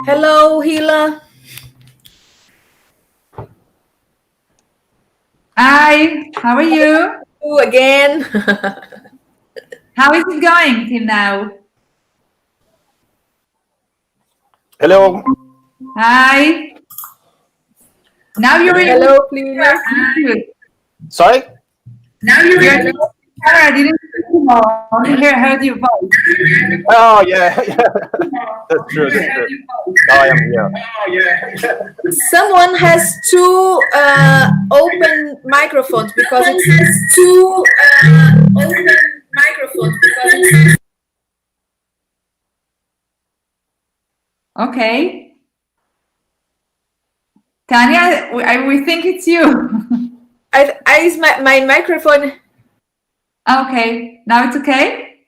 Hello, Hila. Hi, how are you? You again. How is it going till now? Hello. Hi. Now you're in. Hello, please. Sorry? Now you're in. I didn't heard your voice. Oh, yeah. That's true. Now I am here. Someone has two open microphones because it's two open microphones because it's. Okay. Tania, we think it's you. Is my microphone. Okay, now it's okay?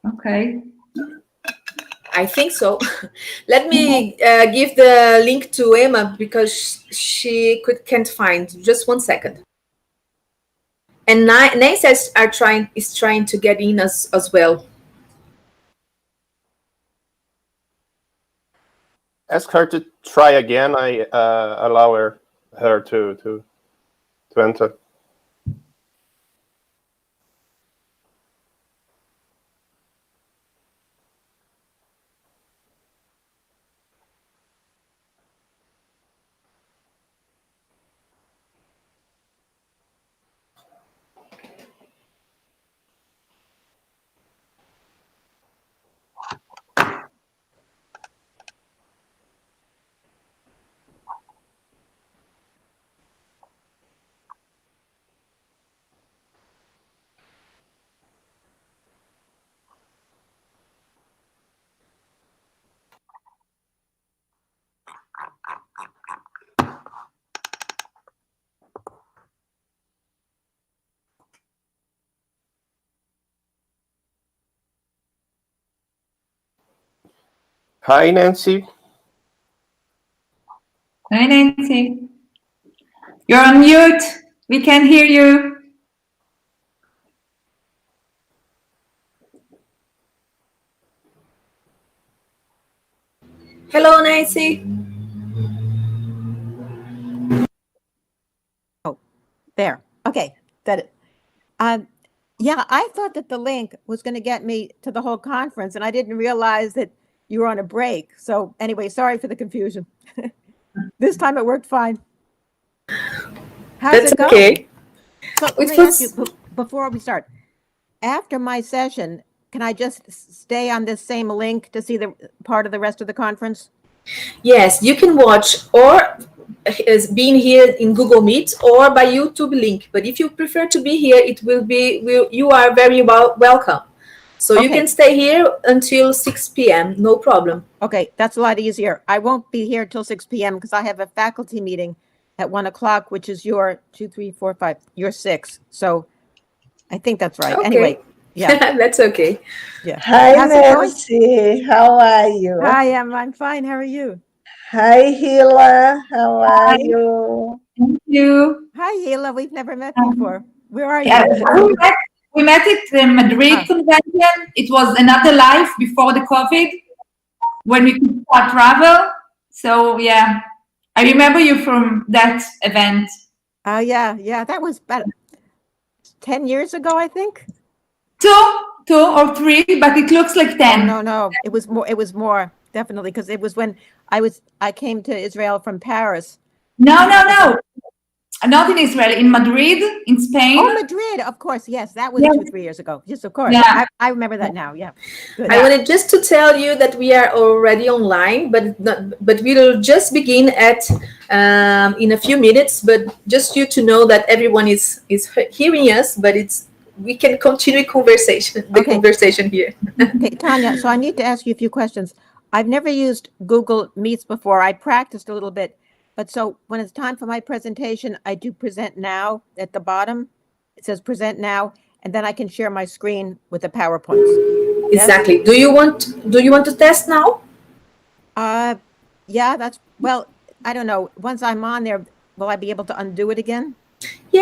Okay. I think so. Let me give the link to Emma because she can't find. Just 1 second. And Nancy is trying to get in as well. Ask her to try again. I allow her to enter. Hi, Nancy. Hi, Nancy. You're on mute. We can't hear you. Hello, Nancy. Oh, there. Okay. Yeah, I thought that the link was going to get me to the whole conference, and I didn't realize that you were on a break. So anyway, sorry for the confusion. This time it worked fine. How's That's it going? okay. So let me ask you, before we start, after my session, can I just stay on this same link to see the part of the rest of the conference? Yes, you can watch or as being here in Google Meet or by YouTube link. But if you prefer to be here, you are very welcome. So you can stay here until 6 p.m. No problem. Okay, that's a lot easier. I won't be here till 6 p.m. because I have a faculty meeting at 1 o'clock, which is your 2, 3, 4, 5, your 6. So I think that's right. Okay. Anyway, yeah. That's okay. Yeah. Hi, Nancy. How are you? Hi, I'm fine. How are you? Hi, Hila. How are you? Thank you. Hi, Hila. We've never met before. Where are you? We met at the Madrid convention. It was another life before the COVID when we could start travel. So yeah, I remember you from that event. Oh yeah. That was about 10 years ago, I think. 2 or 3, but it looks like 10. Oh, no. It was more definitely because it was when I came to Israel from Paris. No. Not in Israel, in Madrid, in Spain. Oh, Madrid, of course. Yes, that was 2-3 years ago. Yes, of course. Yeah. I remember that now. Yeah. Good. I wanted just to tell you that we are already online, but we will just begin in a few minutes. But just you to know that everyone is hearing us, but we can continue conversation here. Okay, Tania. So I need to ask you a few questions. I've never used Google Meets before. I practiced a little bit. But so when it's time for my presentation, I do present now at the bottom. It says present now, and then I can share my screen with the PowerPoints. Exactly. Yes? Do you want to test now? Yeah, well, I don't know. Once I'm on there, will I be able to undo it again?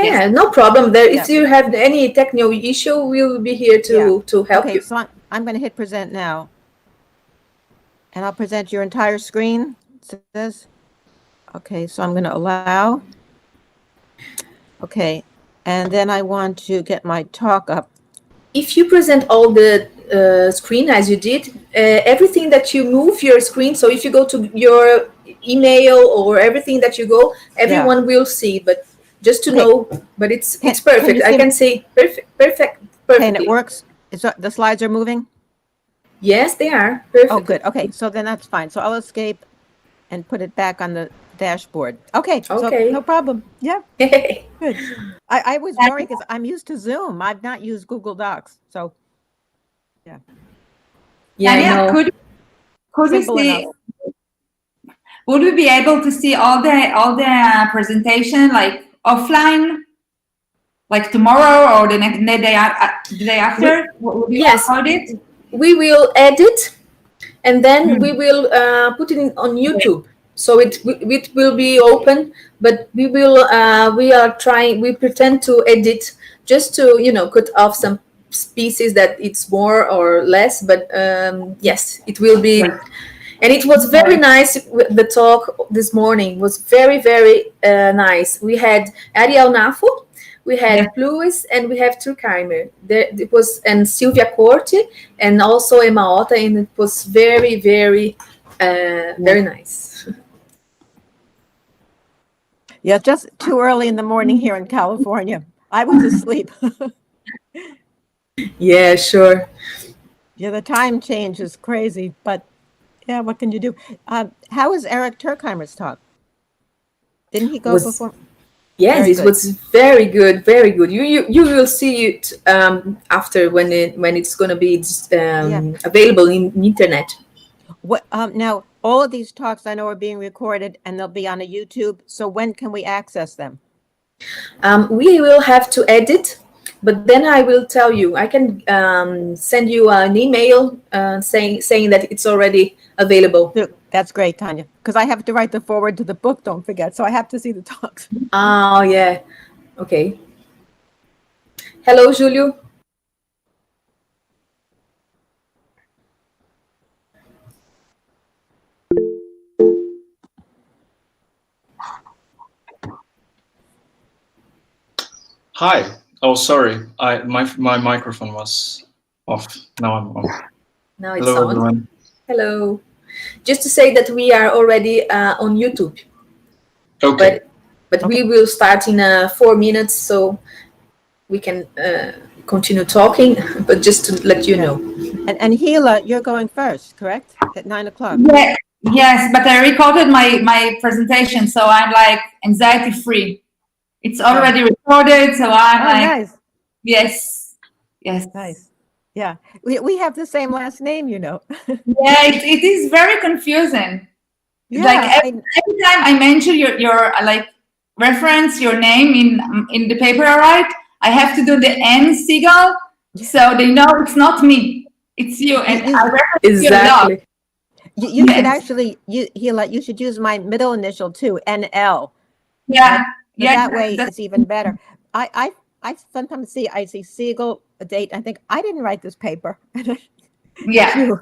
Yeah, no problem. There, if you have any technical issue, we'll be here to help you. So I'm going to hit present now, and I'll present your entire screen. It says, okay, so I'm going to allow. Okay, and then I want to get my talk up. If you present all the screen as you did, everything that you move your screen, so if you go to your email or everything that you go, everyone will see, but just to know, but it's perfect. I can say perfect. And it works? The slides are moving? Yes, they are. Perfect. Oh, good. Okay, so then that's fine. So I'll escape and put it back on the dashboard. Okay, so no problem. Yeah, good. I was worried because I'm used to Zoom. I've not used Google Docs, so yeah. Yeah, could we see? Would we be able to see all the presentation like offline, like tomorrow or the day after? Yes, we will edit, and then we will put it on YouTube. So it will be open, but we pretend to edit just to cut off some species that it's more or less, but yes, it will be. And it was very nice. The talk this morning was very, very nice. We had Ariel Nafo, we had Pluis, and we have Turkheimer. It was, and Silvia Corte, and also Emma Otta, and it was very, very, very nice. Yeah, just too early in the morning here in California. I was asleep. Yeah, sure. Yeah, the time change is crazy, but yeah, what can you do? How was Eric Turkheimer's talk? Didn't he go before? Yes, it was very good, very good. You will see it after when it's going to be available in internet. What now? All of these talks I know are being recorded and they'll be on a YouTube. So when can we access them? We will have to edit, but then I will tell you. I can send you an email saying that it's already available. That's great, Tanya, because I have to write the foreword to the book, don't forget. So I have to see the talks. Oh, yeah. Okay. Hello, Julio. Hi. Oh, sorry. My microphone was off. Now I'm on. Now it's on. Everyone. Hello. Just to say that we are already on YouTube. Okay. But we will start in 4 minutes, so we can continue talking. But just to let you know. And Hila, you're going first, correct? At 9 o'clock. Yeah. Yes, but I recorded my presentation, so I'm like anxiety free. It's already recorded, so I'm like, nice. Yes. Nice. Yeah, we have the same last name, Yeah, it is very confusing. Yeah, like every time I mention your like reference your name in the paper I write, I have to do the N Segal, so they know it's not me, it's you. And I exactly. You should actually you should use my middle initial too, NL. Yeah. That way it's even better. I sometimes see Segal a date. I think I didn't write this paper. Yeah.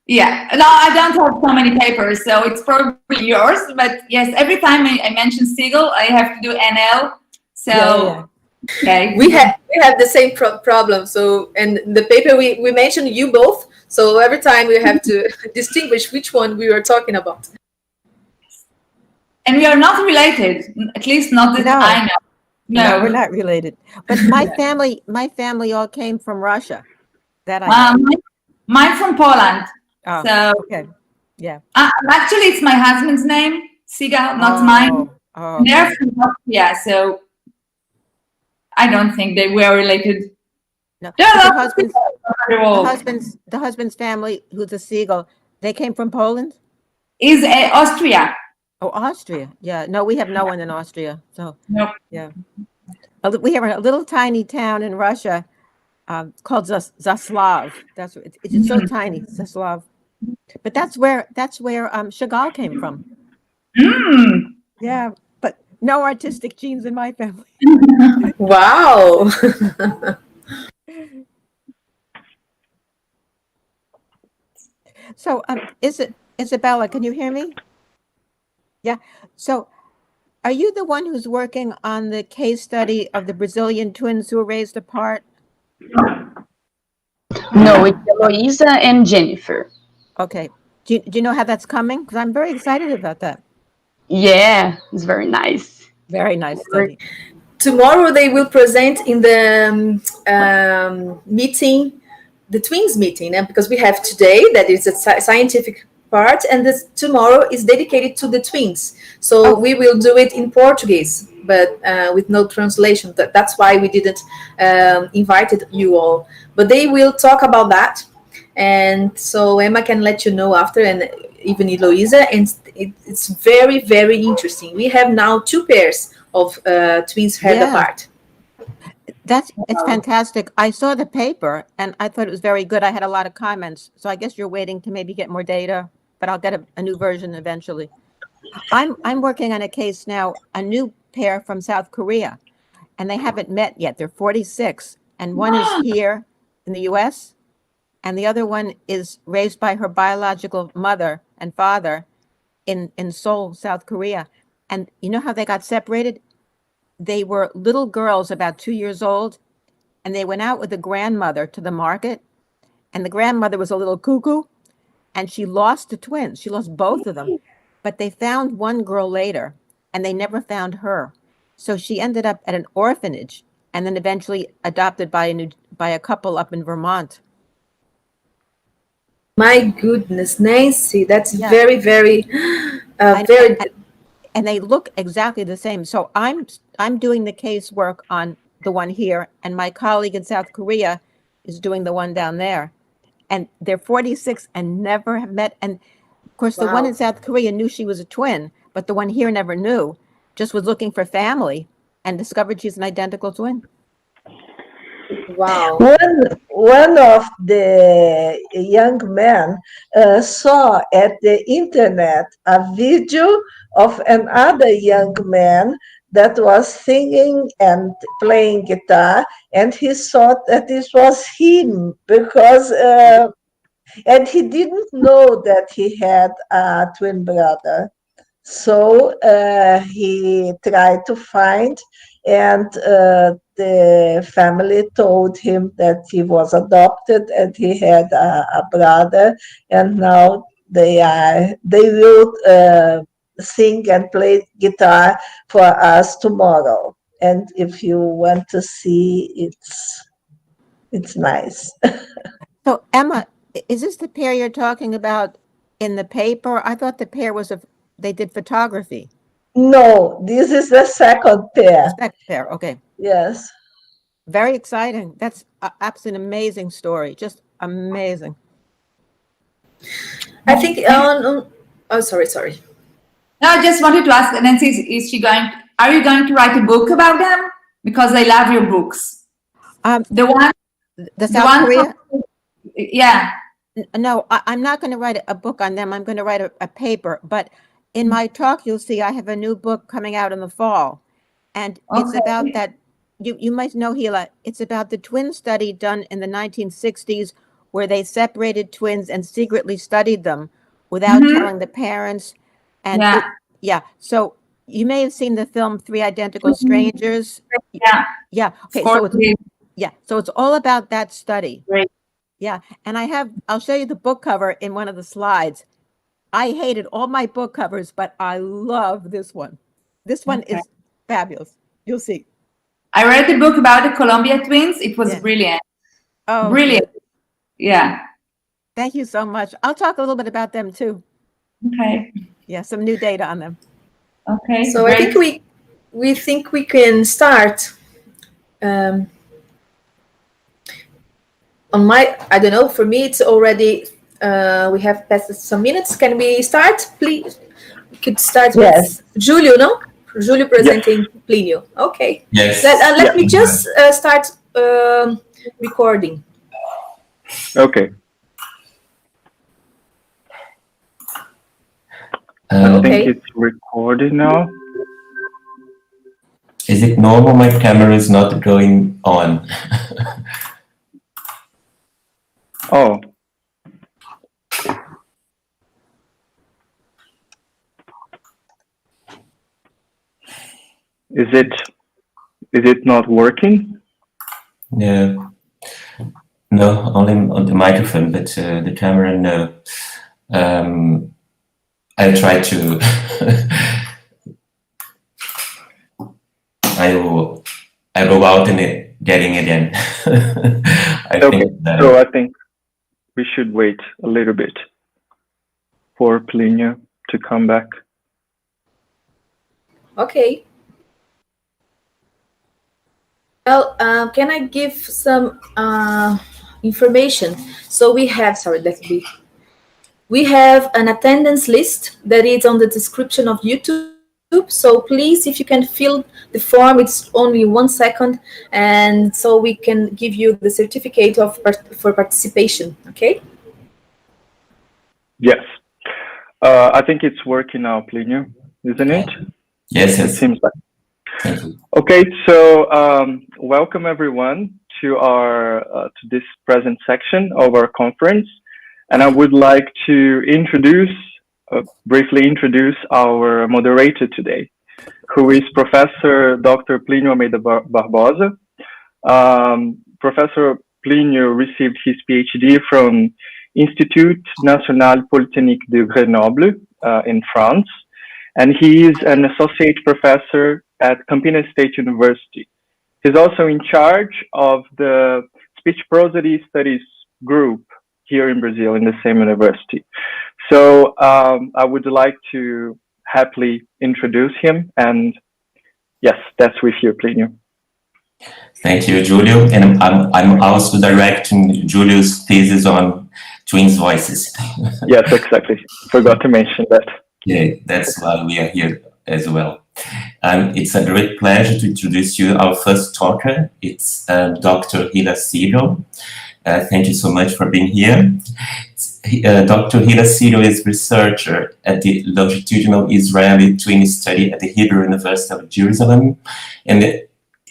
Yeah. No, I don't have so many papers, so it's probably yours. But yes, every time I mention Segal, I have to do NL. So okay. We have the same problem. So, and the paper we mentioned you both. So every time we have to distinguish which one we were talking about. And we are not related, at least not that I know. No, we're not related. But my family all came from Russia. That I know. Mine from Poland. Oh, so okay. Yeah. Actually, it's my husband's name, Segal, not mine. Oh. They're from Austria, so I don't think they were related. No. The husband's family, who's a Segal, they came from Poland? Is Austria. Oh, Austria. Yeah. No, we have no one in Austria. So, nope. Yeah. We have a little tiny town in Russia called Zaslav. That's it's so tiny, Zaslav. But that's where Segal came from. Mm. Yeah. But No artistic genes in my family. Wow. So, Isabella, can you hear me? Yeah. So, are you the one who's working on the case study of the Brazilian twins who were raised apart? No, it's Eloisa and Jennifer. Okay. Do you know how that's coming? Because I'm very excited about that. Yeah, it's very nice. Very nice study. Tomorrow they will present in the meeting, the twins meeting, and because we have today that is a scientific part, and this tomorrow is dedicated to the twins. So we will do it in Portuguese, but with no translation. That's why we didn't invited you all. But they will talk about that, and so Emma can let you know after, and even Eloisa, and it's very, very interesting. We have now 2 pairs of twins head apart. It's fantastic. I saw the paper and I thought it was very good. I had a lot of comments. So I guess you're waiting to maybe get more data, but I'll get a new version eventually. I'm working on a case now, a new pair from South Korea, and they haven't met yet. They're 46, and one is here in the US, and the other one is raised by her biological mother and father in Seoul, South Korea. And you know how they got separated? They were little girls about 2 years old, and they went out with the grandmother to the market, and the grandmother was a little cuckoo, and she lost the twins. She lost both of them, but they found one girl later, and they never found her. So she ended up at an orphanage, and then eventually adopted by a couple up in Vermont. My goodness, Nancy, that's very, very, very. And they look exactly the same. So I'm doing the casework on the one here, and my colleague in South Korea is doing the one down there. And they're 46 and never have met. And of course, the one in South Korea knew she was a twin, but the one here never knew, just was looking for family and discovered she's an identical twin. Wow. One of the young men saw at the internet a video of another young man that was singing and playing guitar, and he thought that this was him because, and he didn't know that he had a twin brother. So he tried to find, and the family told him that he was adopted and he had a brother, and now they will sing and play guitar for us tomorrow. And if you want to see, it's nice. So Emma, is this the pair you're talking about in the paper? I thought the pair was they did photography. No, this is the second pair. The second pair, okay. Yes. Very exciting. That's absolutely an amazing story. Just amazing. I think oh, sorry. No, I just wanted to ask Nancy, are you going to write a book about them? Because I love your books. The South Korea? Yeah. No, I'm not going to write a book on them. I'm going to write a paper. But in my talk, you'll see I have a new book coming out in the fall. And it's about that. You might know, Hila, it's about the twin study done in the 1960s where they separated twins and secretly studied them without telling the parents. And so you may have seen the film 3 Identical Strangers. Yeah. Okay. So it's all about that study. Great. Yeah. And I'll show you the book cover in one of the slides. I hated all my book covers, but I love this one. This one is fabulous. You'll see. I read the book about the Columbia twins. It was brilliant. Oh, brilliant. Good. Yeah. Thank you so much. I'll talk a little bit about them too. Okay. Yeah, some new data on them. Okay. So great. I think we think we can start. On I don't know, for me it's already we have passed some minutes. Can we start, please? We could start with Julio, no? Julio presenting Plinio. Okay. Yes. Let me just start recording. Okay. I think it's recorded now. Is it normal my camera is not going on? Oh. Is it not working? No. No, only on the microphone, but the camera, no. I'll try to. I will go out and get in again. So I think we should wait a little bit for Plinio to come back. Okay. Well, can I give some information? So we have, we have an attendance list that is on the description of YouTube. So please, if you can fill the form, it's only 1 second, and so we can give you the certificate for participation. Okay? Yes. I think it's working now, Plinio, isn't it? Yes, It seems like. Thank you. Okay, so welcome everyone to our to this present section of our conference, and I would like to briefly introduce our moderator today, who is Professor Dr. Plinio Almeida Barbosa. Professor Plinio received his Ph.D. from Institut National Polytechnique de Grenoble in France, and he is an associate professor at Campinas State University. He's also in charge of the speech prosody studies group here in Brazil in the same university. So I would like to happily introduce him, and yes, that's with you, Plinio. Thank you, Julio. And I'm also directing Julio's thesis on twins' voices. Yes, exactly. Forgot to mention that. Yeah, that's why we are here as well. It's a great pleasure to introduce you our first talker. It's Dr. Hila Segal. Thank you so much for being here. Dr. Hila Segal is researcher at the longitudinal Israeli twin study at the Hebrew University of Jerusalem, and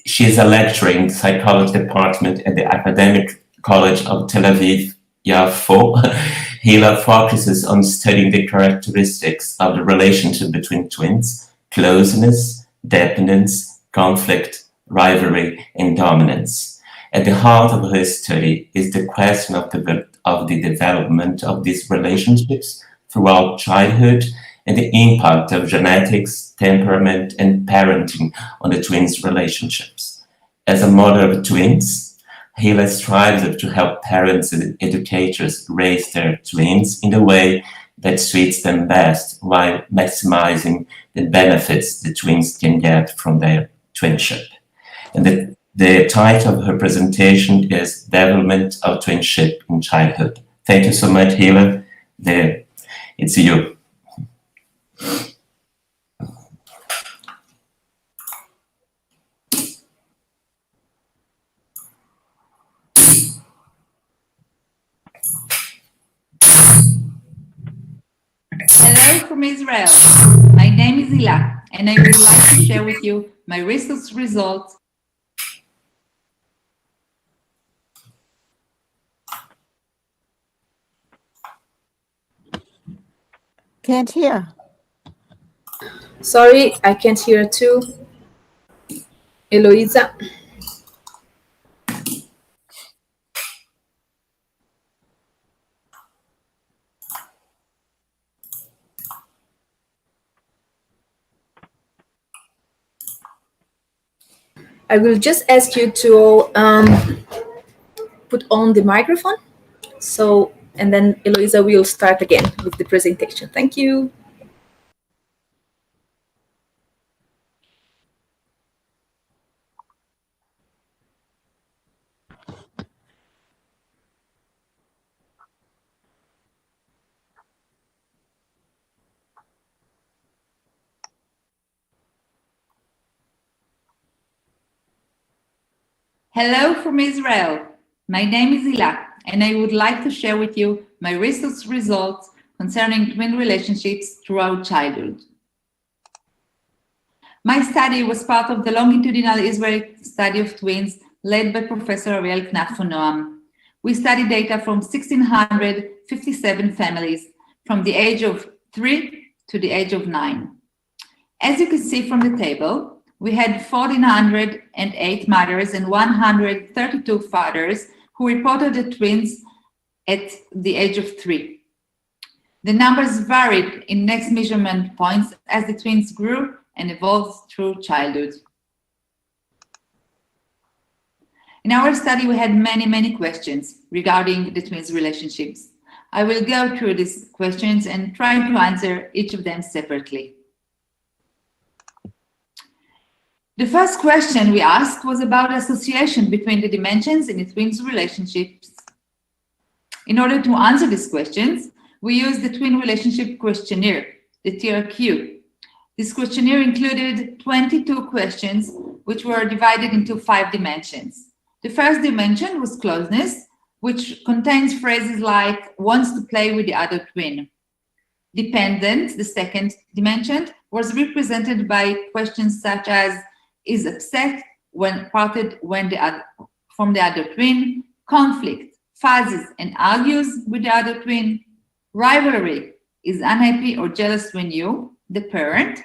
she is a lecturer in the psychology department at the Academic College of Tel Aviv, Yafo. Hila focuses on studying the characteristics of the relationship between twins: closeness, dependence, conflict, rivalry, and dominance. At the heart of her study is the question of the development of these relationships throughout childhood and the impact of genetics, temperament, and parenting on the twins' relationships. As a mother of twins, Hila strives to help parents and educators raise their twins in the way that suits them best while maximizing the benefits the twins can get from their twinship. And the title of her presentation is Development of Twinship in Childhood. Thank you so much, Hila. It's you. Hello from Israel. My name is Hila, and I would like to share with you my research results. Can't hear. Sorry, I can't hear too. Eloisa. I will just ask you to put on the microphone. So, and then Eloisa will start again with the presentation. Thank you. Hello from Israel. My name is Hila, and I would like to share with you my research results concerning twin relationships throughout childhood. My study was part of the longitudinal Israeli study of twins led by Professor Ariel Knaf Noam. We studied data from 1,657 families from the age of 3 to the age of 9. As you can see from the table, we had 1,408 mothers and 132 fathers who reported the twins at the age of 3. The numbers varied in next measurement points as the twins grew and evolved through childhood. In our study, we had many questions regarding the twins' relationships. I will go through these questions and try to answer each of them separately. The first question we asked was about association between the dimensions in the twins' relationships. In order to answer these questions, we used the twin relationship questionnaire, the TRQ. This questionnaire included 22 questions, which were divided into 5 dimensions. The first dimension was closeness, which contains phrases like wants to play with the other twin. Dependent, the second dimension, was represented by questions such as is upset when parted from the other twin, conflict, fuzzes and argues with the other twin, rivalry, is unhappy or jealous when you, the parent,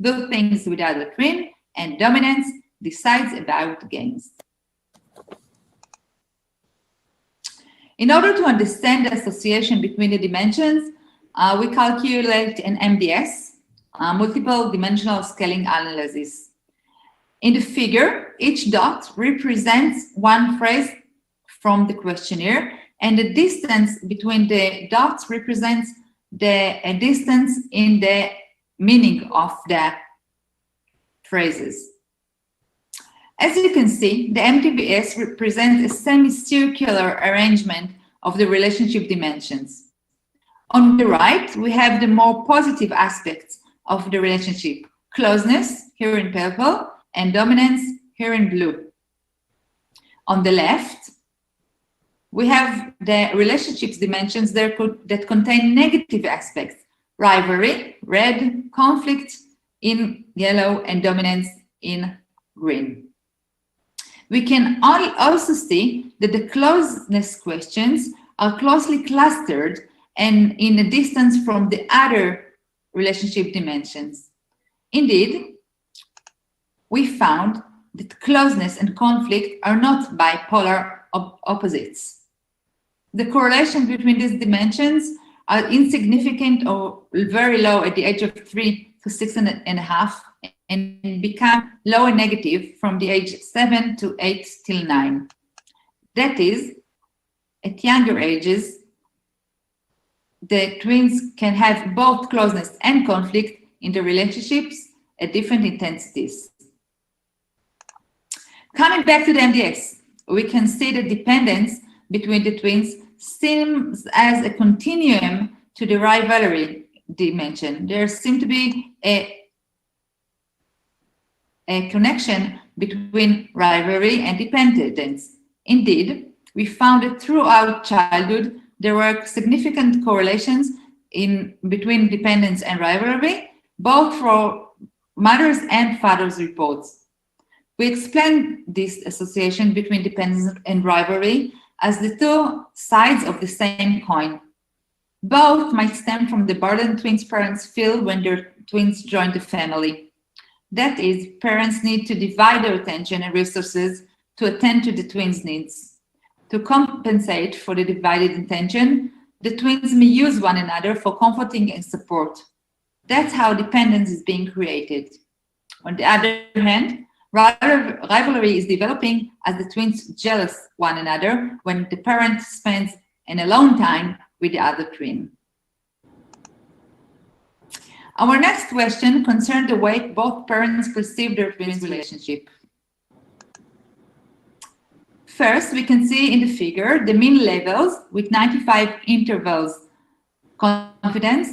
do things with the other twin, and dominance, decides about games. In order to understand the association between the dimensions, we calculate an MDS, multiple dimensional scaling analysis. In the figure, each dot represents one phrase from the questionnaire, and the distance between the dots represents the distance in the meaning of the phrases. As you can see, the MDS represents a semicircular arrangement of the relationship dimensions. On the right, we have the more positive aspects of the relationship: closeness, here in purple, and dominance, here in blue. On the left, we have the relationships dimensions that contain negative aspects: rivalry, red, conflict in yellow, and dominance in green. We can also see that the closeness questions are closely clustered and in a distance from the other relationship dimensions. Indeed, we found that closeness and conflict are not bipolar opposites. The correlation between these dimensions are insignificant or very low at the age of 3 to 6.5, and become low and negative from the age 7 to 8 till 9. That is, at younger ages, the twins can have both closeness and conflict in the relationships at different intensities. Coming back to the MDS, we can see the dependence between the twins seems as a continuum to the rivalry dimension. There seems to be a connection between rivalry and dependence. Indeed, we found that throughout childhood, there were significant correlations between dependence and rivalry, both for mothers and fathers' reports. We explained this association between dependence and rivalry as the two sides of the same coin. Both might stem from the burden twins' parents feel when their twins join the family. That is, parents need to divide their attention and resources to attend to the twins' needs. To compensate for the divided attention, the twins may use one another for comforting and support. That's how dependence is being created. On the other hand, rivalry is developing as the twins jealous one another when the parent spends an alone time with the other twin. Our next question concerned the way both parents perceive their twins' relationship. First, we can see in the figure the mean levels with 95 intervals confidence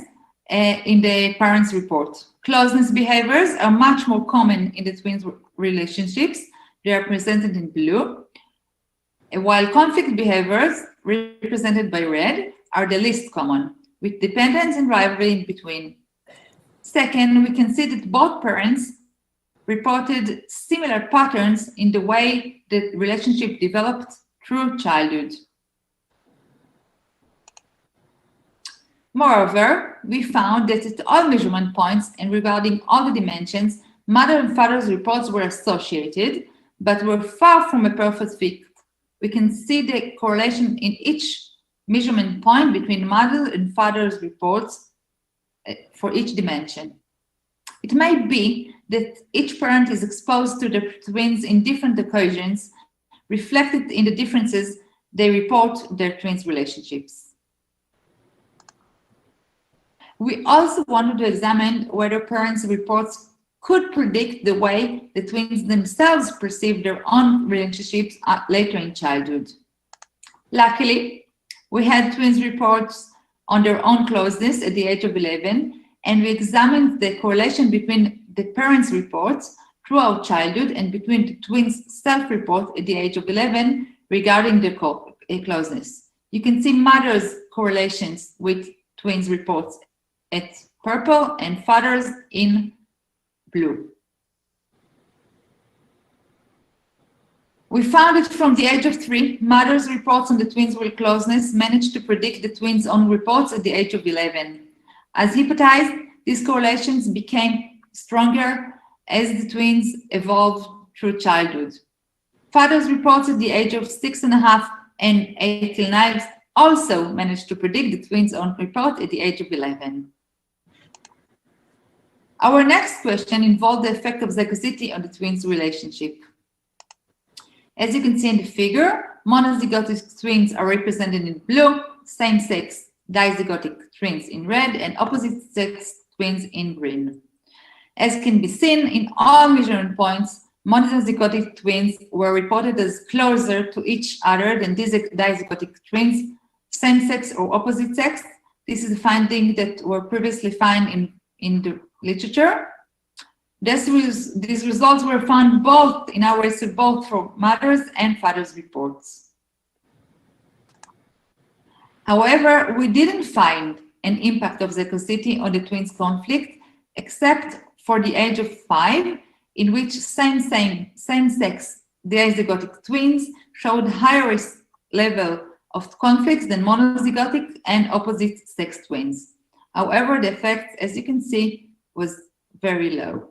in the parents' report. Closeness behaviors are much more common in the twins' relationships. They are presented in blue, while conflict behaviors, represented by red, are the least common, with dependence and rivalry in between. Second, we can see that both parents reported similar patterns in the way the relationship developed through childhood. Moreover, we found that at all measurement points and regarding all the dimensions, mother and father's reports were associated, but were far from a perfect fit. We can see the correlation in each measurement point between mother and father's reports for each dimension. It may be that each parent is exposed to the twins in different occasions, reflected in the differences they report their twins' relationships. We also wanted to examine whether parents' reports could predict the way the twins themselves perceive their own relationships later in childhood. Luckily, we had twins' reports on their own closeness at the age of 11, and we examined the correlation between the parents' reports throughout childhood and between the twins' self-report at the age of 11 regarding their closeness. You can see mother's correlations with twins' reports at purple and father's in blue. We found that from the age of 3, mother's reports on the twins' closeness managed to predict the twins' own reports at the age of 11. As hypothesized, these correlations became stronger as the twins evolved through childhood. Father's reports at the age of 6.5 and 8 till 9 also managed to predict the twins' own report at the age of 11. Our next question involved the effect of zygosity on the twins' relationship. As you can see in the figure, monozygotic twins are represented in blue, same-sex dizygotic twins in red, and opposite-sex twins in green. As can be seen, in all measurement points, monozygotic twins were reported as closer to each other than dizygotic twins, same-sex or opposite-sex. This is a finding that were previously found in the literature. These results were found both in our research, both for mothers and fathers' reports. However, we didn't find an impact of zygosity on the twins' conflict, except for the age of 5, in which same-sex dizygotic twins showed higher level of conflicts than monozygotic and opposite-sex twins. However, the effect, as you can see, was very low.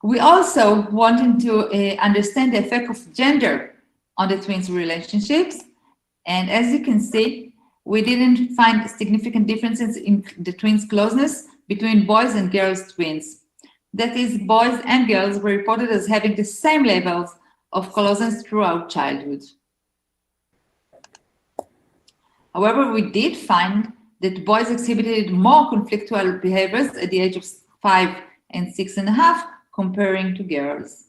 We also wanted to understand the effect of gender on the twins' relationships. And as you can see, we didn't find significant differences in the twins' closeness between boys and girls twins. That is, boys and girls were reported as having the same levels of closeness throughout childhood. However, we did find that boys exhibited more conflictual behaviors at the age of 5 and 6.5 comparing to girls.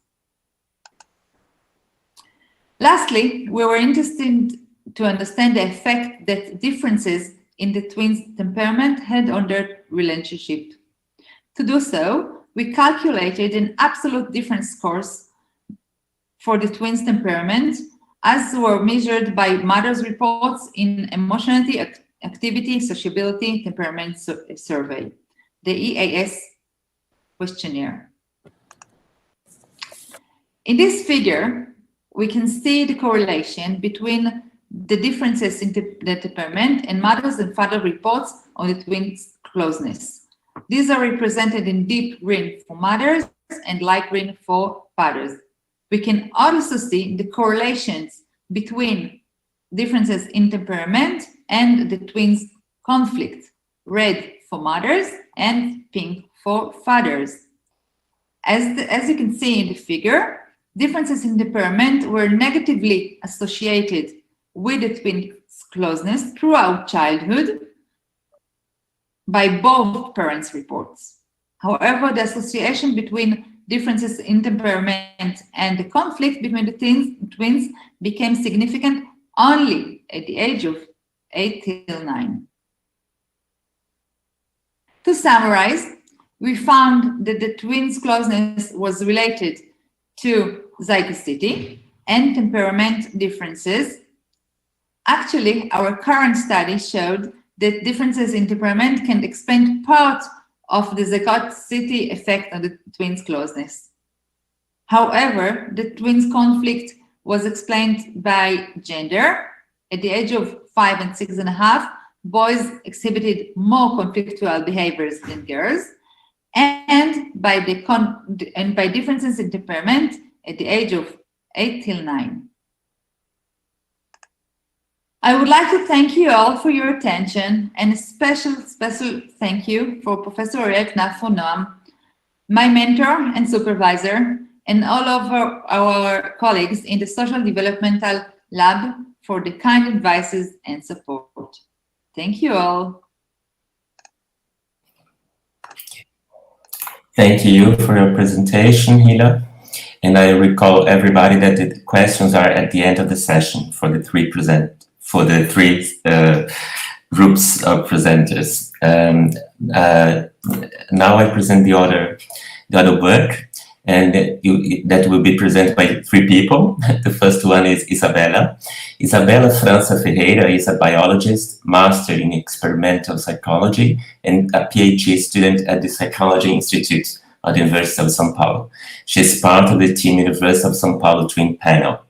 Lastly, we were interested to understand the effect that differences in the twins' temperament had on their relationship. To do so, we calculated an absolute difference scores for the twins' temperament, as were measured by mothers' reports in emotionality, activity, sociability, temperament survey, the EAS questionnaire. In this figure, we can see the correlation between the differences in the temperament and mothers and father reports on the twins' closeness. These are represented in deep green for mothers and light green for fathers. We can also see the correlations between differences in temperament and the twins' conflict, red for mothers and pink for fathers. As you can see in the figure, differences in temperament were negatively associated with the twins' closeness throughout childhood by both parents' reports. However, the association between differences in temperament and the conflict between the twins became significant only at the age of 8 till 9. To summarize, we found that the twins' closeness was related to zygosity and temperament differences. Actually, our current study showed that differences in temperament can explain part of the zygosity effect on the twins' closeness. However, the twins' conflict was explained by gender. At the age of 5 and 6.5, boys exhibited more conflictual behaviors than girls, and by differences in temperament at the age of 8 till 9. I would like to thank you all for your attention, and a special thank you for Professor Rekna for Noam, my mentor and supervisor, and all of our colleagues in the Social Developmental Lab for the kind advices and support. Thank you all. Thank you for your presentation, Hila. And I recall everybody that the questions are at the end of the session for the three groups of presenters. Now I present the other work, and that will be presented by three people. The first one is Isabella. Isabella França Ferreira is a biologist, master in experimental psychology, and a Ph.D. student at the Psychology Institute at the University of São Paulo. She is part of the Team University of São Paulo Twin Panel.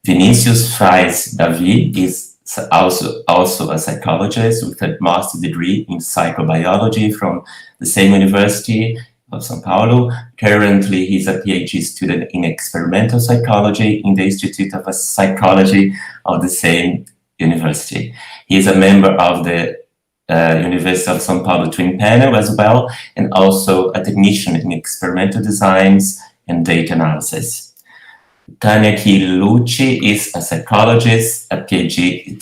Vinicius Frais Davi is also a psychologist with a master's degree in psychobiology from the same University of São Paulo. Currently, he's a PhD student in experimental psychology in the Institute of Psychology of the same university. He is a member of the University of São Paulo Twin Panel as well, and also a technician in experimental designs and data analysis. Tania Lucci is a psychologist, a PhD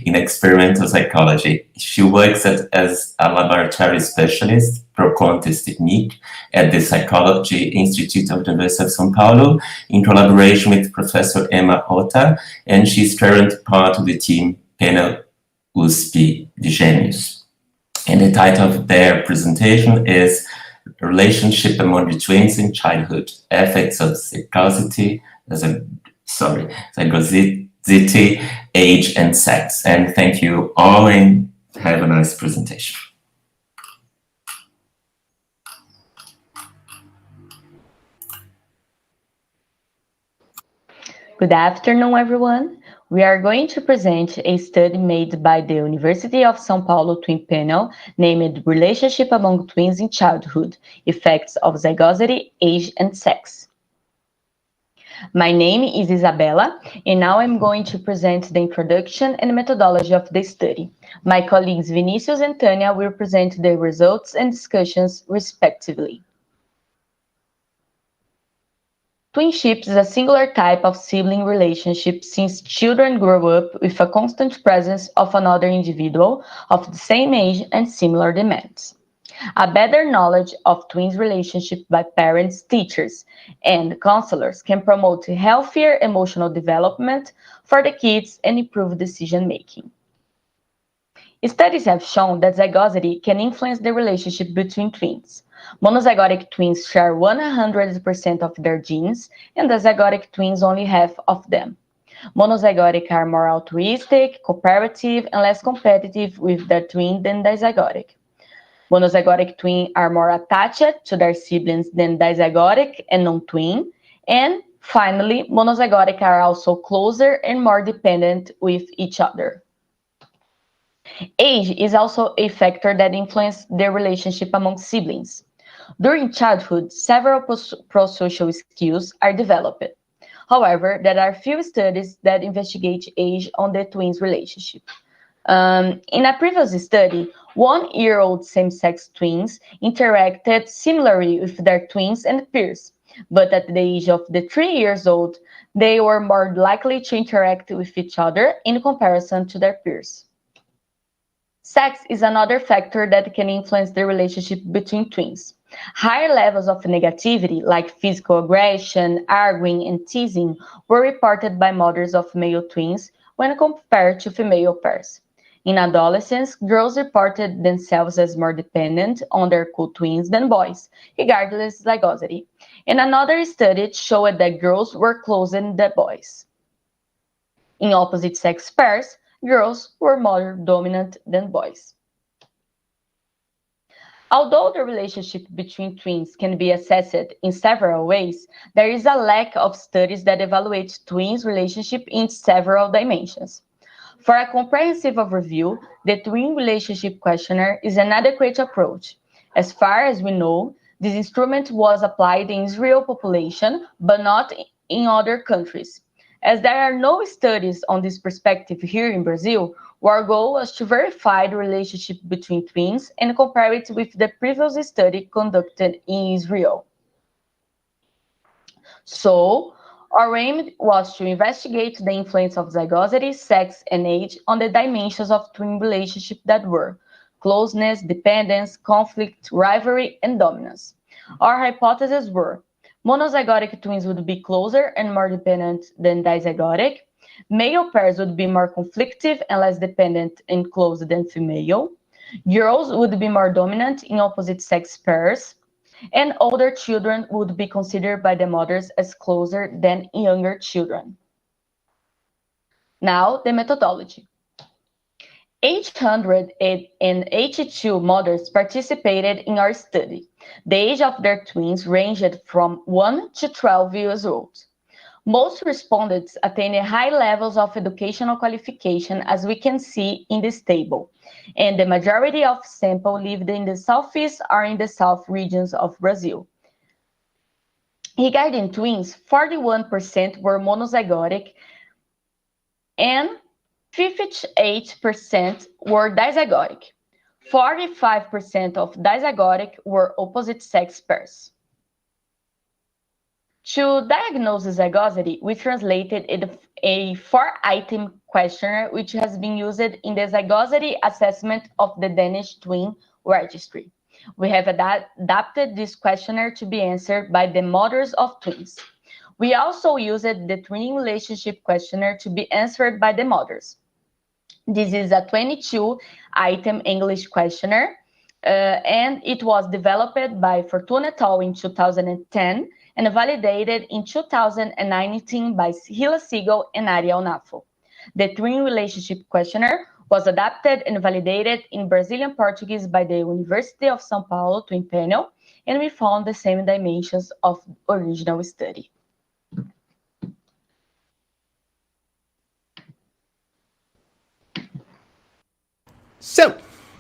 in experimental psychology. She works as a laboratory specialist, pro-contest technique, at the Psychology Institute of the University of São Paulo in collaboration with Professor Emma Ota, and she's currently part of the team panel USP de Gêmeos. And the title of their presentation is Relationship Among the Twins in Childhood, Effects of Zygosity, Age, and Sex. And thank you all, and have a nice presentation. Good afternoon, everyone. We are going to present a study made by the University of São Paulo Twin Panel named Relationship Among Twins in Childhood, Effects of Zygosity, Age, and Sex. My name is Isabella, and now I'm going to present the introduction and methodology of the study. My colleagues Vinicius and Tania will present the results and discussions respectively. Twinship is a singular type of sibling relationship since children grow up with a constant presence of another individual of the same age and similar demands. A better knowledge of twins' relationship by parents, teachers, and counselors can promote healthier emotional development for the kids and improve decision-making. Studies have shown that zygosity can influence the relationship between twins. Monozygotic twins share 100% of their genes, and the zygotic twins only half of them. Monozygotic are more altruistic, cooperative, and less competitive with their twin than dizygotic. Monozygotic twins are more attached to their siblings than dizygotic and non-twin. And finally, monozygotic are also closer and more dependent with each other. Age is also a factor that influences the relationship among siblings. During childhood, several prosocial skills are developed. However, there are few studies that investigate age on the twins' relationship. In a previous study, 1-year-old same-sex twins interacted similarly with their twins and peers, but at the age of 3 years old, they were more likely to interact with each other in comparison to their peers. Sex is another factor that can influence the relationship between twins. Higher levels of negativity, like physical aggression, arguing, and teasing, were reported by mothers of male twins when compared to female pairs. In adolescence, girls reported themselves as more dependent on their co-twins than boys, regardless of zygosity. And another study showed that girls were closer than boys. In opposite sex pairs, girls were more dominant than boys. Although the relationship between twins can be assessed in several ways, there is a lack of studies that evaluate twins' relationship in several dimensions. For a comprehensive overview, the Twin Relationship Questionnaire is an adequate approach. As far as we know, this instrument was applied in Israel population, but not in other countries. As there are no studies on this perspective here in Brazil, our goal was to verify the relationship between twins and compare it with the previous study conducted in Israel. So, our aim was to investigate the influence of zygosity, sex, and age on the dimensions of twin relationship that were closeness, dependence, conflict, rivalry, and dominance. Our hypotheses were monozygotic twins would be closer and more dependent than dizygotic. Male pairs would be more conflictive and less dependent and close than female. Girls would be more dominant in opposite sex pairs. And older children would be considered by the mothers as closer than younger children. Now, the methodology. 882 mothers participated in our study. The age of their twins ranged from 1 to 12 years old. Most respondents attained high levels of educational qualification, as we can see in this table, and the majority of sample lived in the southeast or in the south regions of Brazil. Regarding twins, 41% were monozygotic and 58% were dizygotic. 45% of dizygotic were opposite sex pairs. To diagnose zygosity, we translated a 4-item questionnaire which has been used in the zygosity assessment of the Danish Twin Registry. We have adapted this questionnaire to be answered by the mothers of twins. We also used the twin relationship questionnaire to be answered by the mothers. This is a 22-item English questionnaire, and it was developed by Fortuna et al. In 2010 and validated in 2019 by Hila, Segal, and Ariel Nafo. The twin relationship questionnaire was adapted and validated in Brazilian Portuguese by the University of São Paulo Twin Panel, and we found the same dimensions of original study. So,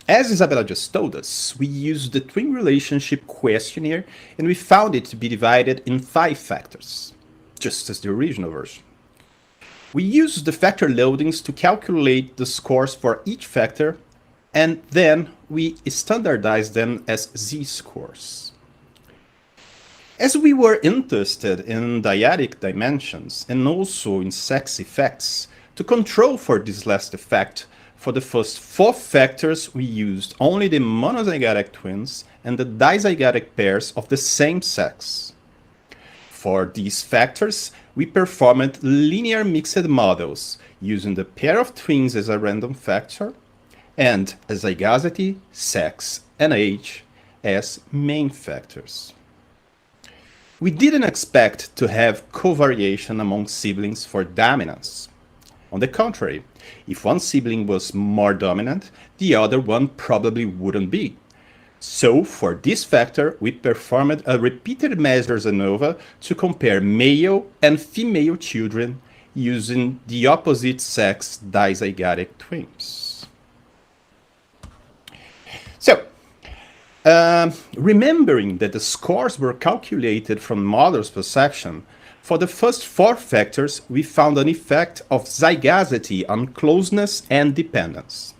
as Isabella just told us, we used the twin relationship questionnaire and we found it to be divided in 5 factors, just as the original version. We used the factor loadings to calculate the scores for each factor, and then we standardized them as z-scores. As we were interested in dyadic dimensions and also in sex effects, to control for this last effect, for the first 4 factors, we used only the monozygotic twins and the dizygotic pairs of the same sex. For these factors, we performed linear mixed models using the pair of twins as a random factor and zygosity, sex, and age as main factors. We didn't expect to have covariation among siblings for dominance. On the contrary, if one sibling was more dominant, the other one probably wouldn't be. So, for this factor, we performed a repeated measures ANOVA to compare male and female children using the opposite sex dizygotic twins. So, remembering that the scores were calculated from mother's perception, for the first 4 factors, we found an effect of zygosity on closeness and dependence.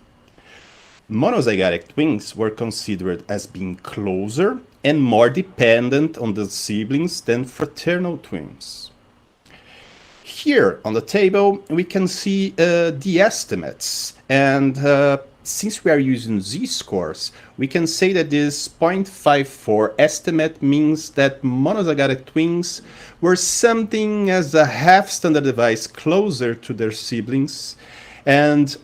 Monozygotic twins were considered as being closer and more dependent on the siblings than fraternal twins. Here on the table, we can see the estimates, and since we are using z-scores, we can say that this 0.54 estimate means that monozygotic twins were something as a half standard device closer to their siblings, and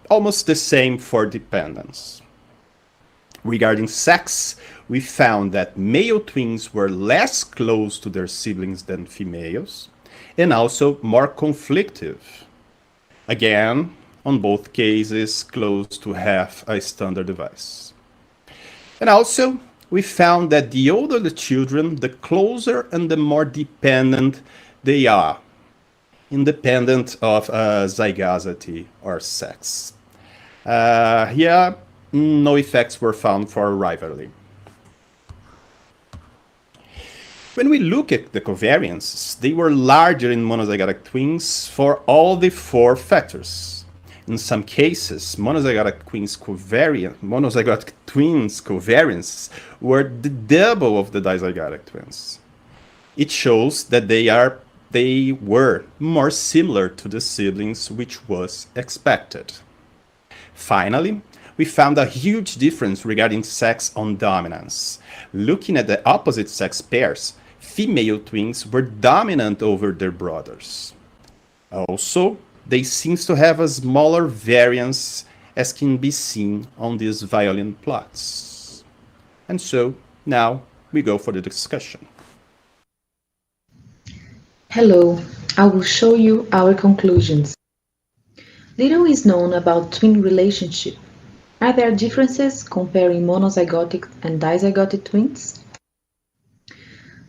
almost the same for dependence. Regarding sex, we found that male twins were less close to their siblings than females, and also more conflictive. Again, on both cases, close to half a standard device. And also, we found that the older the children, the closer and the more dependent they are, independent of zygosity or sex. Here, no effects were found for rivalry. When we look at the covariances, they were larger in monozygotic twins for all the 4 factors. In some cases, monozygotic twins covariances were the double of the dizygotic twins. It shows that they were more similar to the siblings, which was expected. Finally, we found a huge difference regarding sex on dominance. Looking at the opposite sex pairs, female twins were dominant over their brothers. Also, they seem to have a smaller variance, as can be seen on these violin plots. And so, now we go for the discussion. Hello, I will show you our conclusions. Little is known about twin relationship. Are there differences comparing monozygotic and dizygotic twins?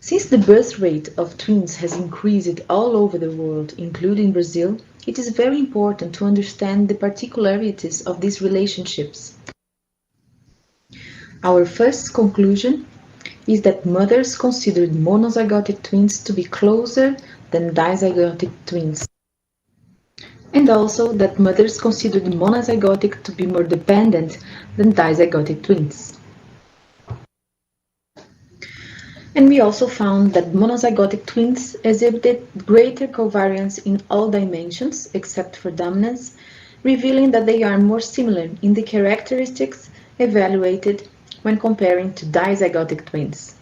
Since the birth rate of twins has increased all over the world, including Brazil, it is very important to understand the particularities of these relationships. Our first conclusion is that mothers considered monozygotic twins to be closer than dizygotic twins, and also that mothers considered monozygotic to be more dependent than dizygotic twins. And we also found that monozygotic twins exhibited greater covariance in all dimensions except for dominance, revealing that they are more similar in the characteristics evaluated when comparing to dizygotic twins.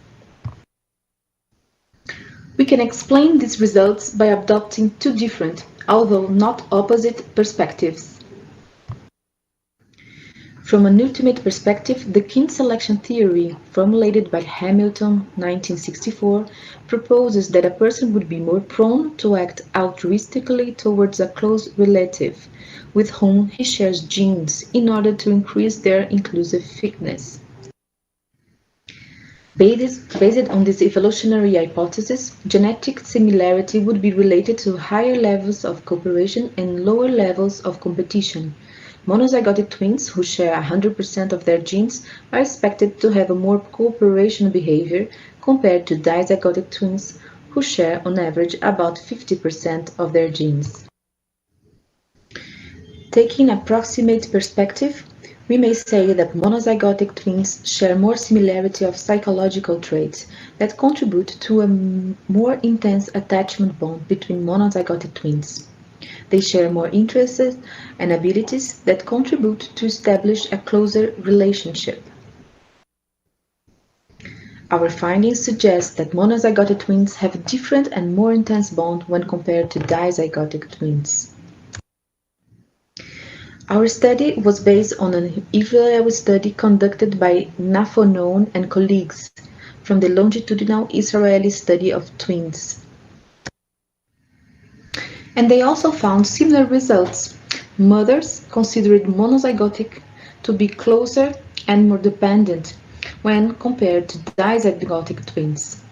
We can explain these results by adopting 2 different, although not opposite, perspectives. From an ultimate perspective, the kin selection theory, formulated by Hamilton, 1964, proposes that a person would be more prone to act altruistically towards a close relative, with whom he shares genes in order to increase their inclusive fitness. Based on this evolutionary hypothesis, genetic similarity would be related to higher levels of cooperation and lower levels of competition. Monozygotic twins who share 100% of their genes are expected to have a more cooperation behavior compared to dizygotic twins who share on average about 50% of their genes. Taking an approximate perspective, we may say that monozygotic twins share more similarity of psychological traits that contribute to a more intense attachment bond between monozygotic twins. They share more interests and abilities that contribute to establish a closer relationship. Our findings suggest that monozygotic twins have a different and more intense bond when compared to dizygotic twins. Our study was based on an evaluation study conducted by Nafonon and colleagues from the longitudinal Israeli study of twins. And they also found similar results. Mothers considered monozygotic to be closer and more dependent when compared to dizygotic twins.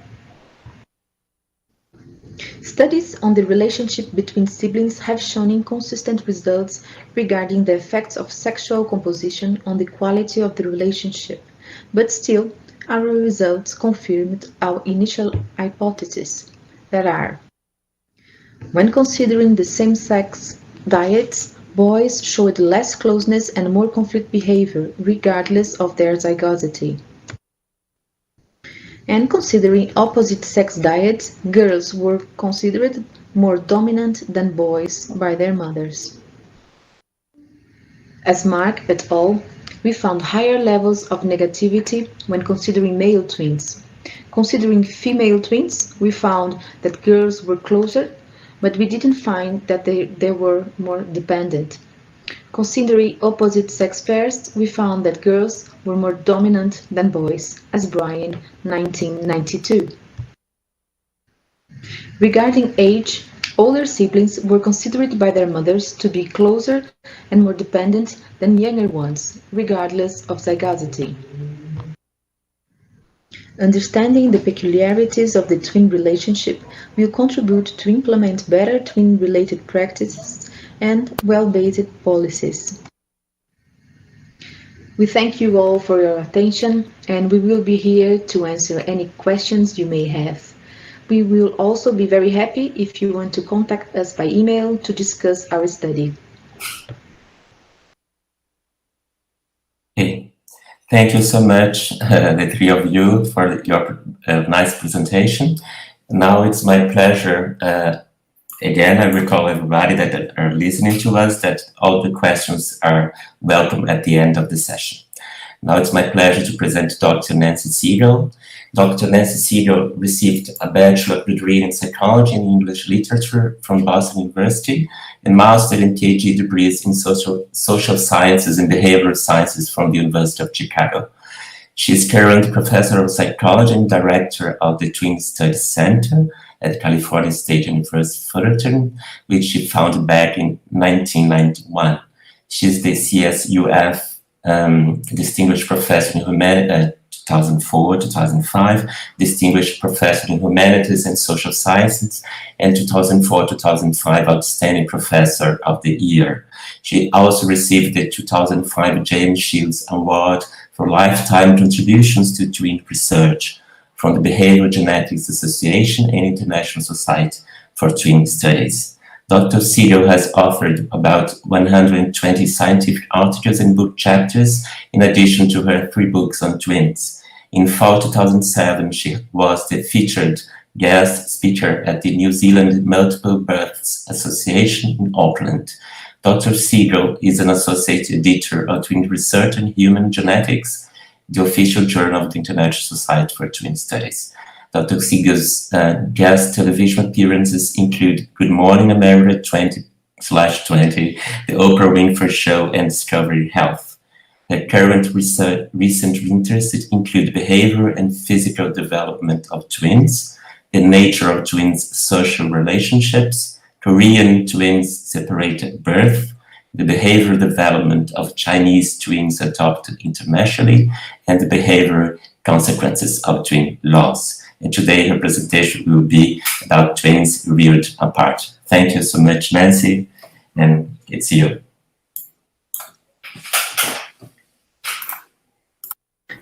Studies on the relationship between siblings have shown inconsistent results regarding the effects of sexual composition on the quality of the relationship, but still, our results confirmed our initial hypotheses that are: when considering the same-sex diets, boys showed less closeness and more conflict behavior, regardless of their zygosity. And considering opposite-sex diets, girls were considered more dominant than boys by their mothers. As Mark et al., we found higher levels of negativity when considering male twins. Considering female twins, we found that girls were closer, but we didn't find that they were more dependent. Considering opposite sex pairs, we found that girls were more dominant than boys, as Brian, 1992. Regarding age, older siblings were considered by their mothers to be closer and more dependent than younger ones, regardless of zygosity. Understanding the peculiarities of the twin relationship will contribute to implement better twin-related practices and well-based policies. We thank you all for your attention, and we will be here to answer any questions you may have. We will also be very happy if you want to contact us by email to discuss our study. Okay. Thank you so much, the three of you, for your nice presentation. Now it's my pleasure. Again, I recall everybody that are listening to us that all the questions are welcome at the end of the session. Now it's my pleasure to present Dr. Nancy Segal. Dr. Nancy Segal received a bachelor degree in psychology and English literature from Boston University and master and PhD degrees in social sciences and behavioral sciences from the University of Chicago. She is current professor of psychology and director of the Twin Studies Center at California State University, Fullerton, which she founded back in 1991. She is the CSUF Distinguished Professor in Humanities, 2004-2005, Distinguished Professor in Humanities and Social Sciences, and 2004-2005 Outstanding Professor of the Year. She also received the 2005 James Shields Award for lifetime contributions to twin research from the Behavioral Genetics Association and International Society for Twin Studies. Dr. Segal has authored about 120 scientific articles and book chapters, in addition to her 3 books on twins. In fall 2007, she was the featured guest speaker at the New Zealand Multiple Births Association in Auckland. Dr. Segal is an associate editor of Twin Research and Human Genetics, the official journal of the International Society for Twin Studies. Dr. Segal's guest television appearances include Good Morning America 20/20, The Oprah Winfrey Show, and Discovery Health. Her current recent interests include behavior and physical development of twins, the nature of twins' social relationships, Korean twins separated at birth, the behavioral development of Chinese twins adopted internationally, and the behavioral consequences of twin loss. And today her presentation will be about twins reared apart. Thank you so much, Nancy, and it's you.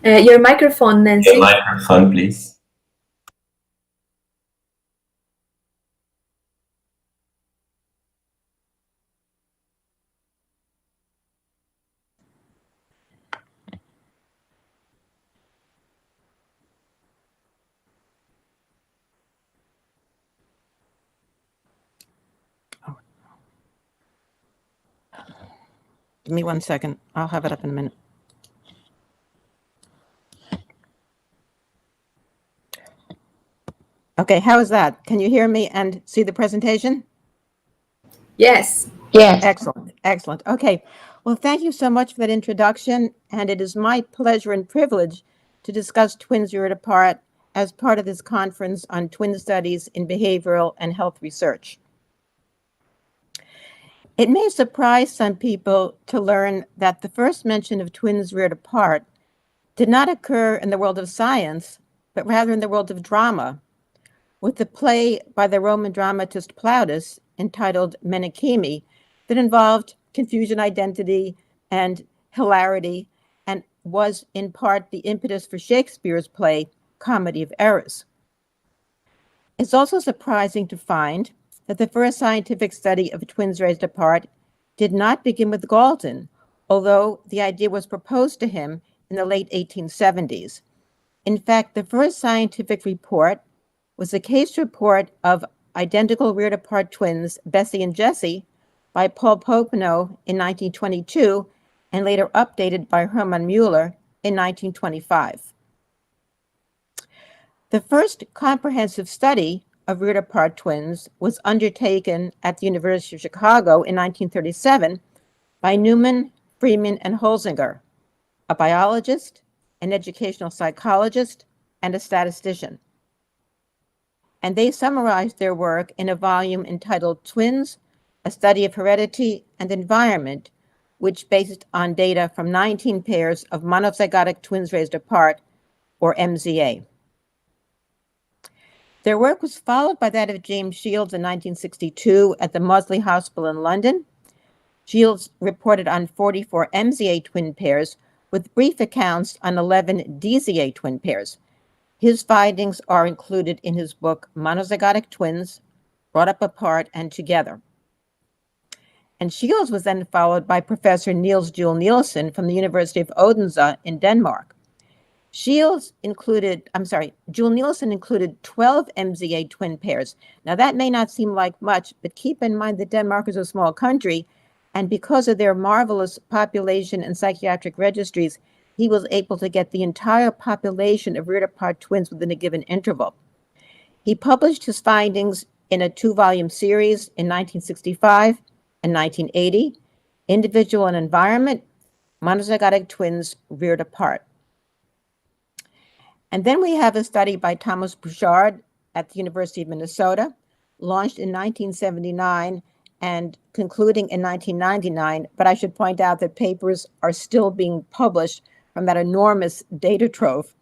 Your microphone, Nancy. Your microphone, please. Give me 1 second. I'll have it up in a minute. Okay, how is that? Can you hear me and see the presentation? Yes. Yes. Excellent, excellent. Okay, well, thank you so much for that introduction, and it is my pleasure and privilege to discuss twins reared apart as part of this conference on twin studies in behavioral and health research. It may surprise some people to learn that the first mention of twins reared apart did not occur in the world of science, but rather in the world of drama, with the play by the Roman dramatist Plautus entitled Menechemi that involved confusion identity and hilarity and was in part the impetus for Shakespeare's play Comedy of Errors. It's also surprising to find that the first scientific study of twins raised apart did not begin with Galton, although the idea was proposed to him in the late 1870s. In fact, the first scientific report was a case report of identical reared apart twins, Bessie and Jessie, by Paul Popenoe in 1922, and later updated by Hermann Mueller in 1925. The first comprehensive study of reared apart twins was undertaken at the University of Chicago in 1937 by Newman, Freeman, and Holzinger, a biologist, an educational psychologist, and a statistician. And they summarized their work in a volume entitled Twins, A Study of Heredity and Environment, which based on data from 19 pairs of monozygotic twins raised apart, or MZA. Their work was followed by that of James Shields in 1962 at the Maudsley Hospital in London. Shields reported on 44 MZA twin pairs with brief accounts on 11 DZA twin pairs. His findings are included in his book, Monozygotic Twins, Brought Up Apart and Together. And Shields was then followed by Professor Niels Juel Nielsen from the University of Odense in Denmark. Juel Nielsen included 12 MZA twin pairs. Now that may not seem like much, but keep in mind that Denmark is a small country, and because of their marvelous population and psychiatric registries, he was able to get the entire population of reared-apart twins within a given interval. He published his findings in a 2-volume series in 1965 and 1980, Individual and Environment, Monozygotic Twins Reared Apart. And then we have a study by Thomas Bouchard at the University of Minnesota, launched in 1979 and concluding in 1999, but I should point out that papers are still being published from that enormous data trove.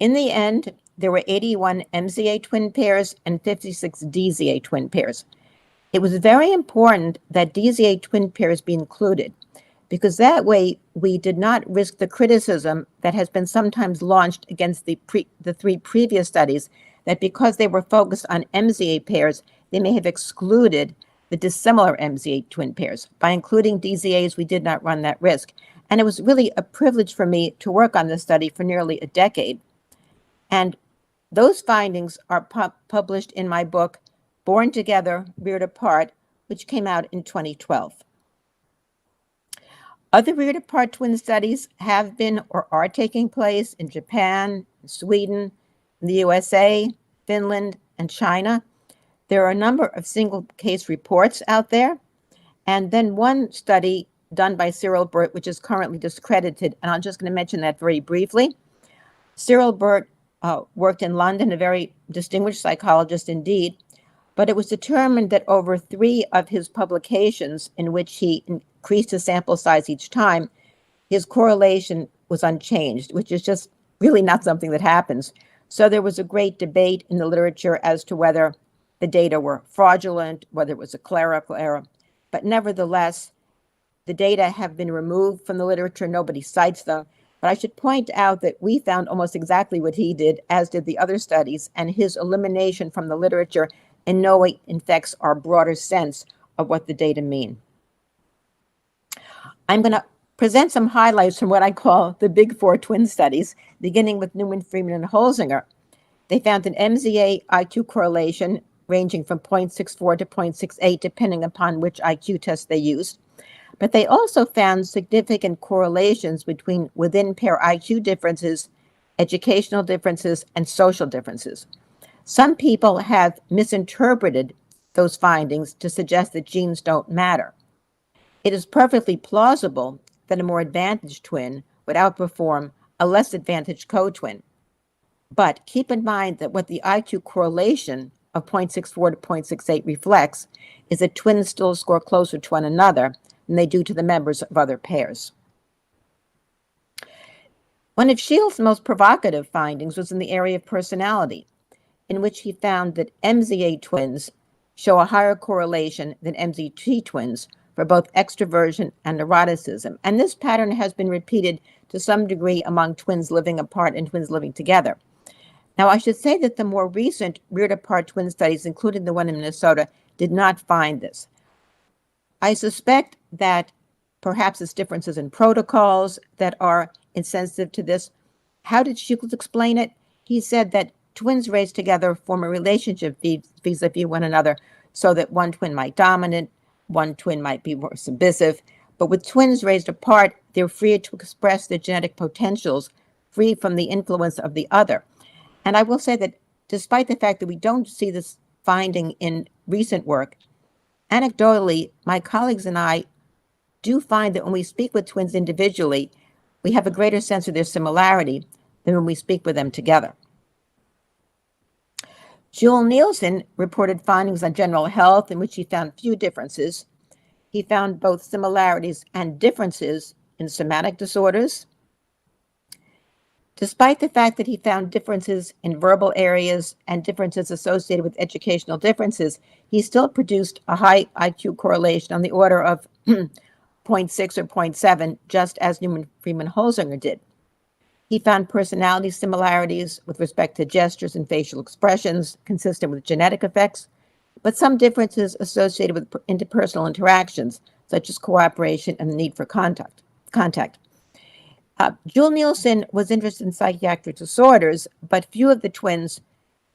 In the end, there were 81 MZA twin pairs and 56 DZA twin pairs. It was very important that DZA twin pairs be included, because that way we did not risk the criticism that has been sometimes launched against the 3 previous studies, that because they were focused on MZA pairs, they may have excluded the dissimilar MZA twin pairs. By including DZAs, we did not run that risk. And it was really a privilege for me to work on this study for nearly a decade. And those findings are published in my book, Born Together, Reared Apart, which came out in 2012. Other reared apart twin studies have been or are taking place in Japan, Sweden, the USA, Finland, and China. There are a number of single case reports out there. And then one study done by Cyril Burt, which is currently discredited, and I'm just going to mention that very briefly. Cyril Burt worked in London, a very distinguished psychologist indeed, but it was determined that over 3 of his publications in which he increased his sample size each time, his correlation was unchanged, which is just really not something that happens. So there was a great debate in the literature as to whether the data were fraudulent, whether it was a clerical error. But nevertheless, the data have been removed from the literature. Nobody cites them. But I should point out that we found almost exactly what he did, as did the other studies, and his elimination from the literature in no way infects our broader sense of what the data mean. I'm going to present some highlights from what I call the Big Four twin studies, beginning with Newman, Freeman, and Holzinger. They found an MZA IQ correlation ranging from 0.64 to 0.68, depending upon which IQ test they used. But they also found significant correlations between within-pair IQ differences, educational differences, and social differences. Some people have misinterpreted those findings to suggest that genes don't matter. It is perfectly plausible that a more advantaged twin would outperform a less advantaged co-twin. But keep in mind that what the IQ correlation of 0.64 to 0.68 reflects is that twins still score closer to one another than they do to the members of other pairs. One of Shields' most provocative findings was in the area of personality, in which he found that MZA twins show a higher correlation than MZT twins for both extroversion and neuroticism. And this pattern has been repeated to some degree among twins living apart and twins living together. Now, I should say that the more recent reared apart twin studies, including the one in Minnesota, did not find this. I suspect that perhaps it's differences in protocols that are insensitive to this. How did Shields explain it? He said that twins raised together form a relationship vis-a-vis one another, so that one twin might dominate, one twin might be more submissive. But with twins raised apart, they're free to express their genetic potentials, free from the influence of the other. And I will say that despite the fact that we don't see this finding in recent work, anecdotally, my colleagues and I do find that when we speak with twins individually, we have a greater sense of their similarity than when we speak with them together. Juel Nielsen reported findings on general health in which he found few differences. He found both similarities and differences in somatic disorders, Despite the fact that he found differences in verbal areas and differences associated with educational differences, he still produced a high IQ correlation on the order of 0.6 or 0.7, just as Newman Freeman Holzinger did. He found personality similarities with respect to gestures and facial expressions consistent with genetic effects, but some differences associated with interpersonal interactions, such as cooperation and the need for contact. Jules Nielsen was interested in psychiatric disorders, but few of the twins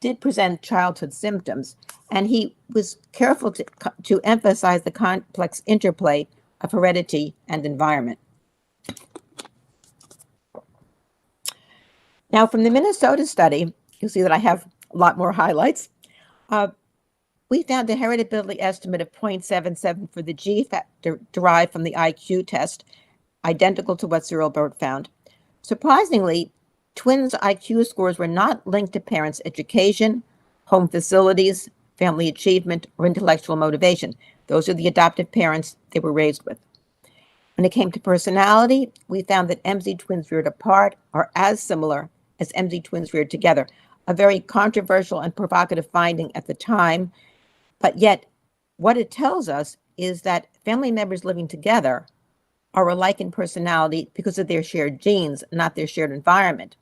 did present childhood symptoms, and he was careful to emphasize the complex interplay of heredity and environment. Now, from the Minnesota study, you'll see that I have a lot more highlights. We found a heritability estimate of 0.77 for the G factor derived from the IQ test, identical to what Cyril Burt found. Surprisingly, twins' IQ scores were not linked to parents' education, home facilities, family achievement, or intellectual motivation. Those are the adoptive parents they were raised with. When it came to personality, we found that MZ twins reared apart are as similar as MZ twins reared together, a very controversial and provocative finding at the time. But yet, what it tells us is that family members living together are alike in personality because of their shared genes, not their shared environment.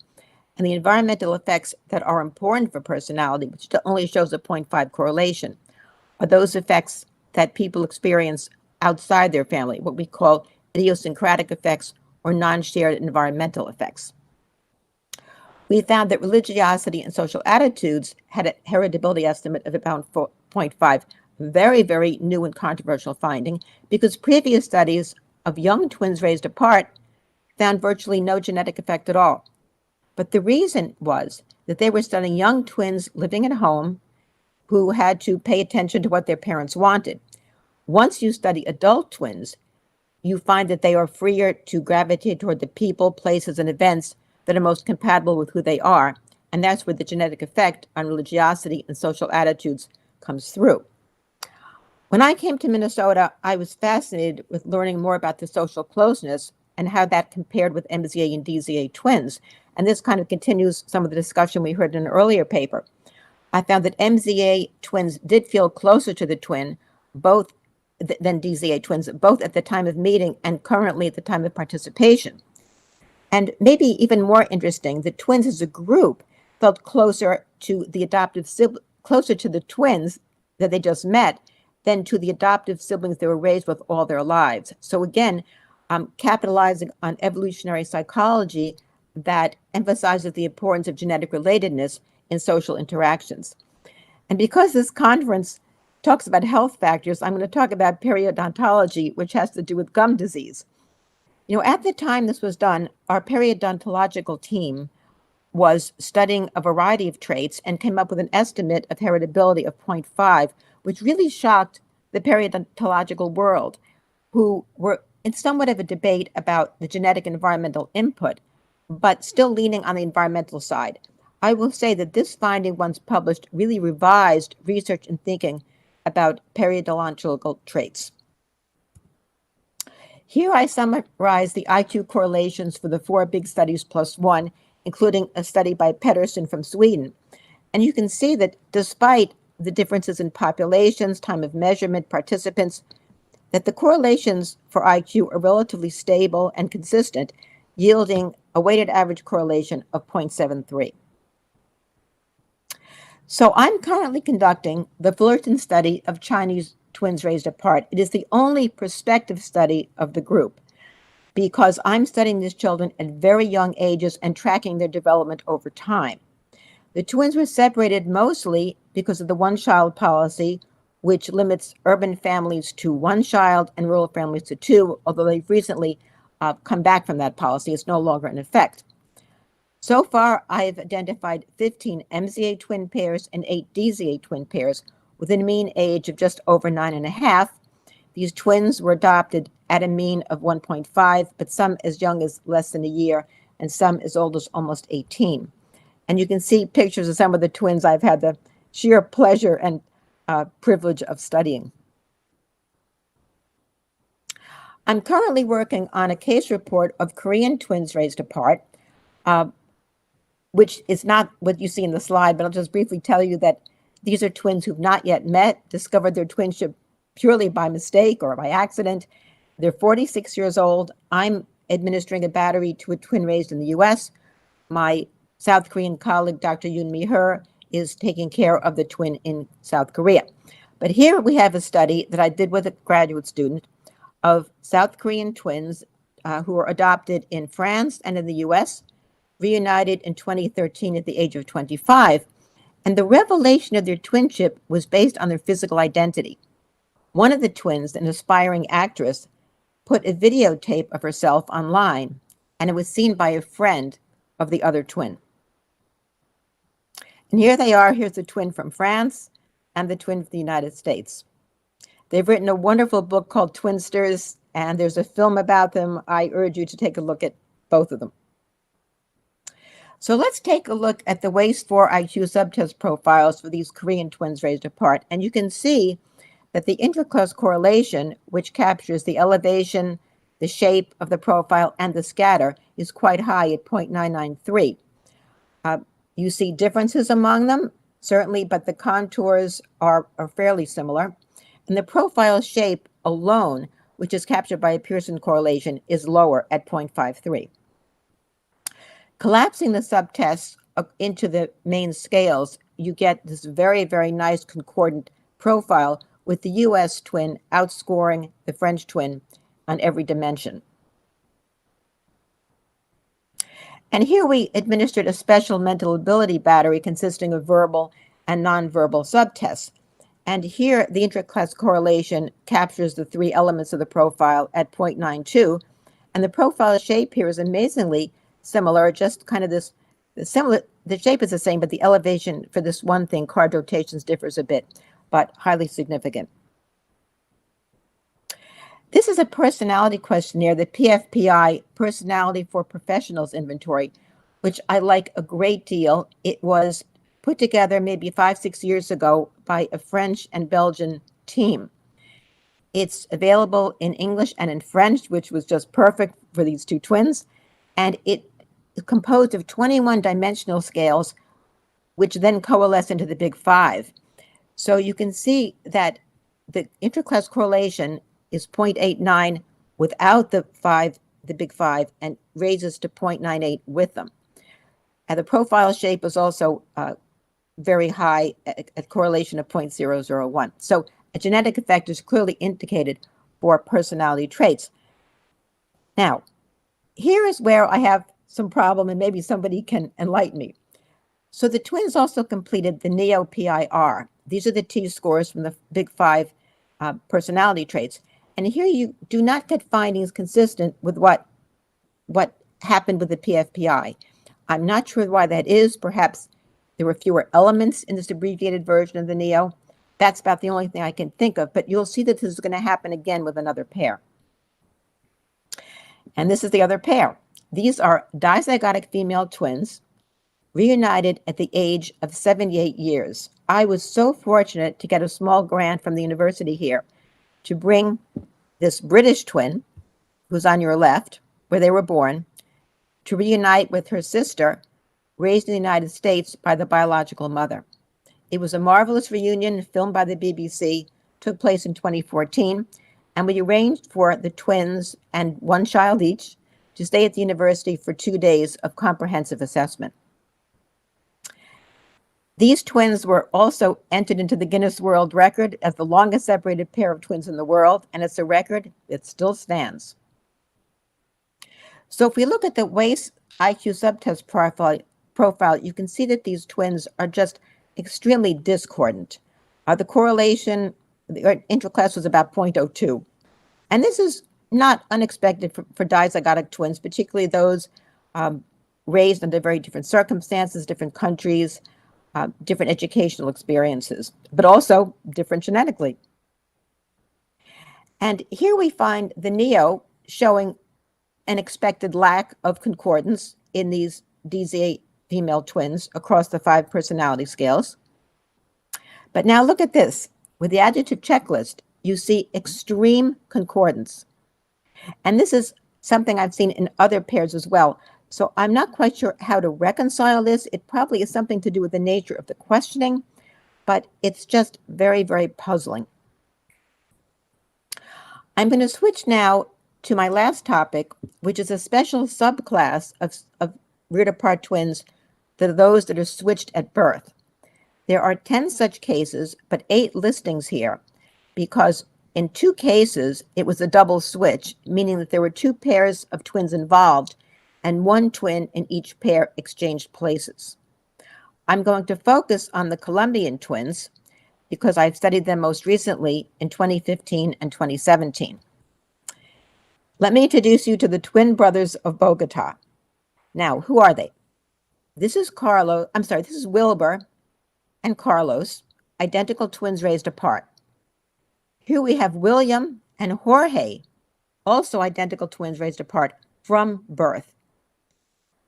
And the environmental effects that are important for personality, which only shows a 0.5 correlation, are those effects that people experience outside their family, what we call idiosyncratic effects or non-shared environmental effects. We found that religiosity and social attitudes had a heritability estimate of about 0.5, very, very new and controversial finding, because previous studies of young twins raised apart found virtually no genetic effect at all. But the reason was that they were studying young twins living at home who had to pay attention to what their parents wanted. Once you study adult twins, you find that they are freer to gravitate toward the people, places, and events that are most compatible with who they are. And that's where the genetic effect on religiosity and social attitudes comes through. When I came to Minnesota, I was fascinated with learning more about the social closeness and how that compared with MZA and DZA twins. And this kind of continues some of the discussion we heard in an earlier paper. I found that MZA twins did feel closer to the twin, both than DZA twins, both at the time of meeting and currently at the time of participation. And maybe even more interesting, the twins as a group felt closer to the adoptive closer to the twins that they just met than to the adoptive siblings they were raised with all their lives. So again, capitalizing on evolutionary psychology that emphasizes the importance of genetic relatedness in social interactions. And because this conference talks about health factors, I'm going to talk about periodontology, which has to do with gum disease. You know, at the time this was done, our periodontological team was studying a variety of traits and came up with an estimate of heritability of 0.5, which really shocked the periodontological world, who were in somewhat of a debate about the genetic environmental input, but still leaning on the environmental side. I will say that this finding, once published, really revised research and thinking about periodontological traits. Here I summarize the IQ correlations for the 4 big studies plus 1, including a study by Pettersson from Sweden. And you can see that despite the differences in populations, time of measurement, participants, that the correlations for IQ are relatively stable and consistent, yielding a weighted average correlation of 0.73. So I'm currently conducting the Fullerton study of Chinese twins raised apart. It is the only prospective study of the group because I'm studying these children at very young ages and tracking their development over time. The twins were separated mostly because of the one-child policy, which limits urban families to 1 child and rural families to 2, although they've recently come back from that policy. It's no longer in effect. So far, I've identified 15 MZA twin pairs and 8 DZA twin pairs with a mean age of just over 9.5. These twins were adopted at a mean of 1.5, but some as young as less than a year and some as old as almost 18. And you can see pictures of some of the twins I've had the sheer pleasure and privilege of studying. I'm currently working on a case report of Korean twins raised apart. which is not what you see in the slide, but I'll just briefly tell you that these are twins who've not yet met, discovered their twinship purely by mistake or by accident. They're 46 years old. I'm administering a battery to a twin raised in the US. My South Korean colleague, Dr. Yoon Mi-her, is taking care of the twin in South Korea. But here we have a study that I did with a graduate student of South Korean twins who were adopted in France and in the US, reunited in 2013 at the age of 25. And the revelation of their twinship was based on their physical identity. One of the twins, an aspiring actress, put a videotape of herself online, and it was seen by a friend of the other twin. And here they are. Here's the twin from France and the twin from the United States. They've written a wonderful book called Twinsters, and there's a film about them. I urge you to take a look at both of them. So let's take a look at the WAIS-4 IQ subtest profiles for these Korean twins raised apart. And you can see that the intraclass correlation, which captures the elevation, the shape of the profile, and the scatter, is quite high at 0.993. You see differences among them, certainly, but the contours are fairly similar. And the profile shape alone, which is captured by a Pearson correlation, is lower at 0.53. Collapsing the subtests into the main scales, you get this very, very nice concordant profile with the US twin outscoring the French twin on every dimension. And here we administered a special mental ability battery consisting of verbal and nonverbal subtests. And here the intraclass correlation captures the three elements of the profile at 0.92. And the profile shape here is amazingly similar, just kind of this similar, the shape is the same, but the elevation for this one thing, card rotations, differs a bit, but highly significant. This is a personality questionnaire, the PFPI Personality for Professionals Inventory, which I like a great deal. It was put together maybe 5-6 years ago by a French and Belgian team. It's available in English and in French, which was just perfect for these two twins. And it is composed of 21 dimensional scales, which then coalesce into the big five. So you can see that the intraclass correlation is 0.89 without the big five, and raises to 0.98 with them. And the profile shape is also very high at correlation of 0.001. So a genetic effect is clearly indicated for personality traits. Now, here is where I have some problem, and maybe somebody can enlighten me. So the twins also completed the NEO-PIR. These are the T-scores from the big five personality traits. And here you do not get findings consistent with what happened with the PFPI. I'm not sure why that is. Perhaps there were fewer elements in this abbreviated version of the NEO. That's about the only thing I can think of, but you'll see that this is going to happen again with another pair. And this is the other pair. These are dizygotic female twins reunited at the age of 78 years. I was so fortunate to get a small grant from the university here to bring this British twin, who's on your left, where they were born, to reunite with her sister, raised in the United States by the biological mother. It was a marvelous reunion filmed by the BBC, took place in 2014, and we arranged for the twins and one child each to stay at the university for 2 days of comprehensive assessment. These twins were also entered into the Guinness World Record as the longest separated pair of twins in the world, and it's a record that still stands. So if we look at the WAIS IQ subtest profile, you can see that these twins are just extremely discordant. The correlation, the intraclass was about 0.02. And this is not unexpected for dizygotic twins, particularly those raised under very different circumstances, different countries, different educational experiences, but also different genetically. And here we find the NEO showing an expected lack of concordance in these DZ female twins across the 5 personality scales. But now look at this. With the adjective checklist, you see extreme concordance. And this is something I've seen in other pairs as well. So I'm not quite sure how to reconcile this. It probably is something to do with the nature of the questioning, but it's just very, very puzzling. I'm going to switch now to my last topic, which is a special subclass of reared-apart twins that are those that are switched at birth. There are 10 such cases, but 8 listings here, because in 2 cases, it was a double switch, meaning that there were 2 pairs of twins involved, and 1 twin in each pair exchanged places. I'm going to focus on the Colombian twins, because I've studied them most recently in 2015 and 2017. Let me introduce you to the twin brothers of Bogota. Now, who are they? This is Wilbur and Carlos, identical twins raised apart. Here we have William and Jorge, also identical twins raised apart from birth.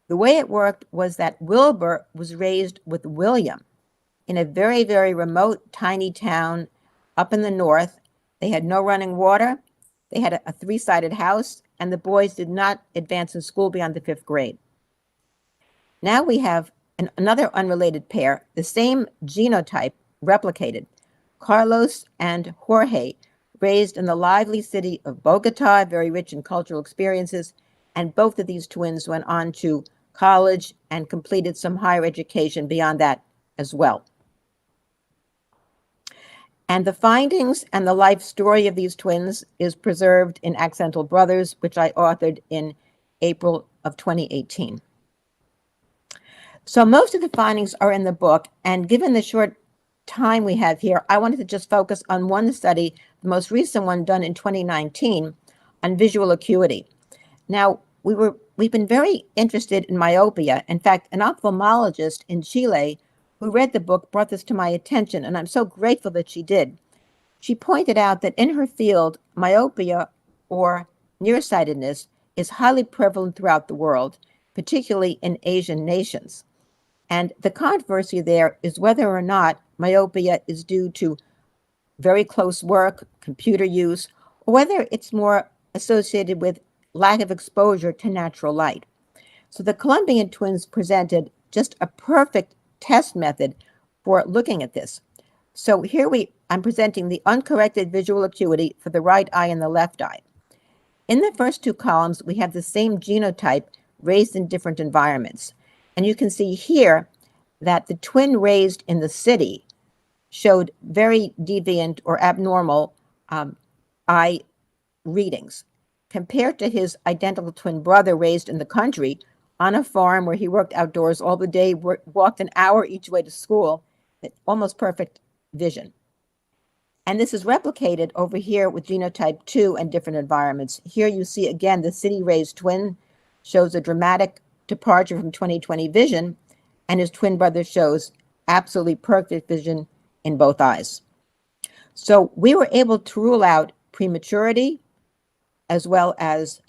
The way it worked was that Wilbur was raised with William in a very, very remote, tiny town up in the north. They had no running water. They had a 3-sided house, and the boys did not advance in school beyond the 5th grade. Now we have another unrelated pair, the same genotype replicated. Carlos and Jorge, raised in the lively city of Bogota, very rich in cultural experiences, and both of these twins went on to college and completed some higher education beyond that as well. And the findings and the life story of these twins is preserved in Accidental Brothers, which I authored in April of 2018. So most of the findings are in the book, and given the short time we have here, I wanted to just focus on one study, the most recent one done in 2019, on visual acuity. Now, we've been very interested in myopia. In fact, an ophthalmologist in Chile who read the book brought this to my attention, and I'm so grateful that she did. She pointed out that in her field, myopia or nearsightedness is highly prevalent throughout the world, particularly in Asian nations. And the controversy there is whether or not myopia is due to very close work, computer use, or whether it's more associated with lack of exposure to natural light. So the Colombian twins presented just a perfect test method for looking at this. So here I'm presenting the uncorrected visual acuity for the right eye and the left eye. In the first 2 columns, we have the same genotype raised in different environments. And you can see here that the twin raised in the city showed very deviant or abnormal eye readings compared to his identical twin brother raised in the country on a farm where he worked outdoors all the day, walked an hour each way to school, almost perfect vision. And this is replicated over here with genotype 2 and different environments. Here you see again the city-raised twin shows a dramatic departure from 20/20 vision, and his twin brother shows absolutely perfect vision in both eyes. So we were able to rule out prematurity as well as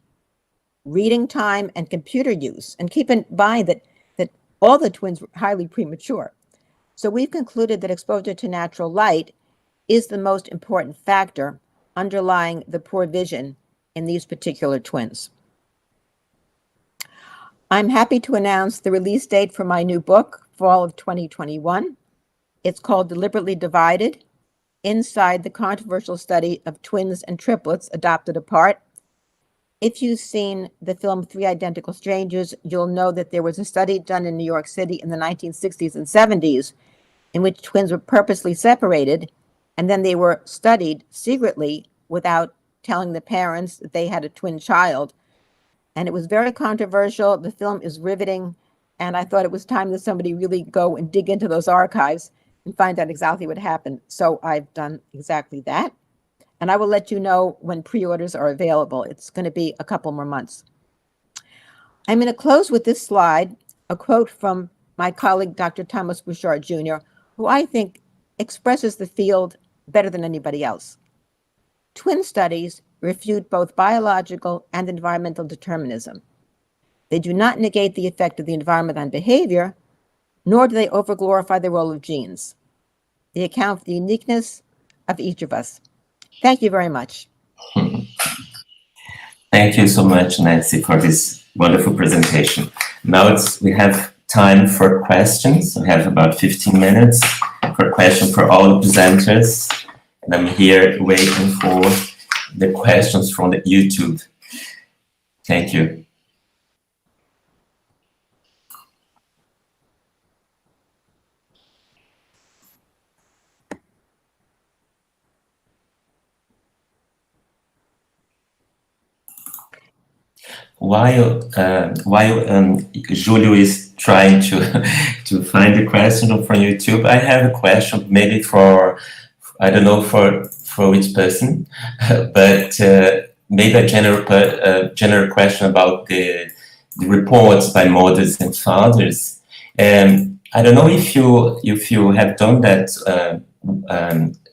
reading time and computer use. And keep in mind that all the twins were highly premature. So we've concluded that exposure to natural light is the most important factor underlying the poor vision in these particular twins. I'm happy to announce the release date for my new book, fall of 2021. It's called Deliberately Divided, Inside the Controversial Study of Twins and Triplets Adopted Apart. If you've seen the film 3 Identical Strangers, you'll know that there was a study done in New York City in the 1960s and 70s in which twins were purposely separated, and then they were studied secretly without telling the parents that they had a twin child. And it was very controversial. The film is riveting, and I thought it was time that somebody really go and dig into those archives and find out exactly what happened. So I've done exactly that. And I will let you know when pre-orders are available. It's going to be a couple more months. I'm going to close with this slide, a quote from my colleague, Dr. Thomas Bouchard Jr., who I think expresses the field better than anybody else. Twin studies refute both biological and environmental determinism. They do not negate the effect of the environment on behavior, nor do they overglorify the role of genes. They account for the uniqueness of each of us. Thank you very much. Thank you so much, Nancy, for this wonderful presentation. Now we have time for questions. We have about 15 minutes for questions for all the presenters. And I'm here waiting for the questions from the YouTube. Thank you. While Julio is trying to find a question from YouTube, I have a question maybe for, I don't know for which person, but maybe a general question about the reports by mothers and fathers. I don't know if you have done that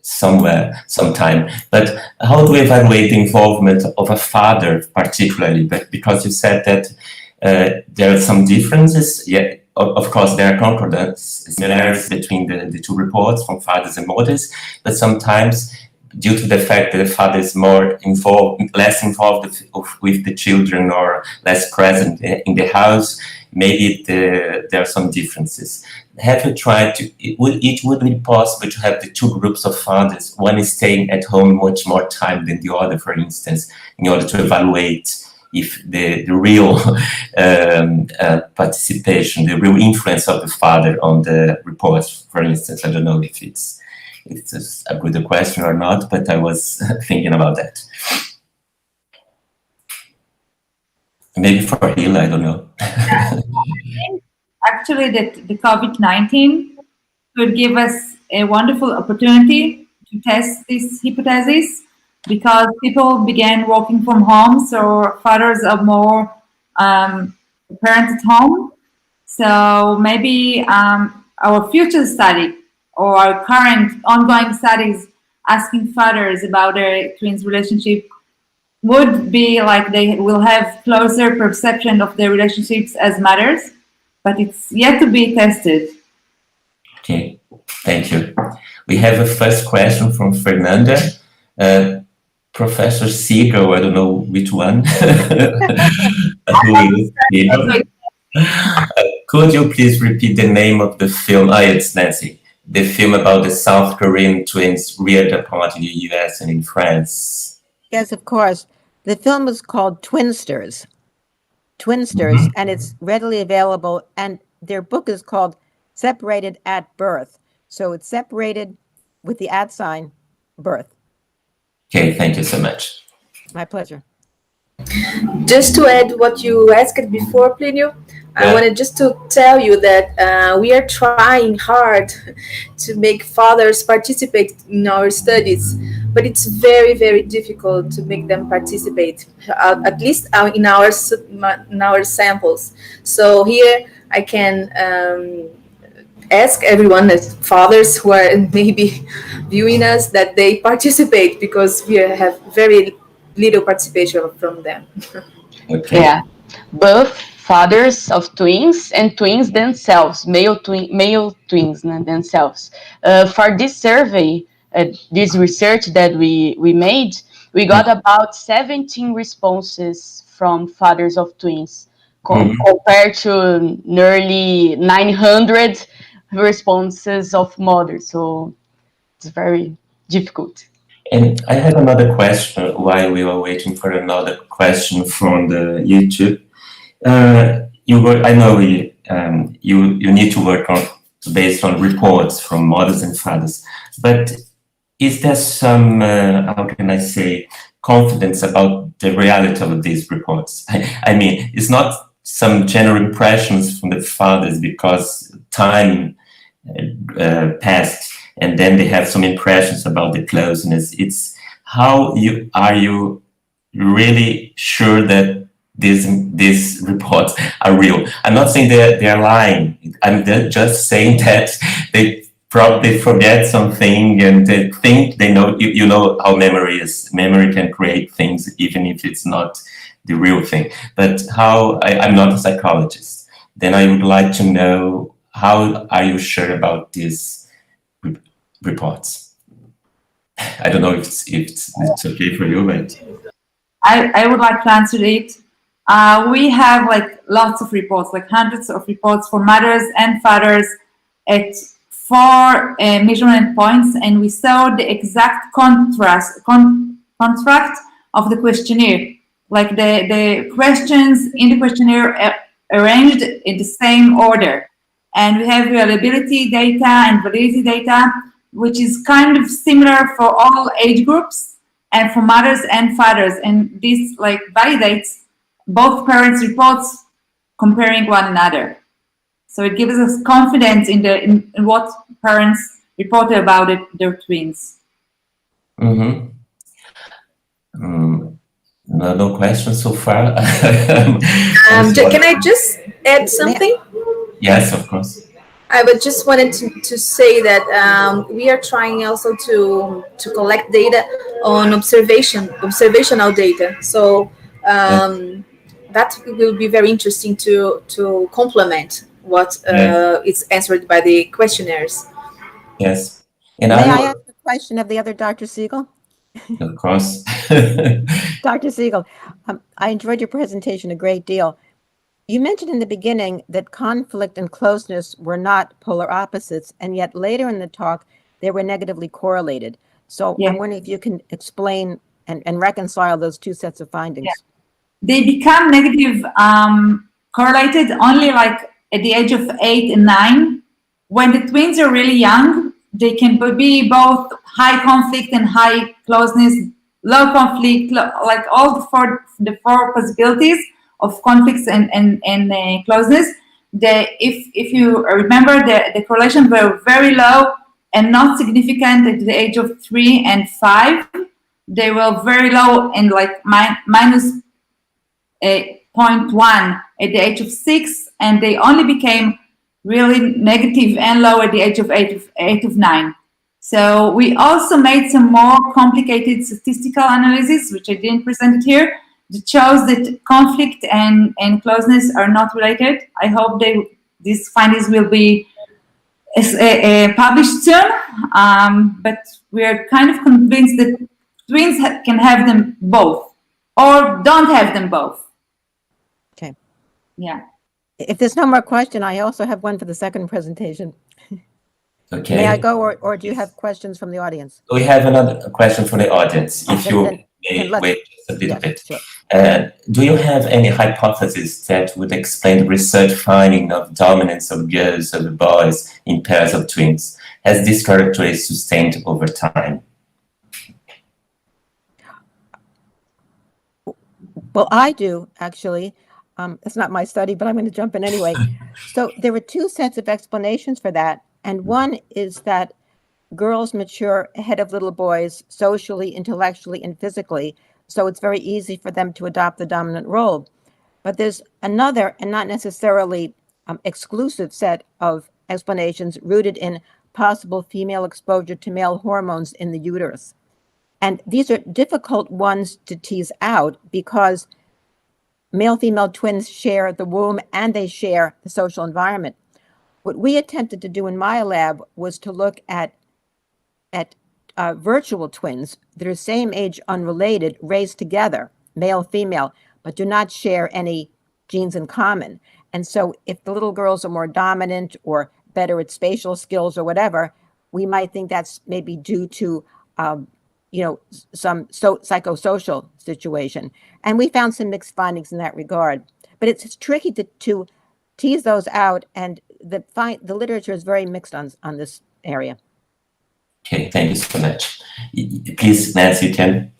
somewhere, sometime, but how do we evaluate the involvement of a father particularly? But because you said that there are some differences, yeah, of course there are concordance, similarities between the two reports from fathers and mothers, but sometimes due to the fact that the father is more involved, less involved with the children or less present in the house, maybe there are some differences. Have you tried to, it would be possible to have the two groups of fathers, one is staying at home much more time than the other, for instance, in order to evaluate if the real participation, the real influence of the father on the reports, for instance. I don't know if it's a good question or not, but I was thinking about that. Maybe for Hila, I don't know. Actually, that the COVID-19 could give us a wonderful opportunity to test this hypothesis, because people began working from home, so fathers are more parents at home. So maybe our future study or our current ongoing studies asking fathers about their twins' relationship would be like they will have closer perception of their relationships as mothers, but it's yet to be tested. Okay, thank you. We have a first question from Fernanda. Professor Segal, I don't know which one. Could you please repeat the name of the film? It's Nancy. The film about the South Korean twins reared apart in the US and in France. Yes, of course. The film is called Twinsters. Twinsters, and it's readily available. And their book is called Separated at Birth. So it's separated with the @ sign birth. Okay, thank you so much. My pleasure. Just to add what you asked before, Plinio, I wanted just to tell you that we are trying hard to make fathers participate in our studies, but it's very, very difficult to make them participate, at least in our samples. So here I can ask everyone, as fathers who are maybe viewing us, that they participate, because we have very little participation from them. Okay. Yeah, both fathers of twins and twins themselves, male twins themselves. For this survey, this research that we made, we got about 17 responses from fathers of twins, compared to nearly 900 responses of mothers. So it's very difficult. And I have another question while we were waiting for another question from the YouTube. I know you need to work on based on reports from mothers and fathers, but is there some, how can I say, confidence about the reality of these reports? I mean, it's not some general impressions from the fathers because time passed, and then they have some impressions about the closeness. It's how are you really sure that these reports are real? I'm not saying they're lying. I'm just saying that they probably forget something and they think they know. You know how memory is. Memory can create things even if it's not the real thing. But how? I'm not a psychologist. Then I would like to know, how are you sure about these reports? I don't know if it's okay for you, but I would like to answer it. We have like lots of reports, like hundreds of reports for mothers and fathers at 4 measurement points, and we saw the exact construct of the questionnaire. Like the questions in the questionnaire arranged in the same order. And we have reliability data and validity data, which is kind of similar for all age groups and for mothers and fathers. And this like validates both parents' reports comparing one another. So it gives us confidence in what parents reported about their twins. Mm-hmm. No questions so far. Can I just add something? Yes, of course. I would just wanted to say that we are trying also to collect data on observational data. So that will be very interesting to complement what is answered by the questionnaires. Yes. And May I ask a question of the other Dr. Segal? Of course. Dr. Segal, I enjoyed your presentation a great deal. You mentioned in the beginning that conflict and closeness were not polar opposites, and yet later in the talk, they were negatively correlated. So I'm wondering if you can explain and reconcile those two sets of findings. Yeah. They become negative correlated only like at the age of 8 and 9. When the twins are really young, they can be both high conflict and high closeness, low conflict, like all the four possibilities of conflicts and closeness. If you remember, the correlation were very low and not significant at the age of 3 and 5. They were very low and like minus 0.1 at the age of 6, and they only became really negative and low at the age of 8 of 9. So we also made some more complicated statistical analysis, which I didn't present it here, that shows that conflict and closeness are not related. I hope these findings will be published soon, but we are kind of convinced that twins can have them both or don't have them both. Okay. Yeah. If there's no more question, I also have one for the second presentation. Okay. May I go, or do you have questions from the audience? We have another question for the audience. If you may wait just a little bit. Sure. Do you have any hypothesis that would explain the research finding of dominance of girls over boys in pairs of twins? Has this characteristic sustained over time? Well, I do, actually. It's not my study, but I'm going to jump in anyway. So there were two sets of explanations for that. And one is that girls mature ahead of little boys socially, intellectually, and physically. So it's very easy for them to adopt the dominant role. But there's another and not necessarily exclusive set of explanations rooted in possible female exposure to male hormones in the uterus. And these are difficult ones to tease out because male-female twins share the womb and they share the social environment. What we attempted to do in my lab was to look at virtual twins that are same age unrelated, raised together, male-female, but do not share any genes in common. And so if the little girls are more dominant or better at spatial skills or whatever, we might think that's maybe due to some psychosocial situation. And we found some mixed findings in that regard. But it's tricky to tease those out, and the literature is very mixed on this area. Okay, thank you so much. Please, Nancy, you can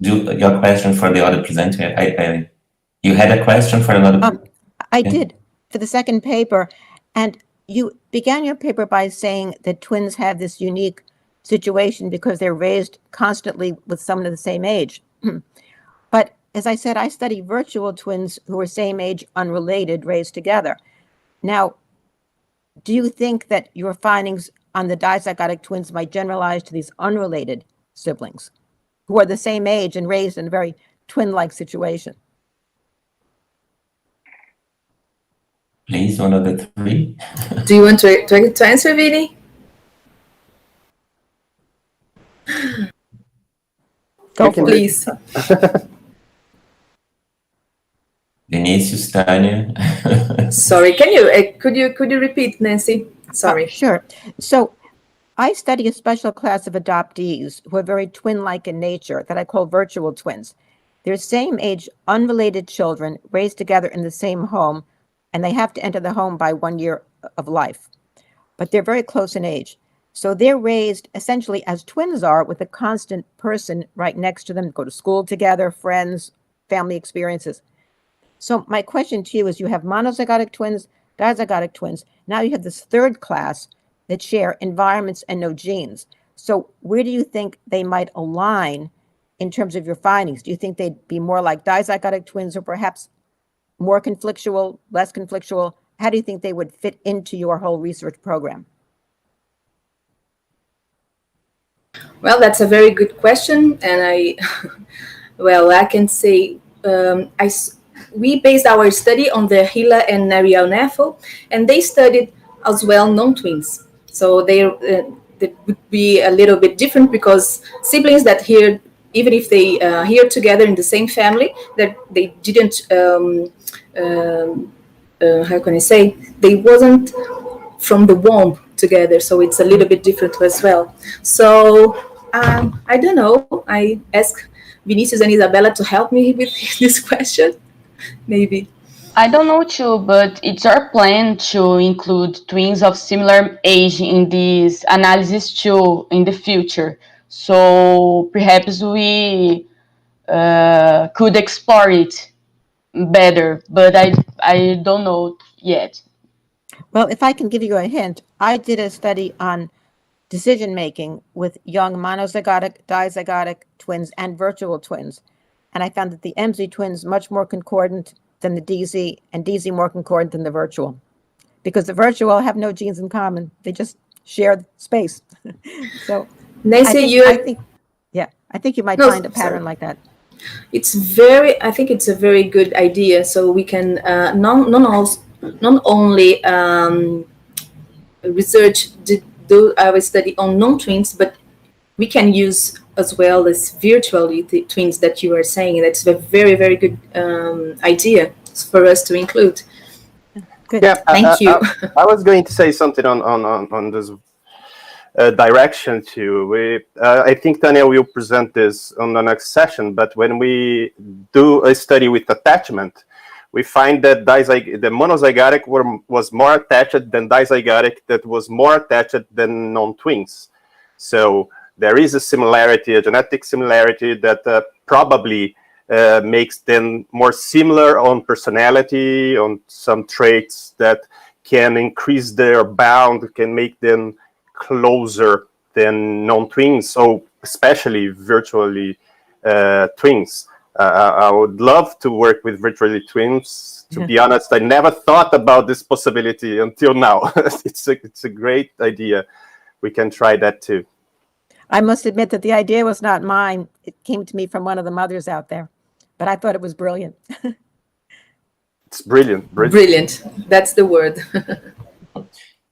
do your question for the other presenter. You had a question for another? I did, for the second paper. And you began your paper by saying that twins have this unique situation because they're raised constantly with someone of the same age. But as I said, I study virtual twins who are same age, unrelated, raised together. Now, do you think that your findings on the dizygotic twins might generalize to these unrelated siblings who are the same age and raised in a very twin-like situation? Please, one of the three. Do you want to answer, Vini? Go for it. Please. Vinicius, Tania. Sorry, can you could you repeat, Nancy? Sorry. Sure. So I study a special class of adoptees who are very twin-like in nature that I call virtual twins. They're same age, unrelated children raised together in the same home, and they have to enter the home by 1 year of life. But they're very close in age. So they're raised essentially as twins are, with a constant person right next to them, go to school together, friends, family experiences. So my question to you is, you have monozygotic twins, dizygotic twins. Now you have this third class that share environments and no genes. So where do you think they might align in terms of your findings? Do you think they'd be more like dizygotic twins, or perhaps more conflictual, less conflictual? How do you think they would fit into your whole research program? Well, that's a very good question, and I can say we based our study on the Hila and Nerial-Neffel, and they studied as well non-twins. So they would be a little bit different, because siblings that here, even if they here together in the same family, that they didn't how can I say, they wasn't from the womb together, so it's a little bit different as well. So I don't know, I ask Vinicius and Isabella to help me with this question, maybe. I don't know too, but it's our plan to include twins of similar age in this analysis too in the future. So perhaps we could explore it better, but I don't know yet. Well, if I can give you a hint, I did a study on decision making with young monozygotic, dizygotic twins and virtual twins. And I found that the MZ twins much more concordant than the DZ, and DZ more concordant than the virtual. Because the virtual have no genes in common. They just share space. So Nancy, I think you might find a pattern like that. I think it's a very good idea. So we can not only research do our study on non-twins, but we can use as well as virtually the twins that you are saying. That's a very, very good idea for us to include. Good. Yeah, Thank you. I was going to say something on this direction too. I think Tania will present this on the next session, but when we do a study with attachment, we find that the monozygotic was more attached than dizygotic, that was more attached than non-twins. So there is a similarity, a genetic similarity that probably makes them more similar on personality, on some traits that can increase their bond, can make them closer than non-twins, so especially virtually twins. I would love to work with virtually twins. To be honest, I never thought about this possibility until now. It's a great idea. We can try that too. I must admit that the idea was not mine. It came to me from one of the mothers out there, but I thought it was brilliant. It's brilliant. Brilliant. That's the word.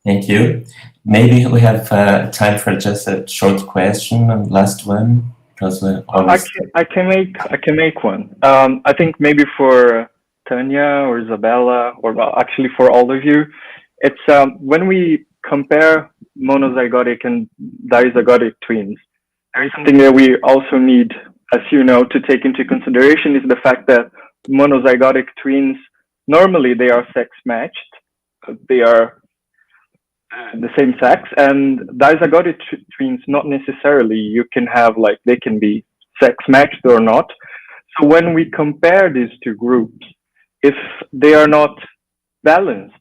Thank you. Maybe we have time for just a short question, and last one. I can make one. I think maybe for Tania or Isabella, or actually for all of you, it's when we compare monozygotic and dizygotic twins, there is something that we also need, as you know, to take into consideration, is the fact that monozygotic twins, normally they are sex matched. They are the same sex, and dizygotic twins, not necessarily. You can have, like, they can be sex matched or not. So when we compare these two groups, if they are not balanced,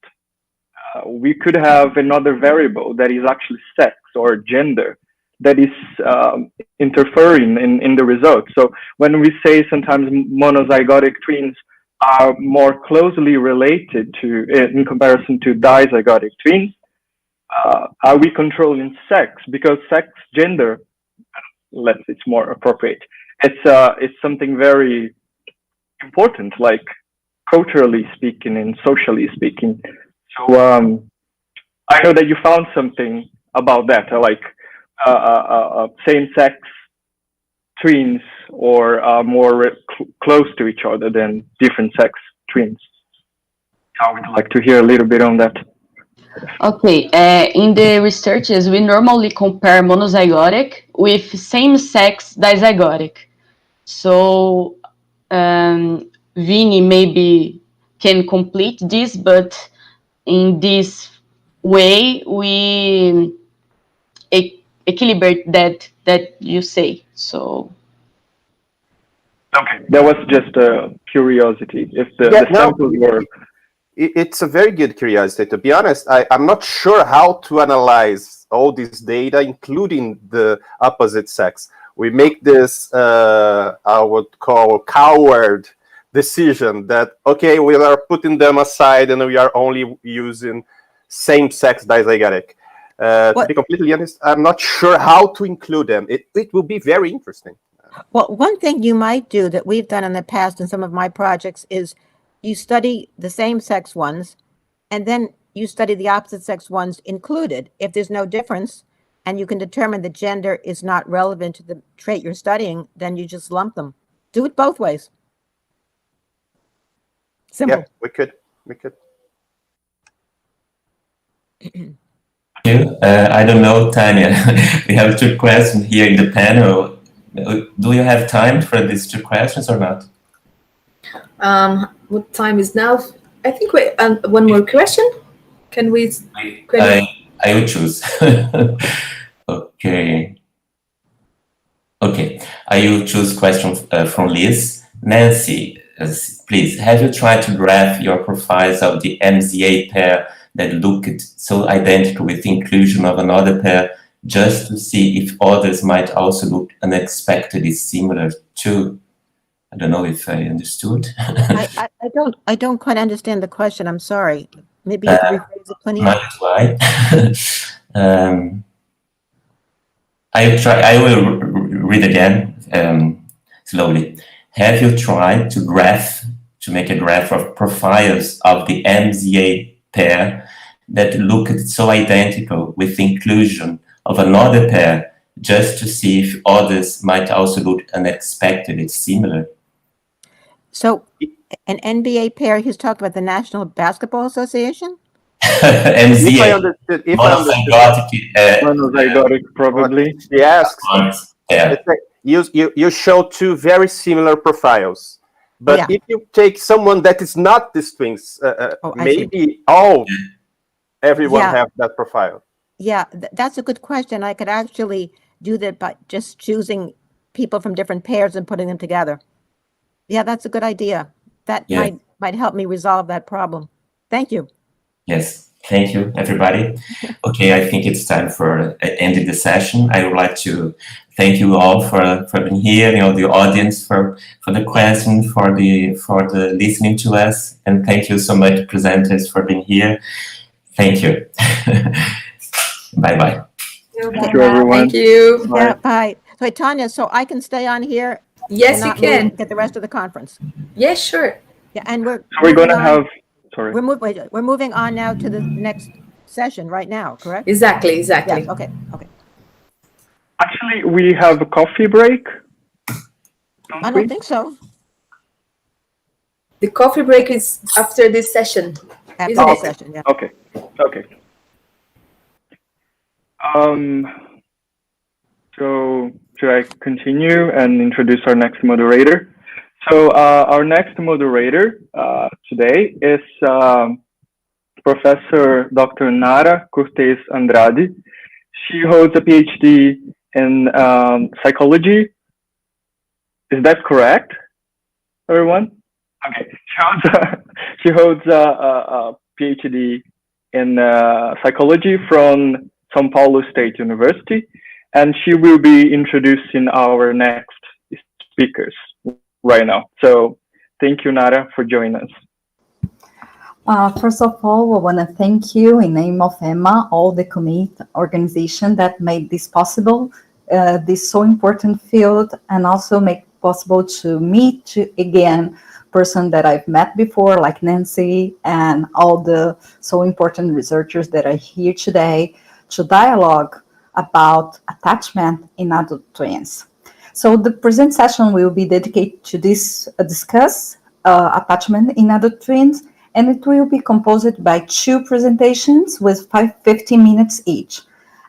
we could have another variable that is actually sex or gender that is interfering in the results. So when we say sometimes monozygotic twins are more closely related to, in comparison to dizygotic twins, are we controlling sex? Because sex, gender, it's more appropriate. It's something very important, like culturally speaking and socially speaking. So I know that you found something about that, like same-sex twins or are more close to each other than different sex twins? I would like to hear a little bit on that. Okay, in the researches, we normally compare monozygotic with same-sex dizygotic. So, Vini maybe can complete this, but in this way, we equilibrate that you say. So, okay, that was just a curiosity. If the samples were. It's a very good curiosity. To be honest, I'm not sure how to analyze all this data, including the opposite sex. We make this, I would call, coward decision that, okay, we are putting them aside and we are only using same-sex dizygotic. To be completely honest, I'm not sure how to include them. It will be very interesting. Well, one thing you might do that we've done in the past in some of my projects is you study the same-sex ones, and then you study the opposite-sex ones included. If there's no difference, and you can determine the gender is not relevant to the trait you're studying, then you just lump them. Do it both ways. Simple. Yeah, we could. I don't know, Tania. We have 2 questions here in the panel. Do you have time for these 2 questions or not? What time is now? I think we one more question. Can we? I will choose. Okay. I will choose question from Liz. Nancy, please, have you tried to graph your profiles of the MZA pair that looked so identical with the inclusion of another pair, just to see if others might also look unexpectedly similar to? I don't know if I understood. I don't quite understand the question. I'm sorry. Maybe you can rephrase it, Tania. Not why. I will read again slowly. Have you tried to make a graph of profiles of the MZA pair that looked so identical with the inclusion of another pair, just to see if others might also look unexpectedly similar? So, an NBA pair, he's talking about the National Basketball Association? MZA. Monozygotic, probably. He asks, you show 2 very similar profiles. But if you take someone that is not these twins, maybe everyone have that profile. Yeah, that's a good question. I could actually do that by just choosing people from different pairs and putting them together. Yeah, that's a good idea. That might help me resolve that problem. Thank you. Yes, thank you, everybody. Okay, I think it's time for ending the session. I would like to thank you all for being here, the audience for the questions, for the listening to us, and thank you so much, presenters, for being here. Thank you. Bye-bye. Thank you, everyone. Thank you. Bye. Yeah, bye. So, Tania, so I can stay on here? Yes, you can. Get the rest of the conference. Yes, sure. Yeah, and we're gonna have. Sorry. We're moving on now to the next session right now, correct? Exactly. Yeah, okay. Actually, we have a coffee break. I don't think so. The coffee break is after this session. After this session, yeah. Okay. So should I continue and introduce our next moderator? So our next moderator today is Professor Dr. Nara Cortez Andrade. She holds a PhD in psychology. Is that correct, everyone? Okay. She holds a PhD in psychology from São Paulo State University, and she will be introducing our next speakers right now. So thank you, Nara, for joining us. First of all, I want to thank you in name of Emma, all the committee organization that made this possible, this so important field, and also make possible to meet again person that I've met before, like Nancy, and all the so important researchers that are here today to dialogue about attachment in adult twins. So the present session will be dedicated to this discuss attachment in adult twins, and it will be composed by 2 presentations with 15 minutes each.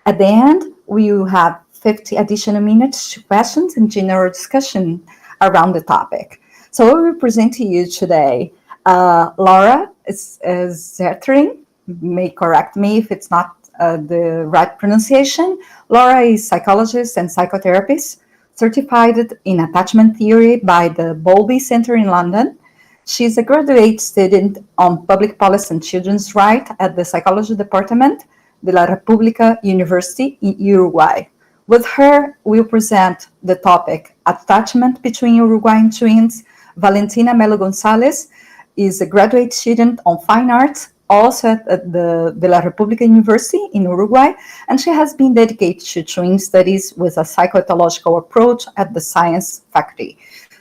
At the end, we will have 50 additional minutes to questions and general discussion around the topic. So I will present to you today Laura Szteren. May correct me if it's not the right pronunciation. Laura is psychologist and psychotherapist, certified in attachment theory by the Bowlby Center in London. She's a graduate student on public policy and children's rights at the Psychology Department de la República University in Uruguay. With her, we'll present the topic Attachment between Uruguayan twins. Valentina Melo-González is a graduate student on fine arts, also at the UdelaR República University in Uruguay, and she has been dedicated to twin studies with a psychoethological approach at the Science Faculty.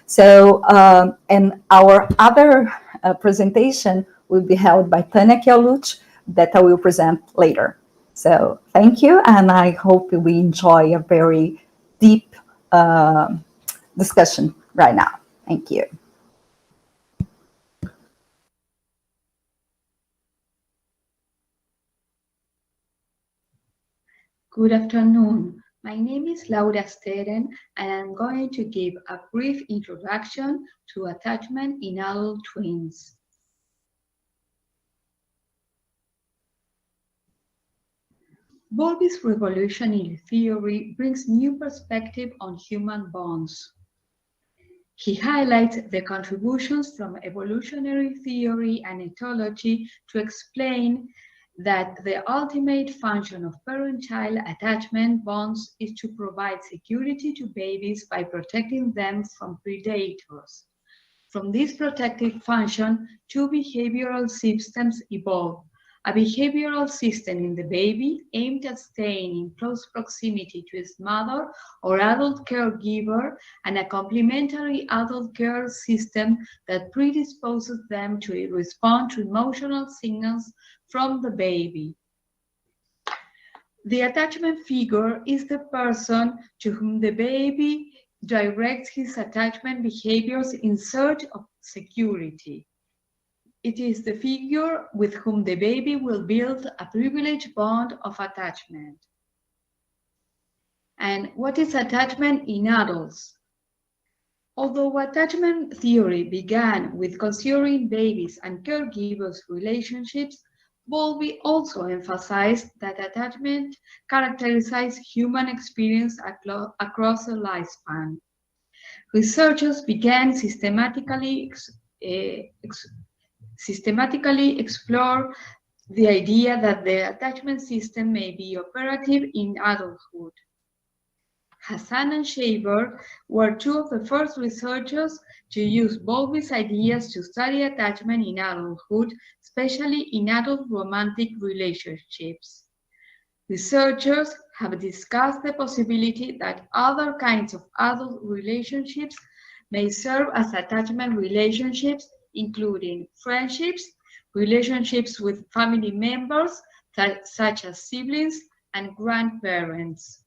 So, and our other presentation will be held by Tania Kiehl that I will present later. So, thank you, and I hope we enjoy a very deep discussion right now. Thank you. Good afternoon. My name is Laura Szteren, and I'm going to give a brief introduction to attachment in adult twins. Bowlby's revolutionary theory brings new perspective on human bonds. He highlights the contributions from evolutionary theory and etology to explain that the ultimate function of parent-child attachment bonds is to provide security to babies by protecting them from predators. From this protective function, 2 behavioral systems evolve. A behavioral system in the baby aimed at staying in close proximity to its mother or adult caregiver, and a complementary adult care system that predisposes them to respond to emotional signals from the baby. The attachment figure is the person to whom the baby directs his attachment behaviors in search of security. It is the figure with whom the baby will build a privileged bond of attachment. And what is attachment in adults? Although attachment theory began with considering babies and caregivers' relationships, Bowlby also emphasized that attachment characterizes human experience across a lifespan. Researchers began systematically explore the idea that the attachment system may be operative in adulthood. Hassan and Shaver were 2 of the first researchers to use Bowlby's ideas to study attachment in adulthood, especially in adult romantic relationships. Researchers have discussed the possibility that other kinds of adult relationships may serve as attachment relationships, including friendships, relationships with family members, such as siblings and grandparents.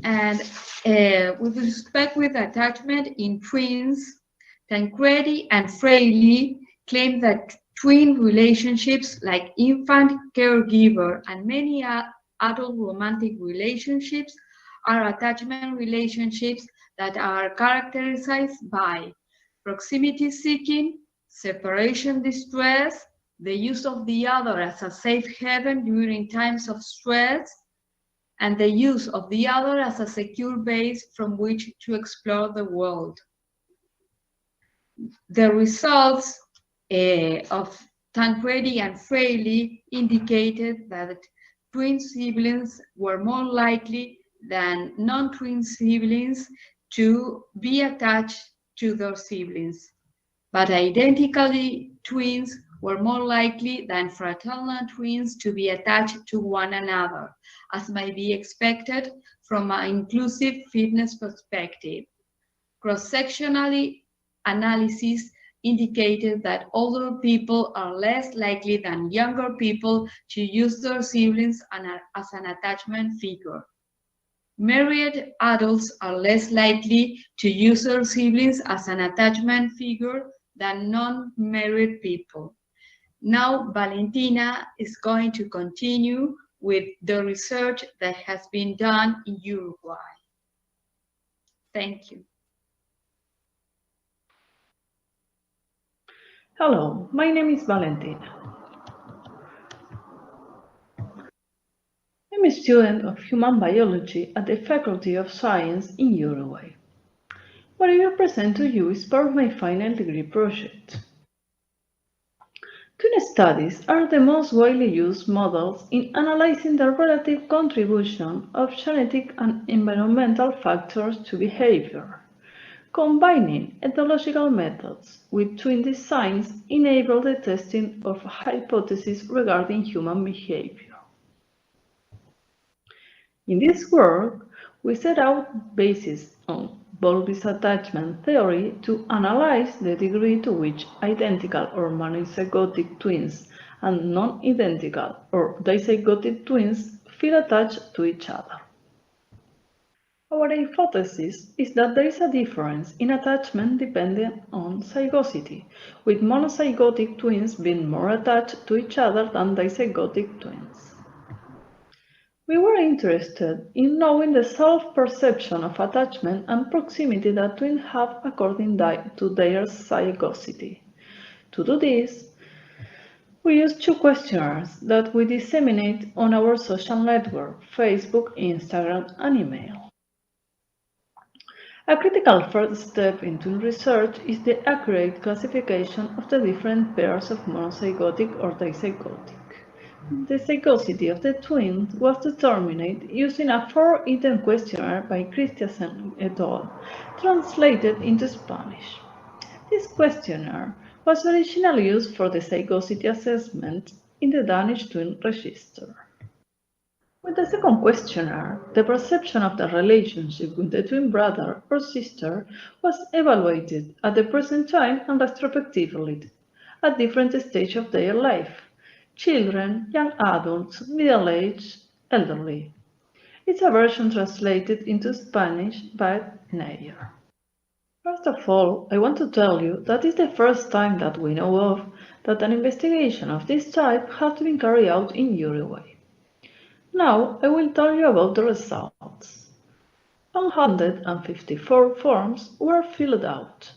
And with respect with attachment in twins, Tancredi and Fraley claim that twin relationships like infant caregiver and many adult romantic relationships are attachment relationships that are characterized by proximity seeking, separation distress, the use of the other as a safe haven during times of stress, and the use of the other as a secure base from which to explore the world. The results of Tancredi and Fraley indicated that twin siblings were more likely than non-twin siblings to be attached to their siblings, but identically twins were more likely than fraternal twins to be attached to one another, as might be expected from an inclusive fitness perspective. Cross-sectional analysis indicated that older people are less likely than younger people to use their siblings as an attachment figure. Married adults are less likely to use their siblings as an attachment figure than non-married people. Now, Valentina is going to continue with the research that has been done in Uruguay. Thank you. Hello, my name is Valentina. I'm a student of human biology at the Faculty of Science in Uruguay. What I will present to you is part of my final degree project. Twin studies are the most widely used models in analyzing the relative contribution of genetic and environmental factors to behavior. Combining ethological methods with twin designs enable the testing of hypotheses regarding human behavior. In this work, we set out basis on Bowlby's attachment theory to analyze the degree to which identical or monozygotic twins and non-identical or dizygotic twins feel attached to each other. Our hypothesis is that there is a difference in attachment dependent on zygosity, with monozygotic twins being more attached to each other than dizygotic twins. We were interested in knowing the self-perception of attachment and proximity that twins have according to their zygosity. To do this, we use two questionnaires that we disseminate on our social network, Facebook, Instagram, and email. A critical first step in twin research is the accurate classification of the different pairs of monozygotic or dizygotic. The zygosity of the twins was determined using a 4-item questionnaire by Christiansen et al., translated into Spanish. This questionnaire was originally used for the zygosity assessment in the Danish twin register. With the second questionnaire, the perception of the relationship with the twin brother or sister was evaluated at the present time and retrospectively at different stages of their life. Children, young adults, middle-aged, elderly. It's a version translated into Spanish by Neyer. First of all, I want to tell you that it's the first time that we know of that an investigation of this type has been carried out in Uruguay. Now, I will tell you about the results. 154 forms were filled out,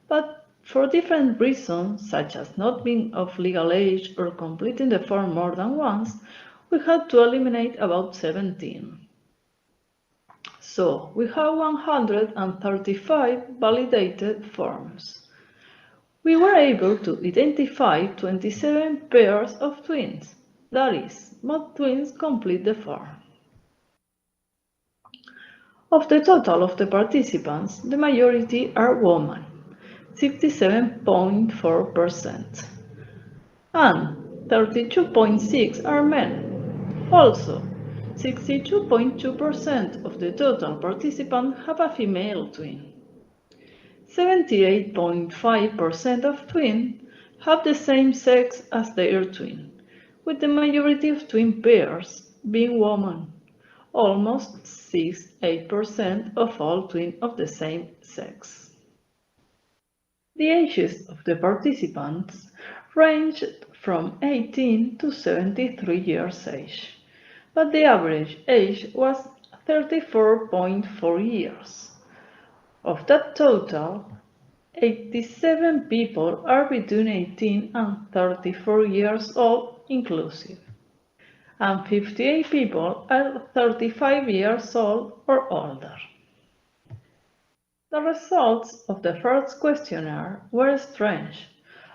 but for different reasons, such as not being of legal age or completing the form more than once, we had to eliminate about 17. So, we have 135 validated forms. We were able to identify 27 pairs of twins. That is, most twins complete the form. Of the total of the participants, the majority are women. 67.4%, and 32.6% are men. Also, 62.2% of the total participants have a female twin. 78.5% of twins have the same sex as their twin, with the majority of twin pairs being women, almost 68% of all twins of the same sex. The ages of the participants ranged from 18 to 73 years age, but the average age was 34.4 years. Of that total, 87 people are between 18 and 34 years old inclusive, and 58 people are 35 years old or older. The results of the first questionnaire were strange.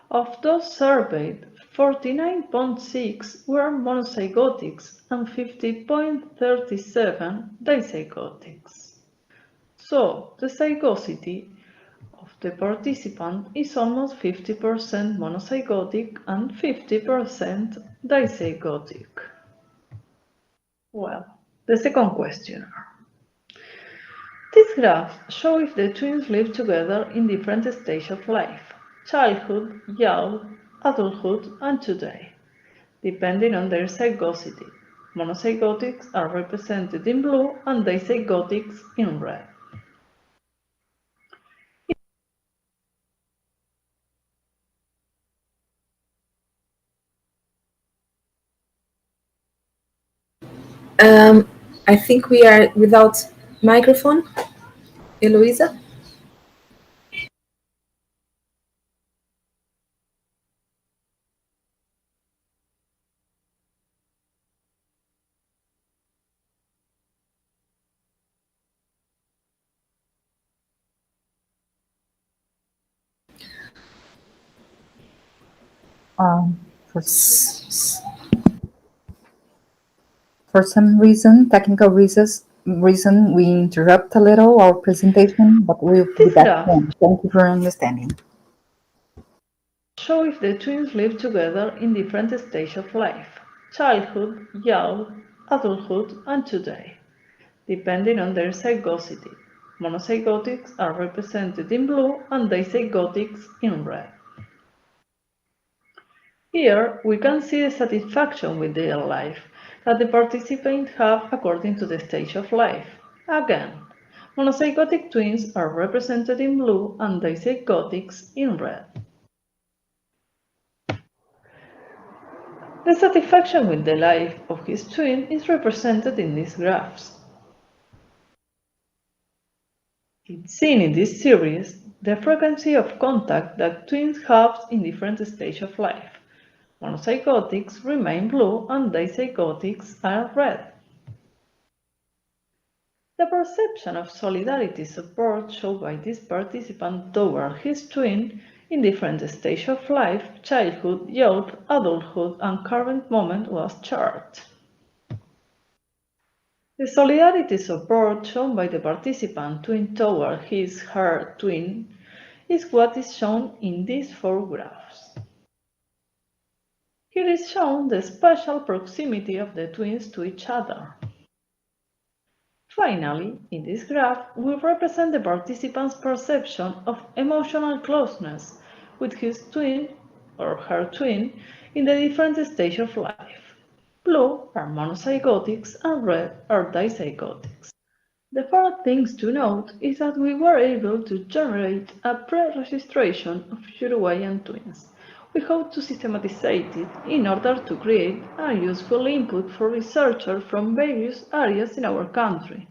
Of those surveyed, 49.6 were monozygotics and 50.37 dizygotics. So, the zygosity of the participant is almost 50% monozygotic and 50% dizygotic. Well, the second questionnaire. This graph shows if the twins live together in different stages of life. childhood, youth, adulthood, and today, depending on their zygosity. Monozygotics are represented in blue and dizygotics in red. I think we are without microphone. Eloisa? For some reason, technical reasons, we interrupt a little our presentation, but we'll be back soon. Thank you for understanding. Show if the twins live together in different stages of life: childhood, youth, adulthood, and today, depending on their zygosity. Monozygotics are represented in blue and dizygotics in red. Here we can see the satisfaction with their life that the participants have according to the stage of life. Again, monozygotic twins are represented in blue and dizygotics in red. The satisfaction with the life of his twin is represented in these graphs. It's seen in this series the frequency of contact that twins have in different stages of life. Monozygotics remain blue and dizygotics are red. The perception of solidarity support shown by this participant toward his twin in different stages of life, childhood, youth, adulthood, and current moment was charted. The solidarity support shown by the participant twin toward his/her twin is what is shown in these four graphs. Here is shown the spatial proximity of the twins to each other. Finally, in this graph, we represent the participant's perception of emotional closeness with his twin or her twin in the different stages of life. Blue are monozygotics and red are dizygotics. The first things to note is that we were able to generate a pre-registration of Uruguayan twins. We hope to systematize it in order to create a useful input for researchers from various areas in our country.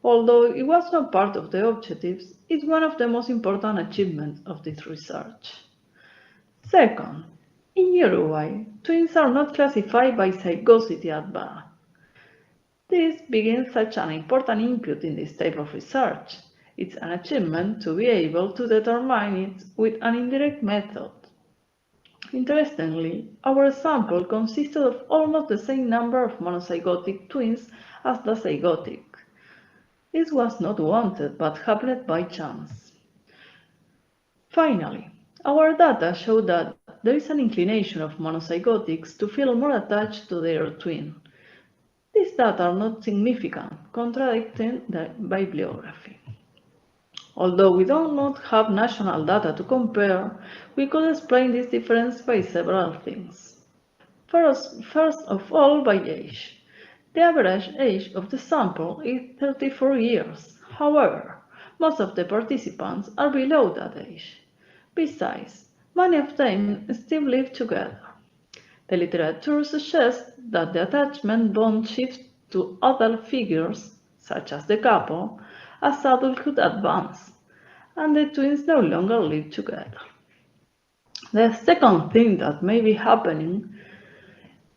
Although it was not part of the objectives, it's one of the most important achievements of this research. Second, in Uruguay, twins are not classified by zygosity at birth. This begins such an important input in this type of research. It's an achievement to be able to determine it with an indirect method. Interestingly, our sample consisted of almost the same number of monozygotic twins as the zygotic. This was not wanted, but happened by chance. Finally, our data show that there is an inclination of monozygotics to feel more attached to their twin. These data are not significant, contradicting the bibliography. Although we do not have national data to compare, we could explain this difference by several things. First of all, by age. The average age of the sample is 34 years. However, most of the participants are below that age. Besides, many of them still live together. The literature suggests that the attachment bond shifts to adult figures, such as the couple, as adulthood advances, and the twins no longer live together. The second thing that may be happening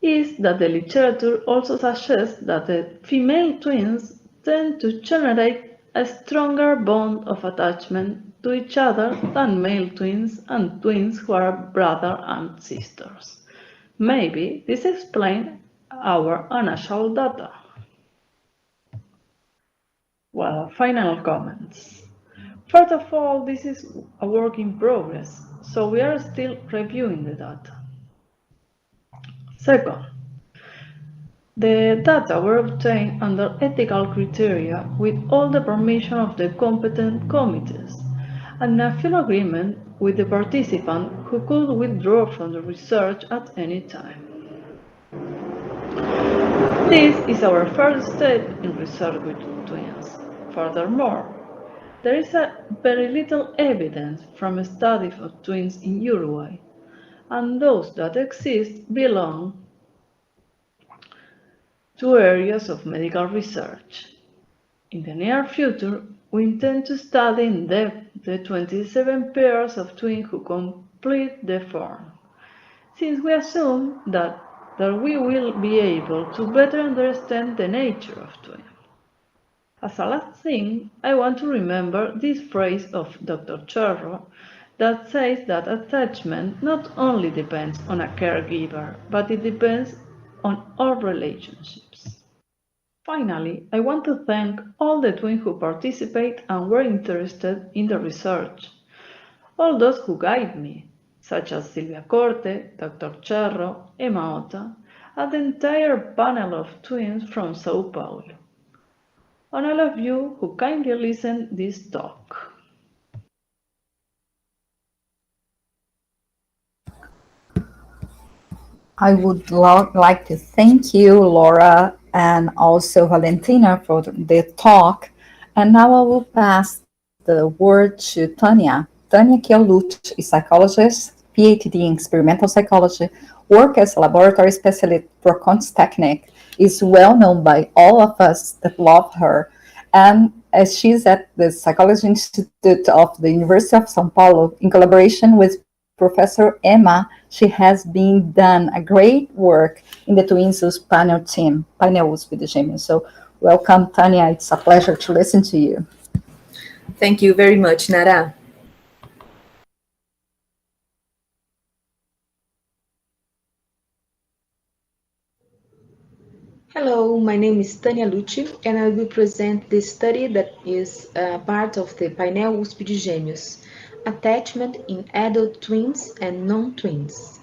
is that the literature also suggests that the female twins tend to generate a stronger bond of attachment to each other than male twins and twins who are brother and sisters. Maybe this explains our initial data. Well, final comments. First of all, this is a work in progress, so we are still reviewing the data. Second, the data were obtained under ethical criteria with all the permission of the competent committees, and a full agreement with the participant who could withdraw from the research at any time. This is our first step in research with twins. Furthermore, there is very little evidence from studies of twins in Uruguay, and those that exist belong to areas of medical research. In the near future, we intend to study in depth the 27 pairs of twins who complete the form, since we assume that we will be able to better understand the nature of twins. As a last thing, I want to remember this phrase of Dr. Cherro that says that attachment not only depends on a caregiver, but it depends on all relationships. Finally, I want to thank all the twins who participate and were interested in the research, all those who guide me, such as Silvia Corte, Dr. Cherro, Emma Ota, and the entire panel of twins from Sao Paulo, and all of you who kindly listen this talk. I would like to thank you, Laura, and also Valentina for the talk. And now I will pass the word to Tania. Tania Kiehl, is psychologist, Ph.D. in experimental psychology, work as a laboratory specialist for quantum technique, is well known by all of us that love her. And as she's at the Psychology Institute of the University of São Paulo, in collaboration with Professor Emma, she has been done a great work in the Twins panel team, painels with the Gêmeos. So welcome, Tania. It's a pleasure to listen to you. Thank you very much, Nara. Hello, my name is Tania Lucci, and I will present the study that is part of the Painel USP de Gêmeos, Attachment in Adult Twins and Non-Twins.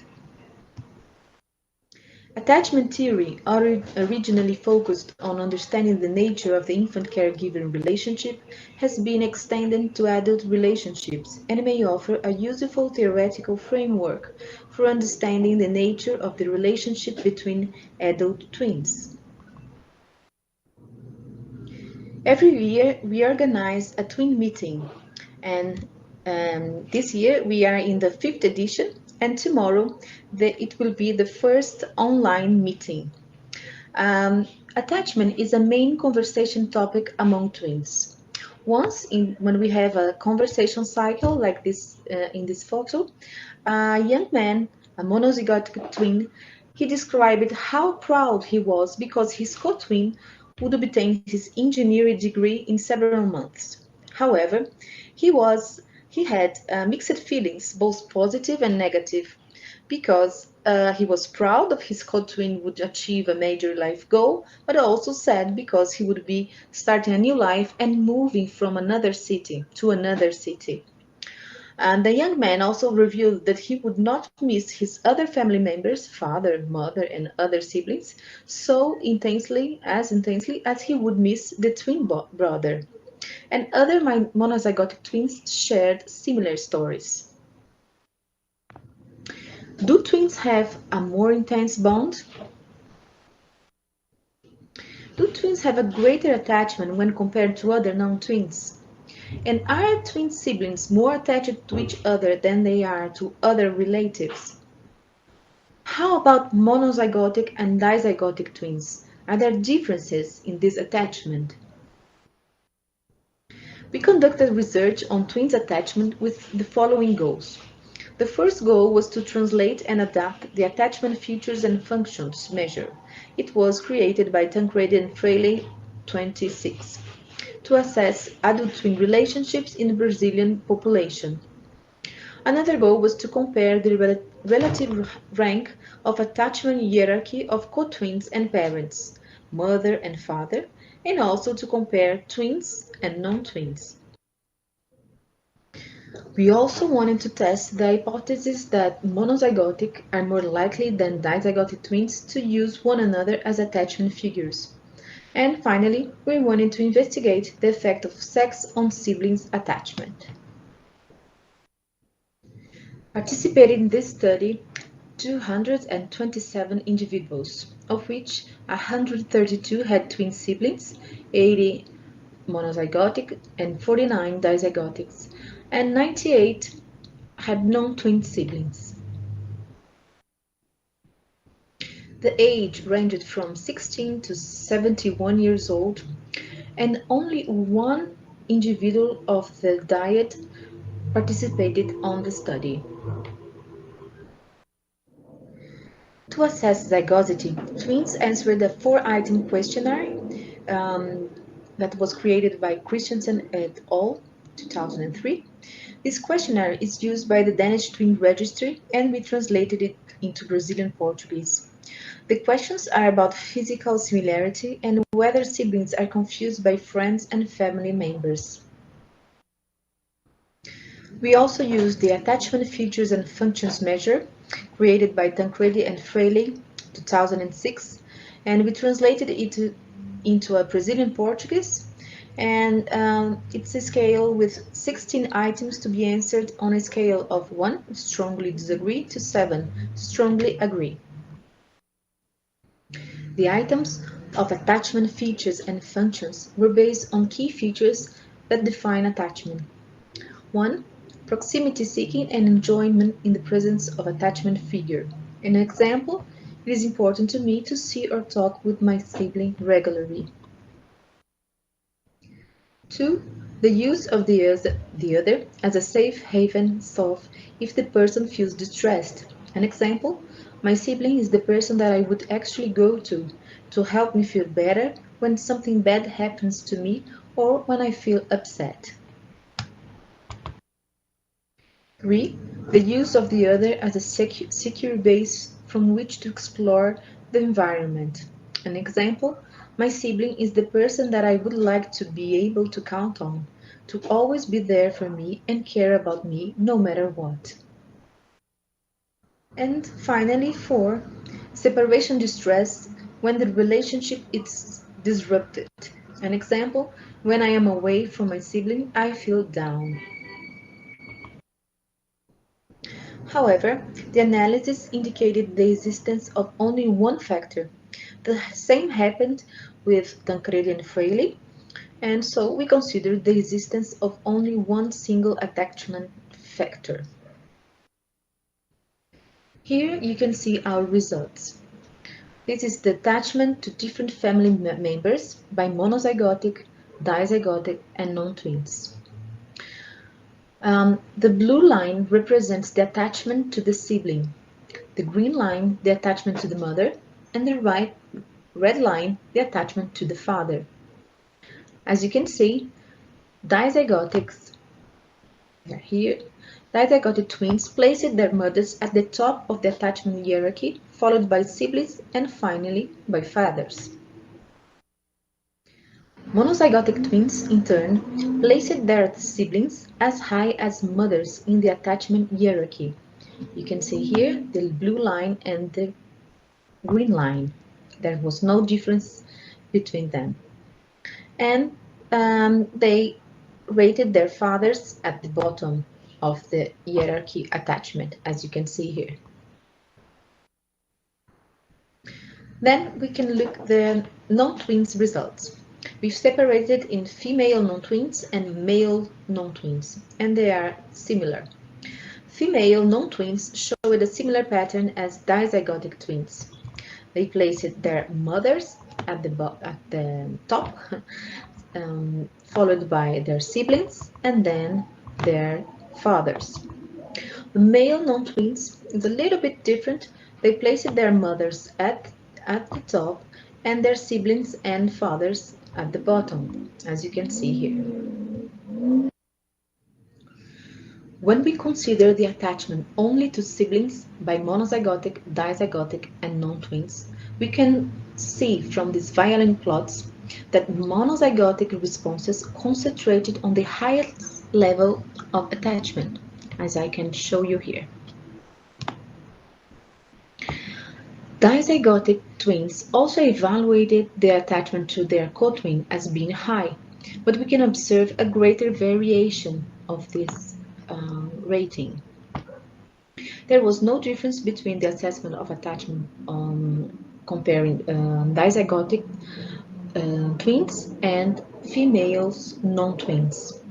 Attachment theory, originally focused on understanding the nature of the infant-caregiver relationship, has been extended to adult relationships and may offer a useful theoretical framework for understanding the nature of the relationship between adult twins. Every year, we organize a twin meeting, and this year we are in the 5th edition, and tomorrow it will be the first online meeting. Attachment is a main conversation topic among twins. When we have a conversation cycle like this in this photo, a young man, a monozygotic twin, he described how proud he was because his co-twin would obtain his engineering degree in several months. However, he had mixed feelings, both positive and negative, because he was proud of his co-twin would achieve a major life goal, but also sad because he would be starting a new life and moving from another city to another city. And the young man also revealed that he would not miss his other family members, father, mother, and other siblings, so intensely as he would miss the twin brother. And other monozygotic twins shared similar stories. Do twins have a more intense bond? Do twins have a greater attachment when compared to other non-twins? And are twin siblings more attached to each other than they are to other relatives? How about monozygotic and dizygotic twins? Are there differences in this attachment? We conducted research on twins' attachment with the following goals. The first goal was to translate and adapt the attachment features and functions measure. It was created by Tancredi and Freire 26 to assess adult twin relationships in the Brazilian population. Another goal was to compare the relative rank of attachment hierarchy of co-twins and parents, mother and father, and also to compare twins and non-twins. We also wanted to test the hypothesis that monozygotic are more likely than dizygotic twins to use one another as attachment figures. And finally, we wanted to investigate the effect of sex on siblings' attachment. Participated in this study 227 individuals, of which 132 had twin siblings, 80 monozygotic and 49 dizygotics, and 98 had non-twin siblings. The age ranged from 16 to 71 years old, and only one individual of the diet participated on the study. To assess zygosity, twins answered a 4-item questionnaire that was created by Christensen et al. 2003. This questionnaire is used by the Danish Twin Registry, and we translated it into Brazilian Portuguese. The questions are about physical similarity and whether siblings are confused by friends and family members. We also used the Attachment Features and Functions measure, created by Tancredi and Freire, 2006, and we translated it into a Brazilian Portuguese, and it's a scale with 16 items to be answered on a scale of 1, strongly disagree, to 7, strongly agree. The items of attachment features and functions were based on key features that define attachment. 1. Proximity seeking and enjoyment in the presence of attachment figure. An example, it is important to me to see or talk with my sibling regularly. 2. The use of the other as a safe haven solve if the person feels distressed. An example, my sibling is the person that I would actually go to help me feel better when something bad happens to me or when I feel upset. 3. The use of the other as a secure base from which to explore the environment. An example, my sibling is the person that I would like to be able to count on, to always be there for me and care about me no matter what. And finally, 4. Separation distress when the relationship is disrupted. An example, when I am away from my sibling, I feel down. However, the analysis indicated the existence of only one factor. The same happened with Tancredi and Freire, and so we considered the existence of only one single attachment factor. Here you can see our results. This is the attachment to different family members by monozygotic, dizygotic, and non-twins. The blue line represents the attachment to the sibling, the green line the attachment to the mother, and the red line the attachment to the father. As you can see, dizygotic twins placed their mothers at the top of the attachment hierarchy, followed by siblings and finally by fathers. Monozygotic twins, in turn, placed their siblings as high as mothers in the attachment hierarchy. You can see here the blue line and the green line. There was no difference between them. And they rated their fathers at the bottom of the hierarchy attachment, as you can see here. Then we can look at the non-twins results. We've separated in female non-twins and male non-twins, and they are similar. Female non-twins showed a similar pattern as dizygotic twins. They placed their mothers at the top, followed by their siblings, and then their fathers. The male non-twins is a little bit different. They placed their mothers at the top and their siblings and fathers at the bottom, as you can see here. When we consider the attachment only to siblings by monozygotic, dizygotic, and non-twins, we can see from these violin plots that monozygotic responses concentrated on the highest level of attachment, as I can show you here. Dizygotic twins also evaluated their attachment to their co-twin as being high, but we can observe a greater variation of this rating. There was no difference between the assessment of attachment comparing dizygotic twins and females non-twins.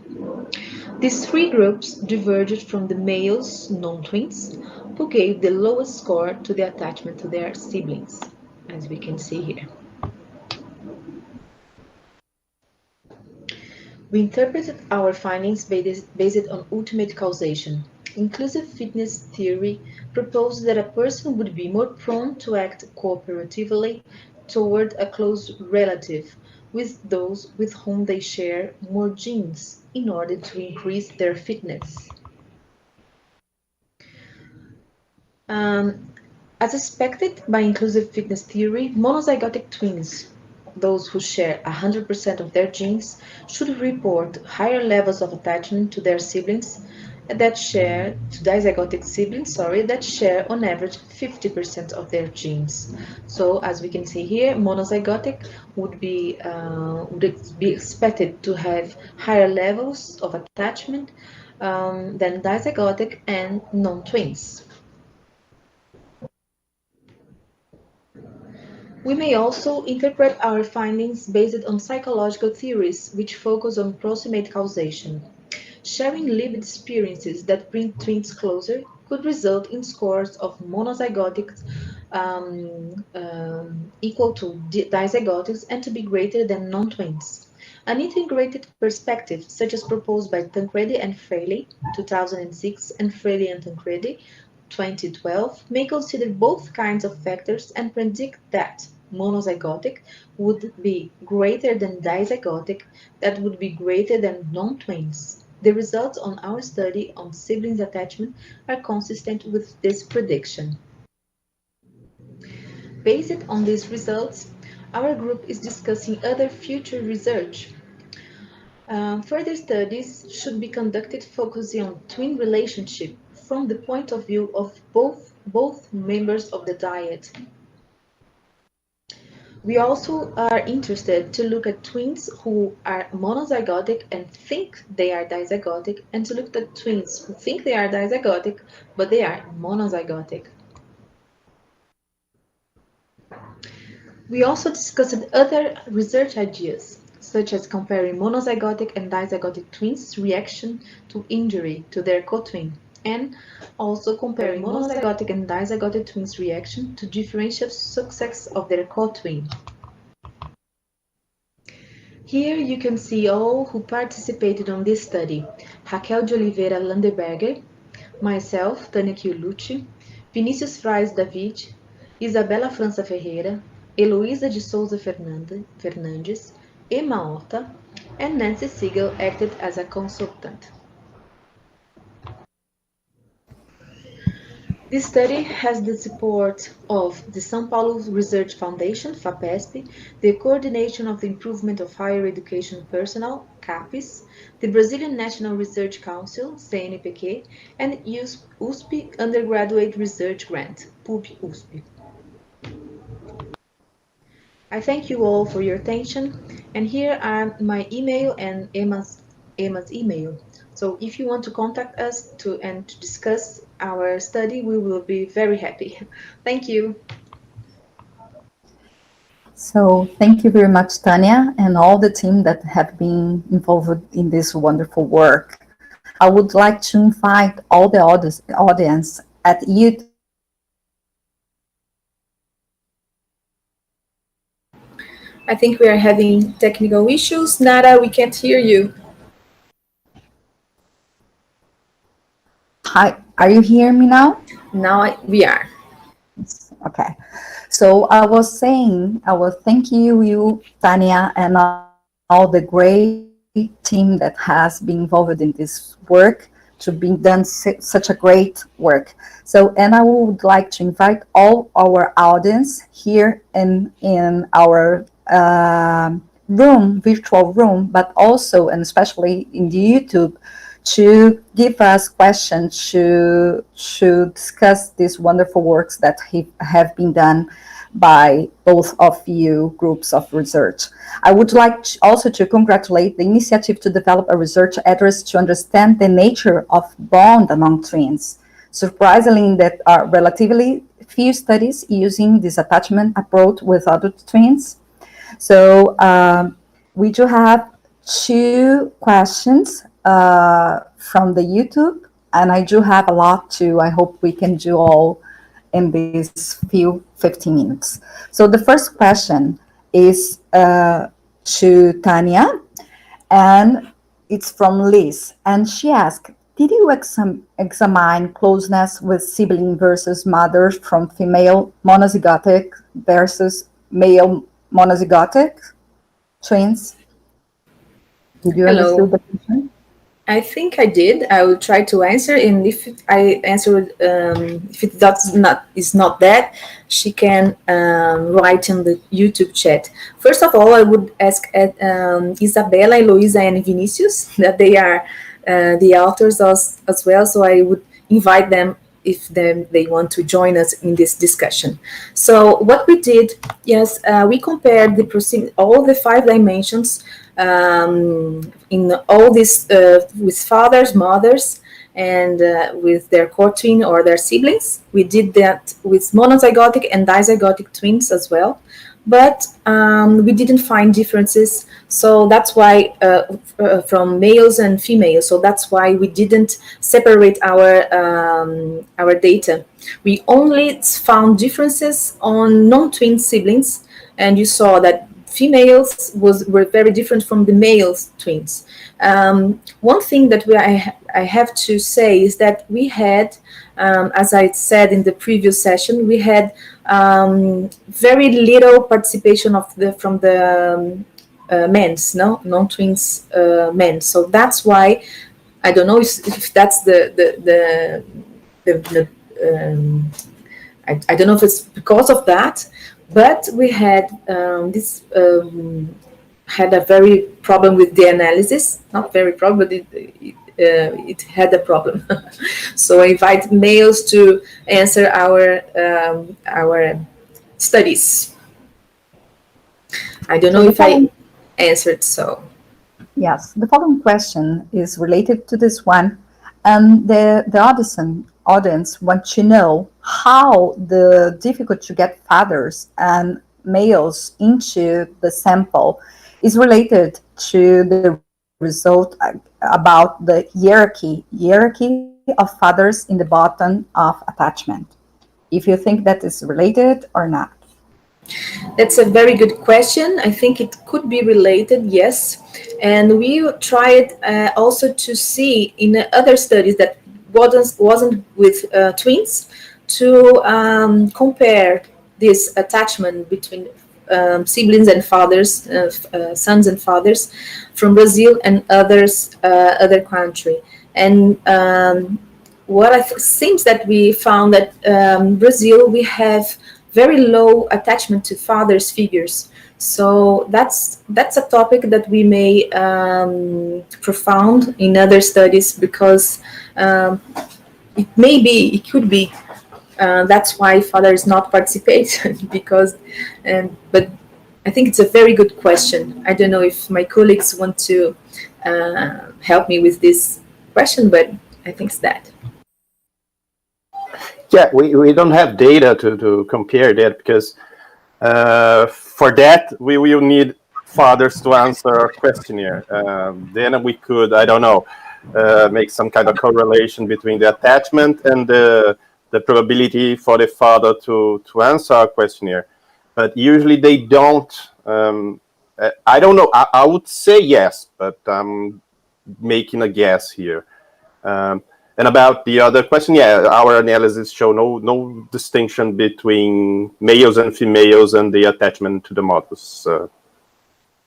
These three groups diverged from the males non-twins, who gave the lowest score to the attachment to their siblings, as we can see here. We interpreted our findings based on ultimate causation. Inclusive fitness theory proposed that a person would be more prone to act cooperatively toward a close relative with those with whom they share more genes in order to increase their fitness. As expected by inclusive fitness theory, monozygotic twins, those who share 100% of their genes, should report higher levels of attachment to their siblings that share, to dizygotic siblings, that share on average 50% of their genes. So as we can see here, monozygotic would be expected to have higher levels of attachment than dizygotic and non-twins. We may also interpret our findings based on psychological theories which focus on proximate causation. Sharing lived experiences that bring twins closer could result in scores of monozygotics equal to dizygotics and to be greater than non-twins. An integrated perspective, such as proposed by Tancredi and Fraley, 2006, and Fraley and Tancredi, 2012, may consider both kinds of factors and predict that monozygotic would be greater than dizygotic, that would be greater than non-twins. The results on our study on siblings attachment are consistent with this prediction. Based on these results, our group is discussing other future research. Further studies should be conducted focusing on twin relationship from the point of view of both members of the dyad. We also are interested to look at twins who are monozygotic and think they are dizygotic, and to look at twins who think they are dizygotic, but they are monozygotic. We also discussed other research ideas, such as comparing monozygotic and dizygotic twins' reaction to injury to their co-twin, and also comparing monozygotic and dizygotic twins' reaction to differential success of their co-twin. Here you can see all who participated on this study: Raquel de Oliveira Landeberger, myself, Tania Lucci, Vinicius Frais David, Isabella França Ferreira, Heloísa de Souza Fernandes, Emma Horta, and Nancy Segal acted as a consultant. This study has the support of the São Paulo Research Foundation, FAPESP, the Coordination of the Improvement of Higher Education Personnel, CAPES, the Brazilian National Research Council, CNPq, and USP Undergraduate Research Grant, PUB-USP. I thank you all for your attention, and here are my email and Emma's email. So if you want to contact us to discuss our study, we will be very happy. Thank you. So thank you very much, Tania, and all the team that have been involved in this wonderful work. I would like to invite all the audience at UdelaR. I think we are having technical issues. Nara, we can't hear you. Hi, are you hearing me now? Now we are. Okay. So I was saying, I was thanking you, Tania, and all the great team that has been involved in this work to be done such a great work. So, and I would like to invite all our audience here in our room, virtual room, but also and especially in the YouTube, to give us questions to discuss these wonderful works that have been done by both of you groups of research. I would like also to congratulate the initiative to develop a research address to understand the nature of bond among twins. Surprisingly, there are relatively few studies using this attachment approach with adult twins. So we do have 2 questions from the YouTube, and I do have a lot too. I hope we can do all in these few 15 minutes. So the first question is to Tania, and it's from Liz, and she asked, did you examine closeness with sibling versus mothers from female monozygotic versus male monozygotic twins? Did you Hello. understand the question? I think I did. I will try to answer, and if I answer, if it is not that, she can write in the YouTube chat. First of all, I would ask Isabella, Eloisa, and Vinicius that they are the authors as well. So I would invite them if they want to join us in this discussion. So what we did, yes, we compared all the 5 dimensions in all this with fathers, mothers, and with their co-twin or their siblings. We did that with monozygotic and dizygotic twins as well, but we didn't find differences. So that's why from males and females. So that's why we didn't separate our data. We only found differences on non-twin siblings, and you saw that females were very different from the male twins. One thing that I have to say is that we had, as I said in the previous session, we had very little participation from the men's, non-twins men. So that's why I don't know if that's I don't know if it's because of that. But we had had a very problem with the analysis. Not very problem, but it had a problem. So I invite males to answer our studies. I don't know if I answered so. Yes, the following question is related to this one, and the audience want to know how the difficult to get fathers and males into the sample is related to the result about the hierarchy of fathers in the bottom of attachment. If you think that is related or not. That's a very good question. I think it could be related, yes. And we tried also to see in other studies that wasn't with twins to compare this attachment between siblings and fathers, sons and fathers from Brazil and other country. And seems that we found that Brazil, we have very low attachment to fathers figures. So that's a topic that we may profound in other studies, because it could be that's why fathers not participate because but I think it's a very good question. I don't know if my colleagues want to help me with this question, but I think it's that. Yeah, we don't have data to compare that, because for that we will need fathers to answer our questionnaire. Then we could, I don't know, make some kind of correlation between the attachment and the probability for the father to answer our questionnaire. But usually they don't. I don't know. I would say yes, but I'm making a guess here. And about the other question, yeah, our analysis show no distinction between males and females and the attachment to the mothers.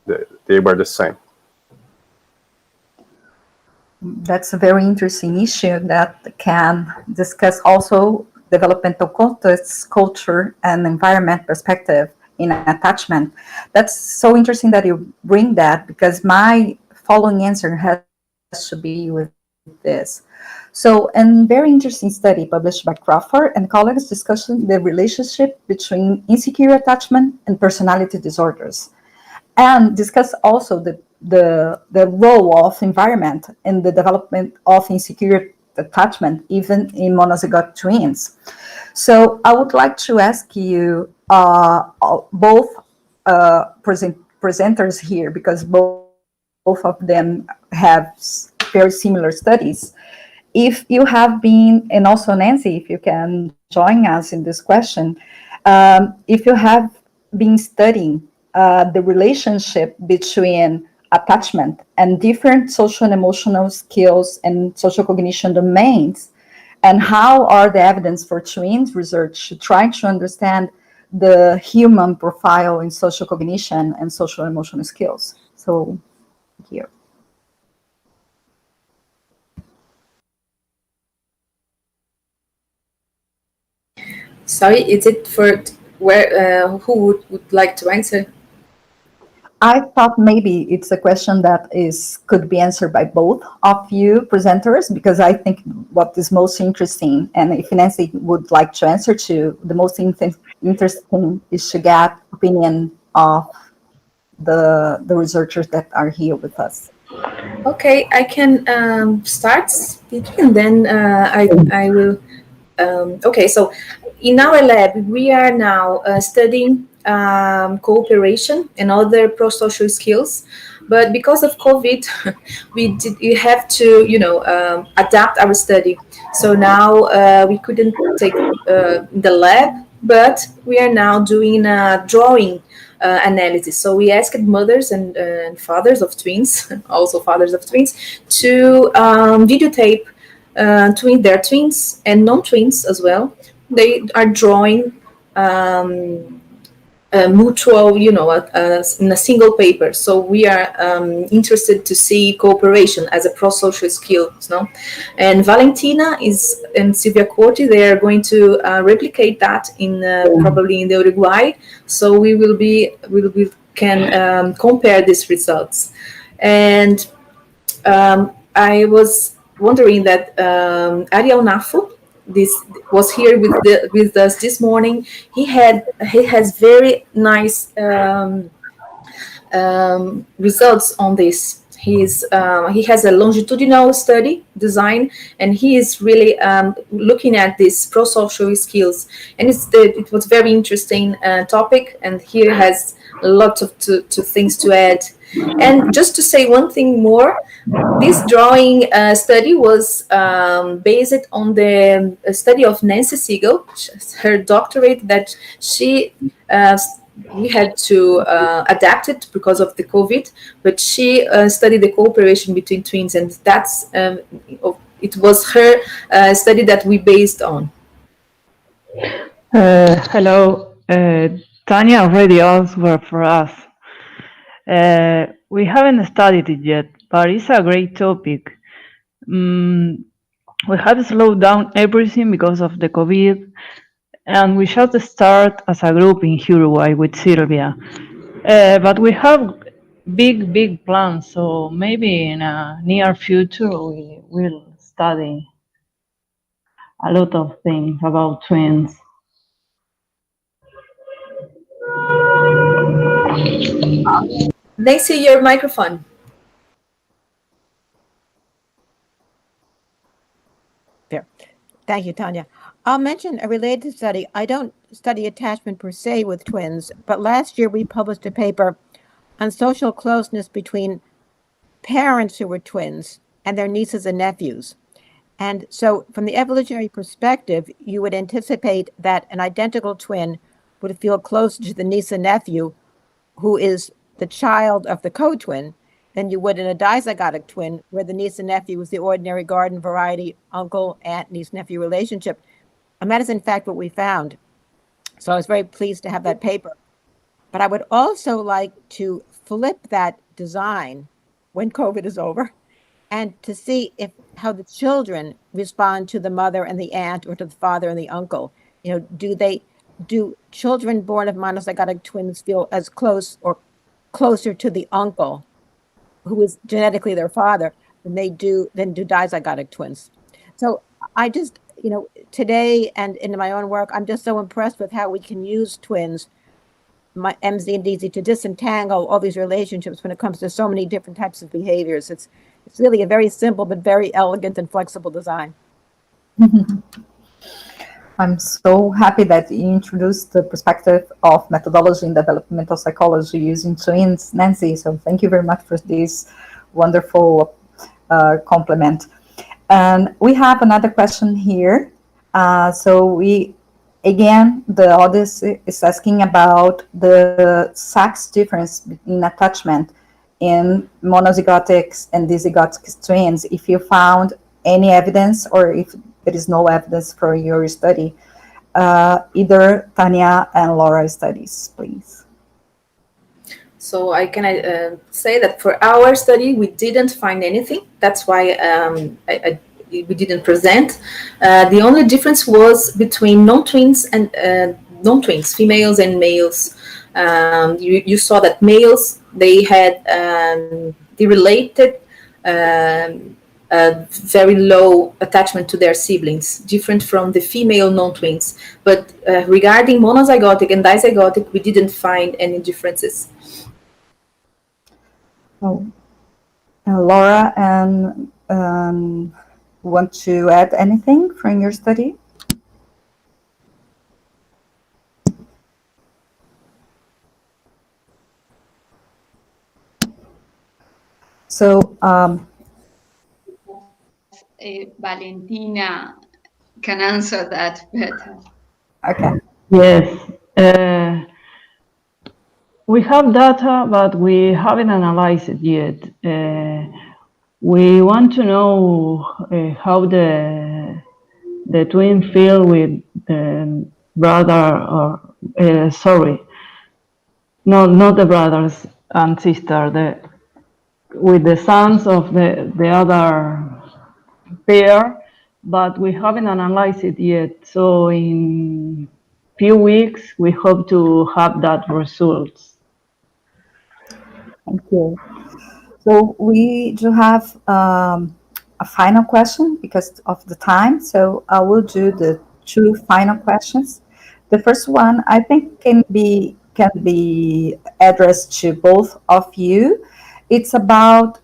They were the same. That's a very interesting issue that can discuss also developmental context, culture, and environment perspective in attachment. That's so interesting that you bring that, because my following answer has to be with this. So, a very interesting study published by Crawford and colleagues discussing the relationship between insecure attachment and personality disorders, and discuss also the role of environment in the development of insecure attachment, even in monozygotic twins. So I would like to ask you, both presenters here, because both of them have very similar studies. If you have been, and also Nancy, if you can join us in this question, if you have been studying the relationship between attachment and different social and emotional skills and social cognition domains, and how are the evidence for twins research trying to understand the human profile in social cognition and social and emotional skills? So here. Sorry, is it for where? Who would like to answer? I thought maybe it's a question that could be answered by both of you presenters, because I think what is most interesting, and if Nancy would like to answer to, the most interesting is to get opinion of the researchers that are here with us. Okay, I can start speaking, and then I will. Okay, so in our lab, we are now studying cooperation and other pro-social skills. But because of COVID, we have to, adapt our study. So now we couldn't take the lab, but we are now doing a drawing analysis. So we asked mothers and fathers of twins, also fathers of twins, to videotape their twins and non-twins as well. They are drawing mutual, in a single paper. So we are interested to see cooperation as a pro-social skill. No? And Valentina and Silvia Corti, they are going to replicate that in probably in the Uruguay. So we can compare these results. And I was wondering that Ariel Nafo, this was here with us this morning. He has very nice results on this. He has a longitudinal study design, and he is really looking at these pro-social skills. And it was very interesting topic, and he has a lot of things to add. And just to say one thing more, this drawing study was based on the study of Nancy Segal, her doctorate that we had to adapt it because of the COVID, but she studied the cooperation between twins, and that's it was her study that we based on. Hello, Tania already answered for us. We haven't studied it yet, but it's a great topic. We have slowed down everything because of the COVID, and we just start as a group in Uruguay with Sylvia. But we have big plans, so maybe in a near future we will study a lot of things about twins. Nancy, your microphone. There. Thank you, Tania. I'll mention a related study. I don't study attachment per se with twins, but last year we published a paper on social closeness between parents who were twins and their nieces and nephews. And so from the evolutionary perspective, you would anticipate that an identical twin would feel closer to the niece and nephew who is the child of the co-twin than you would in a dizygotic twin, where the niece and nephew is the ordinary garden variety uncle, aunt, niece, nephew relationship. And that is in fact what we found. So I was very pleased to have that paper. But I would also like to flip that design when COVID is over and to see how the children respond to the mother and the aunt or to the father and the uncle. Do children born of monozygotic twins feel as close or closer to the uncle who is genetically their father than do dizygotic twins? So I just, today and in my own work, I'm just so impressed with how we can use twins, MZ and DZ, to disentangle all these relationships when it comes to so many different types of behaviors. It's really a very simple but very elegant and flexible design. I'm so happy that you introduced the perspective of methodology in developmental psychology using twins, Nancy. So thank you very much for this wonderful compliment. And we have another question here. The audience is asking about the sex difference in attachment in monozygotic and dizygotic twins. If you found any evidence, or if there is no evidence for your study, either Tania and Laura studies, please. So I can say that for our study, we didn't find anything. That's why we didn't present. The only difference was between non-twins and non-twins, females and males. You saw that males, they had the related very low attachment to their siblings, different from the female non-twins. But regarding monozygotic and dizygotic, we didn't find any differences. Oh. Laura, and want to add anything from your study? So, Valentina can answer that better. Okay. Yes. We have data, but we haven't analyzed it yet. We want to know how the twin feel with the brother, or sorry, no, not the brothers and sister, with the sons of the other pair, but we haven't analyzed it yet. So in few weeks, we hope to have that results. Thank you. So we do have a final question because of the time. So I will do the two final questions. The first one, I think, can be addressed to both of you. It's about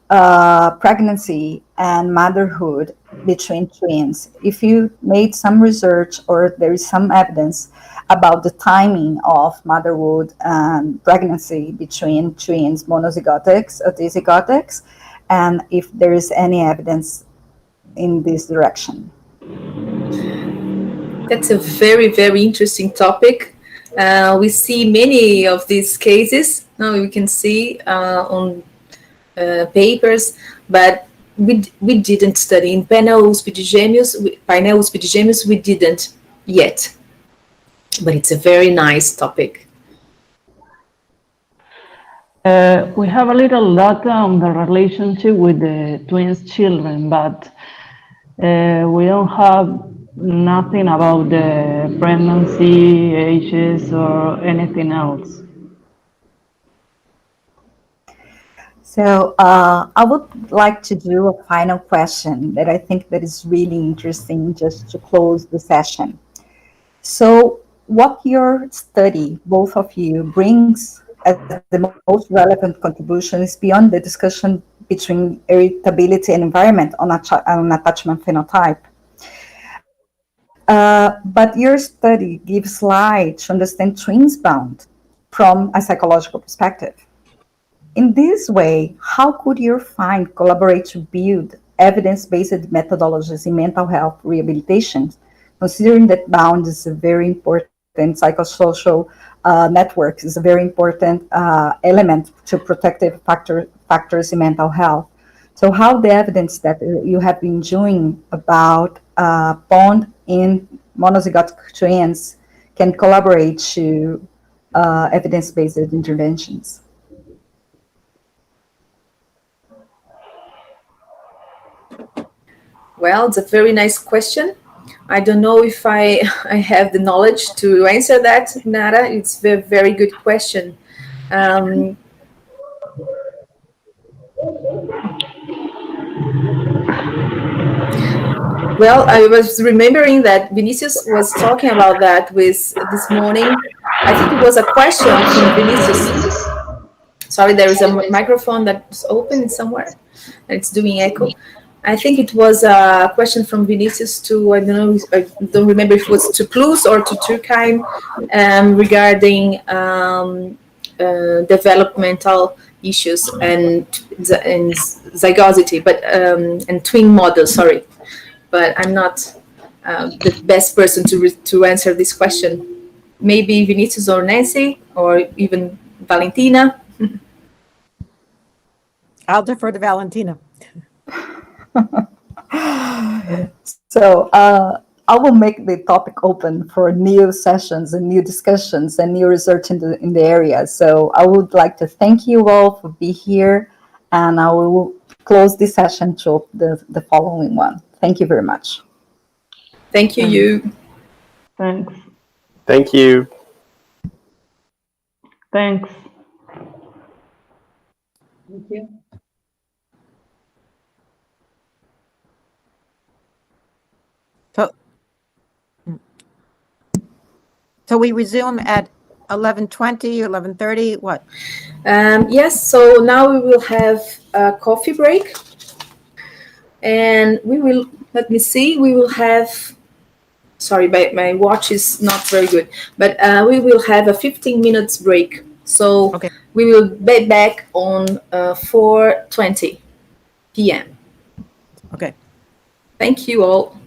pregnancy and motherhood between twins. If you made some research or there is some evidence about the timing of motherhood and pregnancy between twins, monozygotics or dizygotics, and if there is any evidence in this direction. That's a very, very interesting topic. We see many of these cases. Now we can see on papers, but we didn't study in painel USP de Gêmeos. We didn't yet, but it's a very nice topic. We have a little data on the relationship with the twins' children, but we don't have nothing about the pregnancy, ages, or anything else. So I would like to do a final question that I think that is really interesting just to close the session. So what your study, both of you, brings as the most relevant contribution is beyond the discussion between irritability and environment on attachment phenotype. But your study gives light to understand twins bound from a psychological perspective. In this way, how could your find collaborate to build evidence-based methodologies in mental health rehabilitation, considering that bound is a very important psychosocial network, is a very important element to protective factors in mental health. So how the evidence that you have been doing about bond in monozygotic twins can collaborate to evidence-based interventions? Well, it's a very nice question. I don't know if I have the knowledge to answer that, Nara. It's a very good question. Well, I was remembering that Vinicius was talking about that with this morning. I think it was a question from Vinicius. Sorry, there is a microphone that's open somewhere and it's doing echo. I think it was a question from Vinicius to, I don't know, I don't remember if it was to Plus or to Turkheim, regarding developmental issues and zygosity, but and twin models. Sorry, but I'm not the best person to answer this question. Maybe Vinicius or Nancy or even Valentina. I'll defer to Valentina. So I will make the topic open for new sessions and new discussions and new research in the area. So I would like to thank you all for being here, and I will close this session to the following one. Thank you very much. Thank you. You. Thanks. Thank you. Thanks. Thank you. So we resume at 11:20, 11:30, what? Yes, so now we will have a coffee break. And we will, let me see, we will have, sorry, my watch is not very good, but we will have a 15 minutes break. So okay. We will be back on 4:20 p.m. Okay. Thank you all.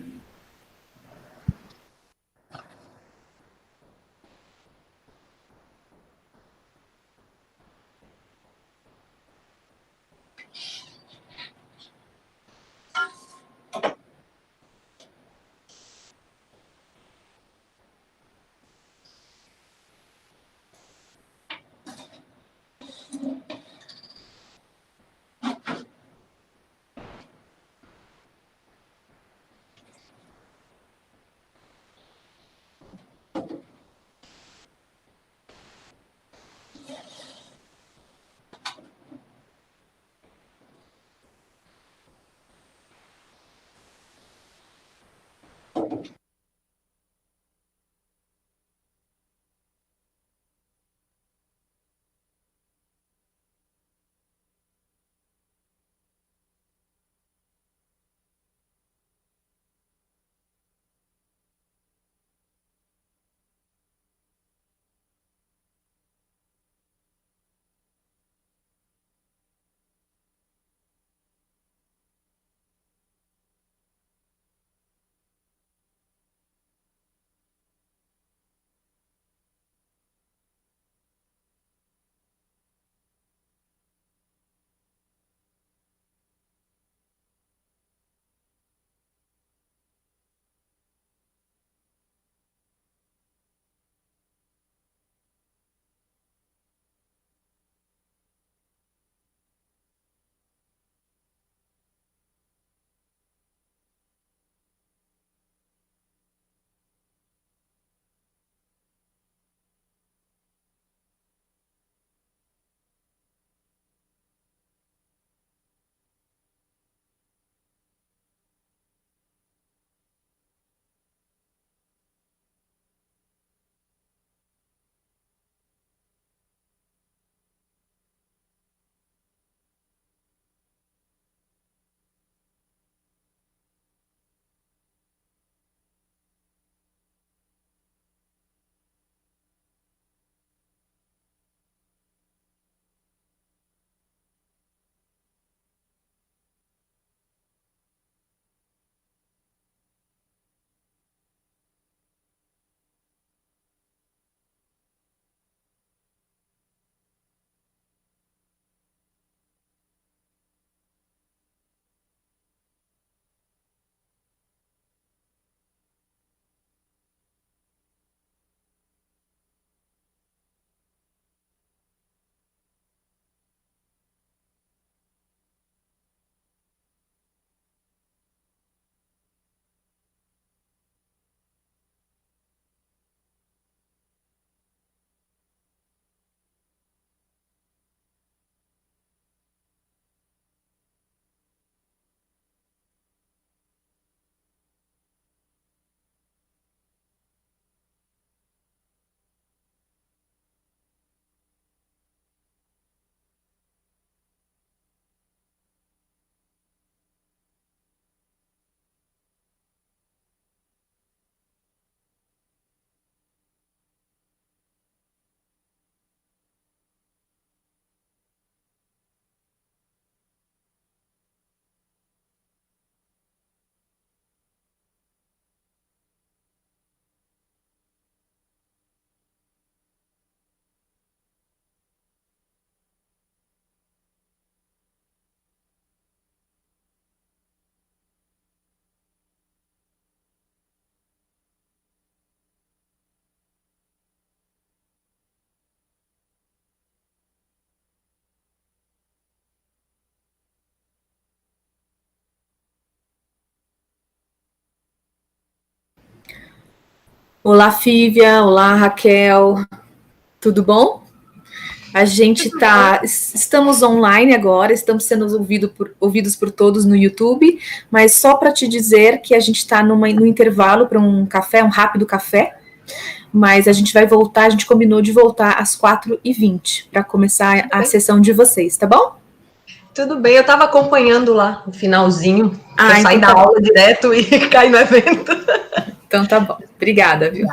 Olá, Fívia. Olá, Raquel. Tudo bom? A gente estamos online agora, estamos sendo ouvidos por todos no YouTube, mas só para te dizer que a gente está no intervalo para um café, um rápido café, mas a gente vai voltar, a gente combinou de voltar às 4h20 para começar a sessão de vocês, tá bom? Tudo bem, eu estava acompanhando lá no finalzinho. Eu saí então da aula direto e caí no evento. Então tá bom. Obrigada, viu?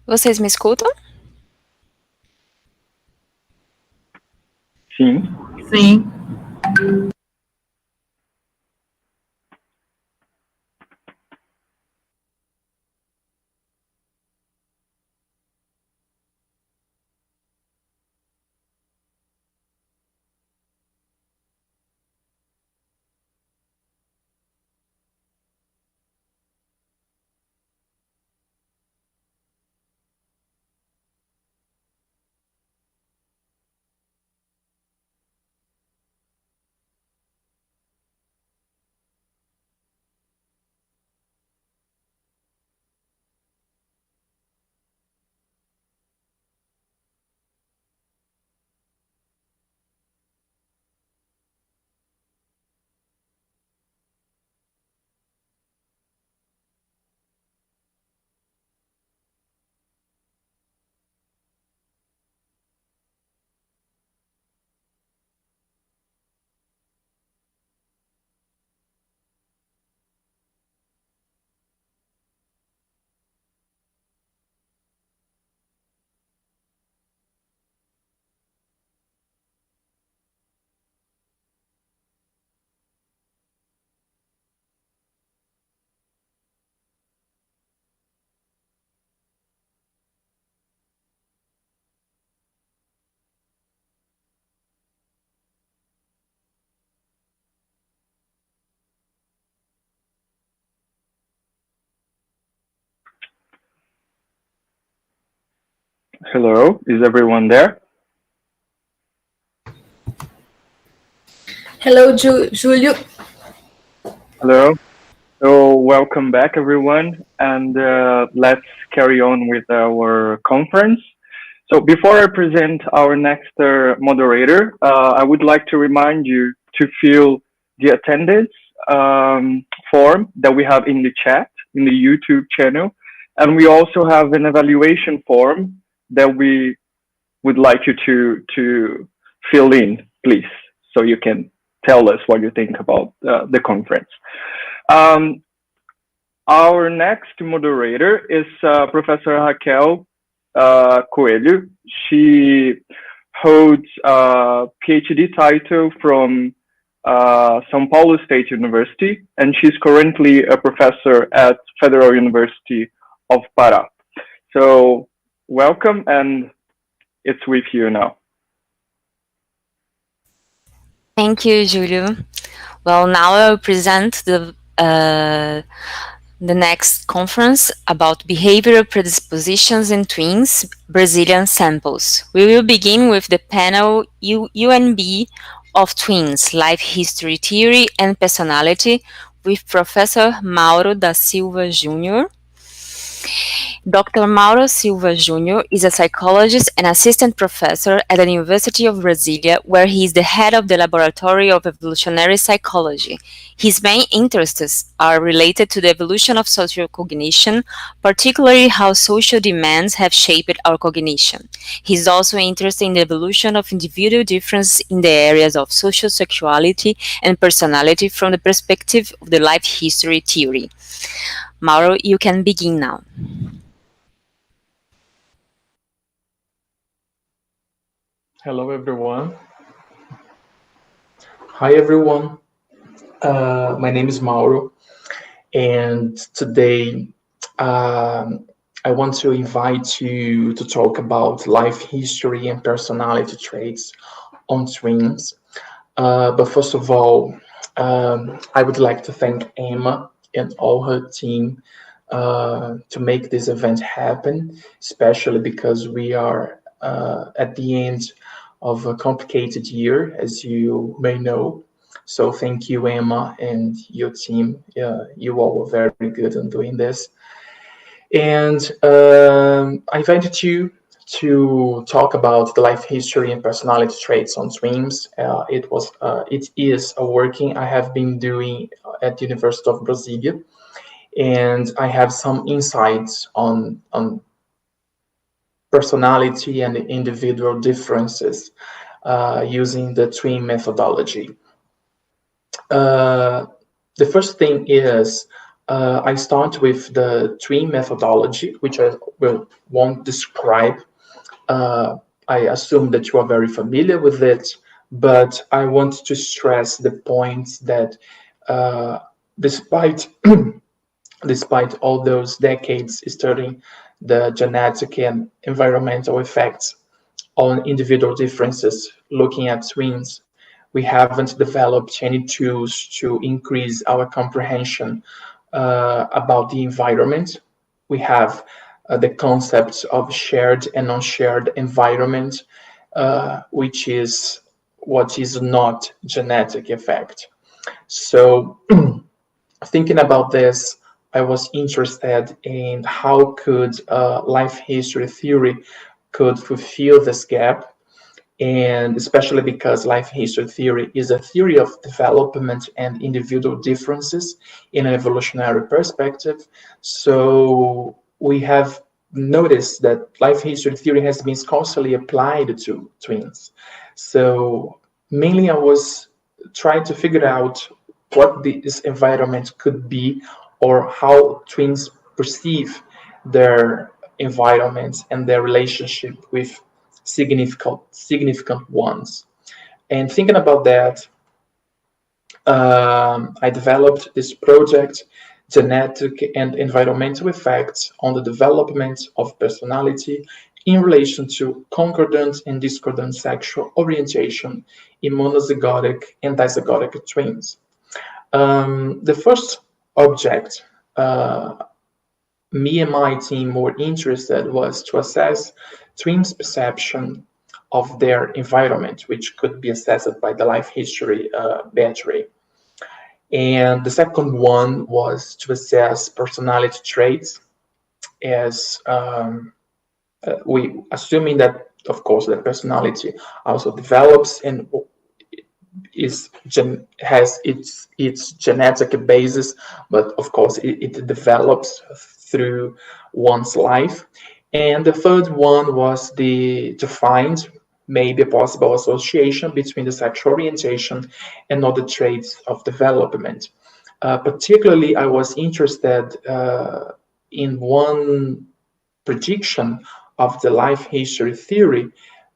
Vocês me escutam? Sim. Sim. Hello, is everyone there? Hello, Julio. Hello. So welcome back, everyone, and let's carry on with our conference. So before I present our next moderator, I would like to remind you to fill the attendance form that we have in the chat, in the YouTube channel. And we also have an evaluation form that we would like you to fill in, please, so you can tell us what you think about the conference. Our next moderator is Professor Raquel Coelho. She holds a PhD title from São Paulo State University, and she's currently a professor at Federal University of Pará. So welcome, and it's with you now. Thank you, Julio. Well, now I'll present the next conference about behavioral predispositions in twins, Brazilian samples. We will begin with the panel UNB of twins, life history theory and personality with Professor Mauro da Silva Jr. Dr. Mauro Silva Jr. is a psychologist and assistant professor at the University of Brasilia, where he is the head of the Laboratory of Evolutionary Psychology. His main interests are related to the evolution of social cognition, particularly how social demands have shaped our cognition. He is also interested in the evolution of individual differences in the areas of social sexuality and personality from the perspective of the life history theory. Mauro, you can begin now. Hello, everyone. Hi, everyone. My name is Mauro, and today I want to invite you to talk about life history and personality traits on twins. But first of all, I would like to thank Emma and all her team to make this event happen, especially because we are at the end of a complicated year, as you may know. So thank you, Emma, and your team. You all were very good in doing this. And I invited you to talk about the life history and personality traits on twins. It is a working I have been doing at the University of Brasilia, and I have some insights on personality and individual differences using the twin methodology. The first thing is I start with the twin methodology, which I won't describe. I assume that you are very familiar with it, but I want to stress the point that despite despite all those decades studying the genetic and environmental effects on individual differences, looking at twins, we haven't developed any tools to increase our comprehension about the environment. We have the concepts of shared and non-shared environment, which is what is not genetic effect. So thinking about this, I was interested in how could life history theory could fulfill this gap, and especially because life history theory is a theory of development and individual differences in an evolutionary perspective. So we have noticed that life history theory has been scarcely applied to twins. So mainly I was trying to figure out what this environment could be, or how twins perceive their environments and their relationship with significant ones. And thinking about that, I developed this project, Genetic and Environmental Effects on the Development of Personality in relation to concordant and discordant sexual orientation in monozygotic and dizygotic twins. The first object me and my team were interested was to assess twins' perception of their environment, which could be assessed by the life history battery. And the second one was to assess personality traits, as we assuming that, of course, that personality also develops and has its genetic basis, but of course it develops through one's life. And the third one was to find maybe a possible association between the sexual orientation and other traits of development. Particularly, I was interested in one prediction of the life history theory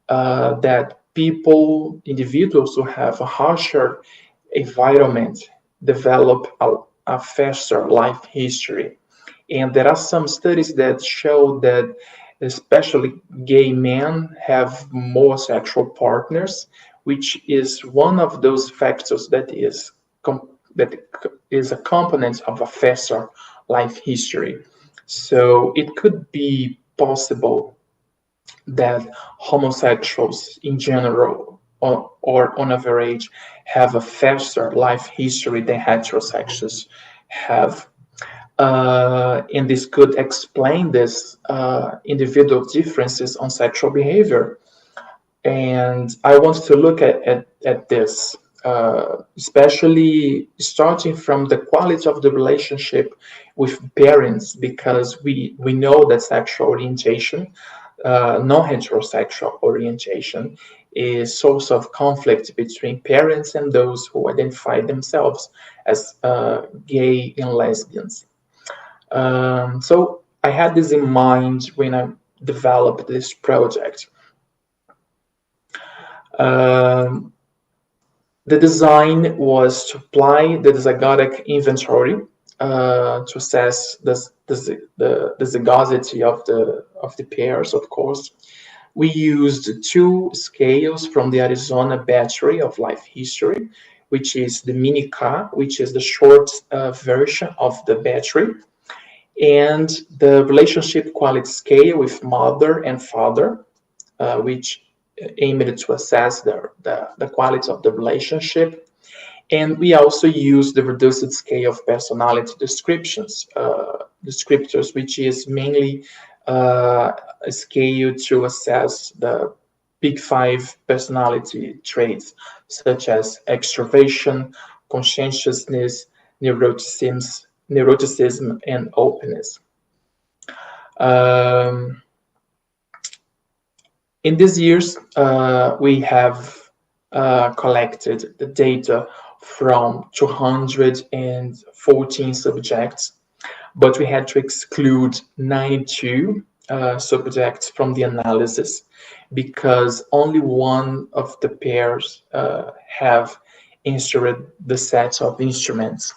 that individuals who have a harsher environment develop a faster life history. And there are some studies that show that especially gay men have more sexual partners, which is one of those factors that is a component of a faster life history. So it could be possible that homosexuals in general or on average have a faster life history than heterosexuals have. And this could explain this individual differences on sexual behavior. And I want to look at this, especially starting from the quality of the relationship with parents, because we know that sexual orientation, non-heterosexual orientation, is source of conflict between parents and those who identify themselves as gay and lesbians. So I had this in mind when I developed this project. The design was to apply the zygotic inventory to assess the zygosity of the pairs, of course. We used 2 scales from the Arizona battery of life history, which is the mini-K, which is the short version of the battery, and the relationship quality scale with mother and father, which aimed to assess the quality of the relationship. And we also use the reduced scale of personality descriptors, which is mainly a scale to assess the big 5 personality traits, such as extroversion, conscientiousness, neuroticism, and openness. In these years, we have collected the data from 214 subjects but we had to exclude 92 subjects from the analysis because only one of the pairs have inserted the set of instruments.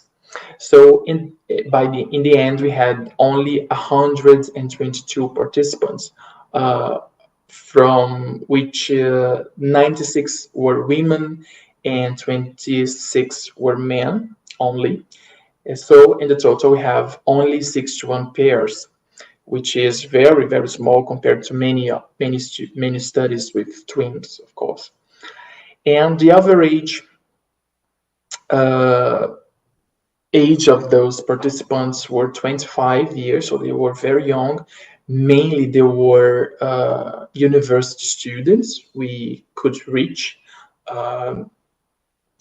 So in the end, we had only 122 participants, from which 96 were women and 26 were men only. And so in the total, we have only 61 pairs, which is very, very small compared to many studies with twins, of course. And the average age of those participants were 25 years, so they were very young. Mainly they were university students. We could reach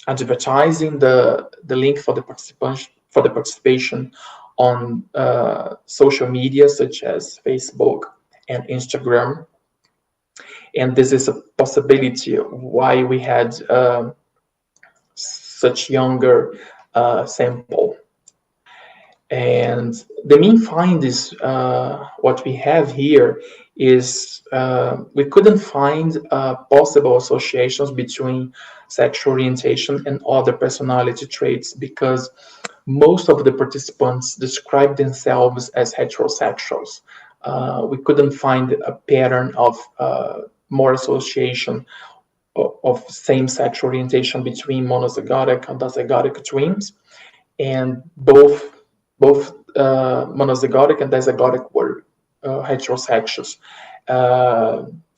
advertising the link for the participation on social media such as Facebook and Instagram. And this is a possibility why we had such younger sample. And the main find is what we have here is we couldn't find possible associations between sexual orientation and other personality traits because most of the participants described themselves as heterosexuals. We couldn't find a pattern of more association of same-sex orientation between monozygotic and dizygotic twins, and both monozygotic and dizygotic were heterosexuals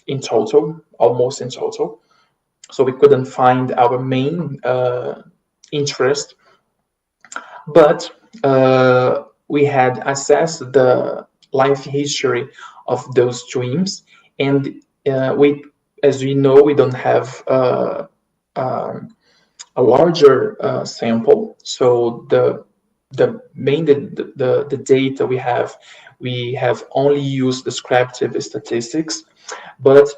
in total, almost in total. So we couldn't find our main interest, but we had assessed the life history of those twins, and we, as we know, we don't have a larger sample. So the data we have only used descriptive statistics, but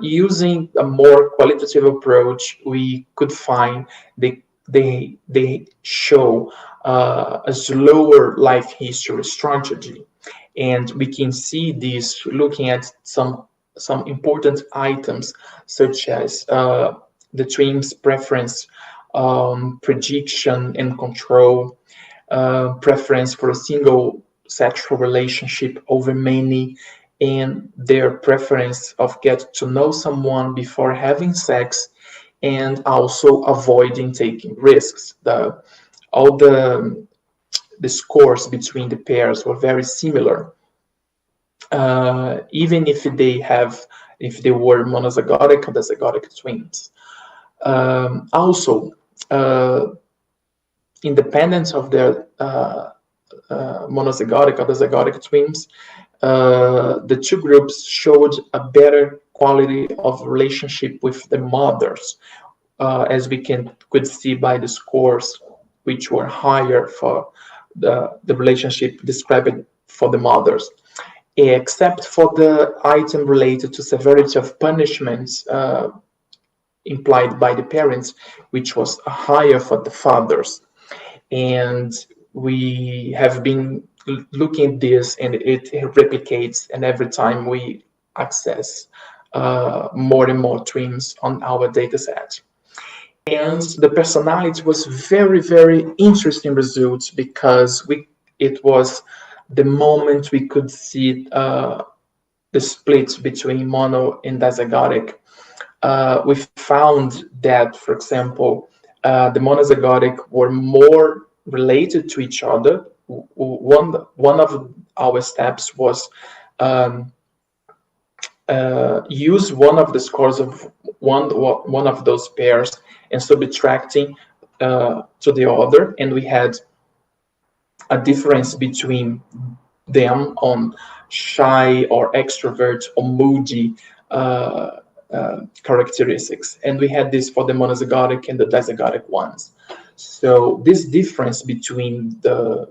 using a more qualitative approach, we could find they show a slower life history strategy, and we can see this looking at some important items such as the twins' preference, prediction and control, preference for a single sexual relationship over many, and their preference of get to know someone before having sex, and also avoiding taking risks. All the scores between the pairs were very similar, even if they were monozygotic or dizygotic twins. Also, independent of their monozygotic or dizygotic twins, the two groups showed a better quality of relationship with the mothers, as we could see by the scores, which were higher for the relationship described for the mothers, except for the item related to severity of punishments implied by the parents, which was higher for the fathers. And we have been looking at this, and it replicates, and every time we access more and more twins on our data set. And the personality was very, very interesting results because it was the moment we could see the split between mono and dizygotic. We found that, for example, the monozygotic were more related to each other. One of our steps was use one of the scores of one of those pairs and subtracting to the other, and we had a difference between them on shy or extrovert or moody characteristics, and we had this for the monozygotic and the dizygotic ones. So this difference between the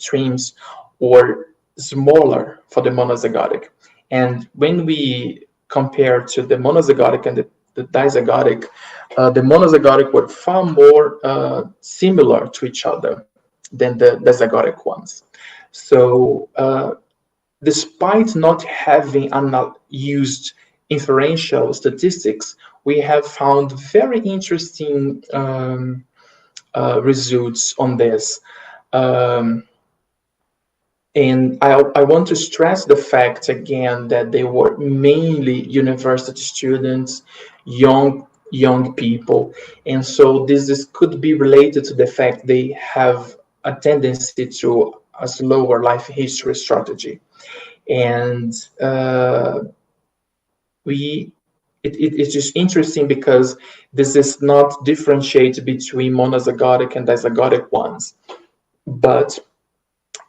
twins were smaller for the monozygotic, and when we compare to the monozygotic and the dizygotic, the monozygotic were far more similar to each other than the dizygotic ones. So despite not having used inferential statistics, we have found very interesting results on this. And I want to stress the fact again that they were mainly university students, young people, and so this could be related to the fact they have a tendency to a slower life history strategy, and it's just interesting because this is not differentiated between monozygotic and dizygotic ones, but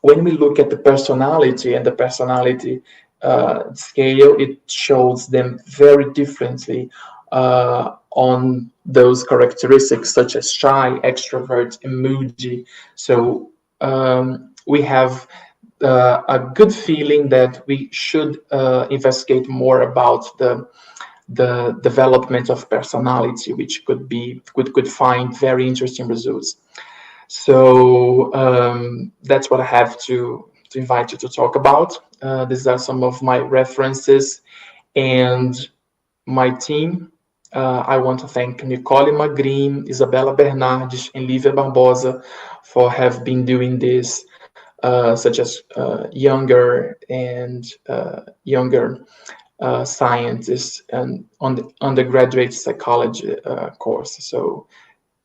when we look at the personality and the personality scale, it shows them very differently on those characteristics such as shy, extrovert, and moody. So we have a good feeling that we should investigate more about the development of personality, which could find very interesting results. So that's what I have to invite you to talk about. These are some of my references and my team. I want to thank Nicole Magrin, Isabella Bernardes, and Lívia Barbosa for have been doing this, such as younger scientists and on the undergraduate psychology course. So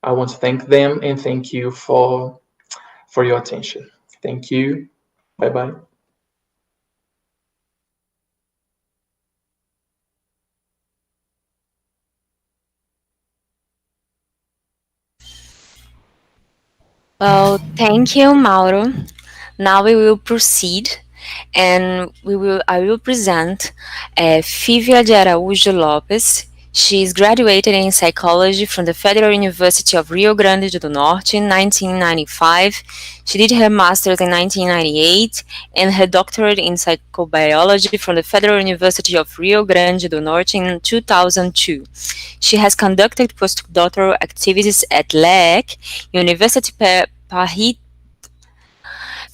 I want to thank them and thank you for your attention. Thank you. Bye-bye. Well, thank you, Mauro. Now we will proceed, and I will present Fívia de Araújo Lopes. She is graduated in psychology from the Federal University of Rio Grande do Norte in 1995. She did her master's in 1998 and her doctorate in psychobiology from the Federal University of Rio Grande do Norte in 2002. She has conducted postdoctoral activities at l'EEC, Université Paris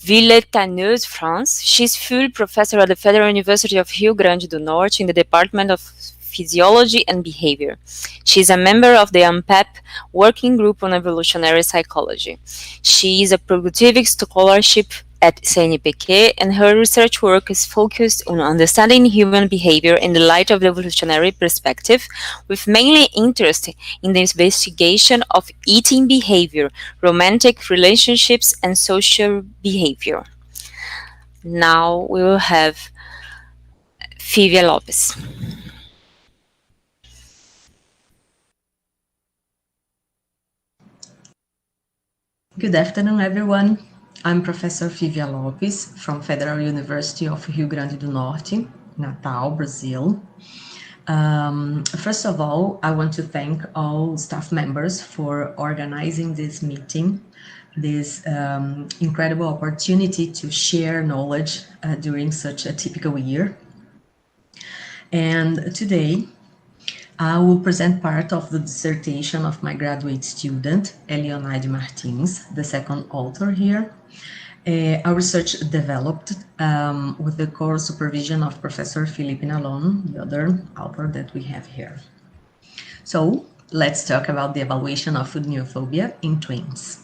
Villetaneuse, France. She is full professor at the Federal University of Rio Grande do Norte in the Department of Physiology and Behavior. She is a member of the UNPEP Working Group on Evolutionary Psychology. She is a productive scholarship at CNPq, and her research work is focused on understanding human behavior in the light of the evolutionary perspective, with mainly interest in the investigation of eating behavior, romantic relationships, and social behavior. Now we will have Fívia Lopes. Good afternoon, everyone. I'm Professor Fívia Lopes from Federal University of Rio Grande do Norte, Natal, Brazil. First of all, I want to thank all staff members for organizing this meeting, this incredible opportunity to share knowledge during such a typical year. And today, I will present part of the dissertation of my graduate student, Elionaide Martins, the second author here. Our research developed with the core supervision of Professor Felipe Nalon, the other author that we have here. So let's talk about the evaluation of food neophobia in twins.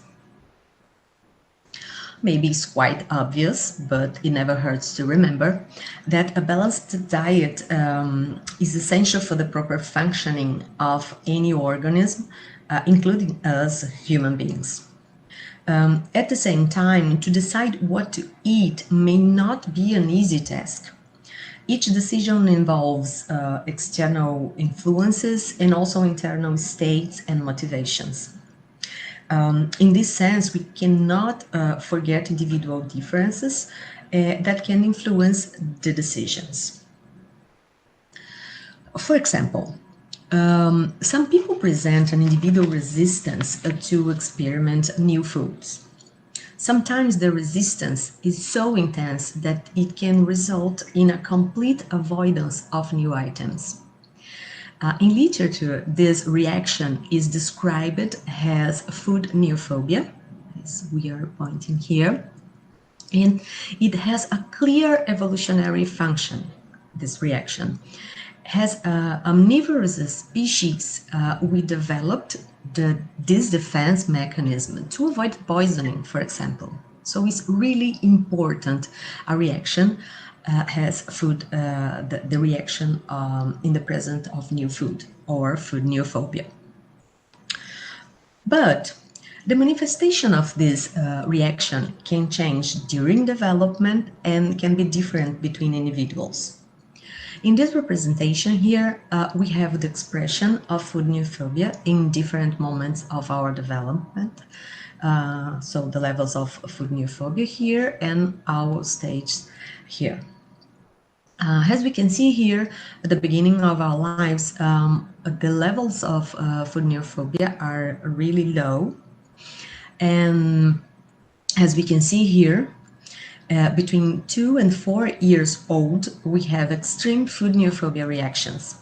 Maybe it's quite obvious, but it never hurts to remember that a balanced diet is essential for the proper functioning of any organism, including us human beings. At the same time, to decide what to eat may not be an easy task. Each decision involves external influences and also internal states and motivations. In this sense, we cannot forget individual differences that can influence the decisions. For example, some people present an individual resistance to experiment new foods. Sometimes the resistance is so intense that it can result in a complete avoidance of new items. In literature, this reaction is described as food neophobia, as we are pointing here. And it has a clear evolutionary function, this reaction. As omnivorous species, we developed this defense mechanism to avoid poisoning, for example. So it's really important. A reaction has food, the reaction in the presence of new food or food neophobia. But the manifestation of this reaction can change during development and can be different between individuals. In this representation here, we have the expression of food neophobia in different moments of our development. So the levels of food neophobia here and our stages here. As we can see here, at the beginning of our lives, the levels of food neophobia are really low. And as we can see here, between 2 and 4 years old, we have extreme food neophobia reactions.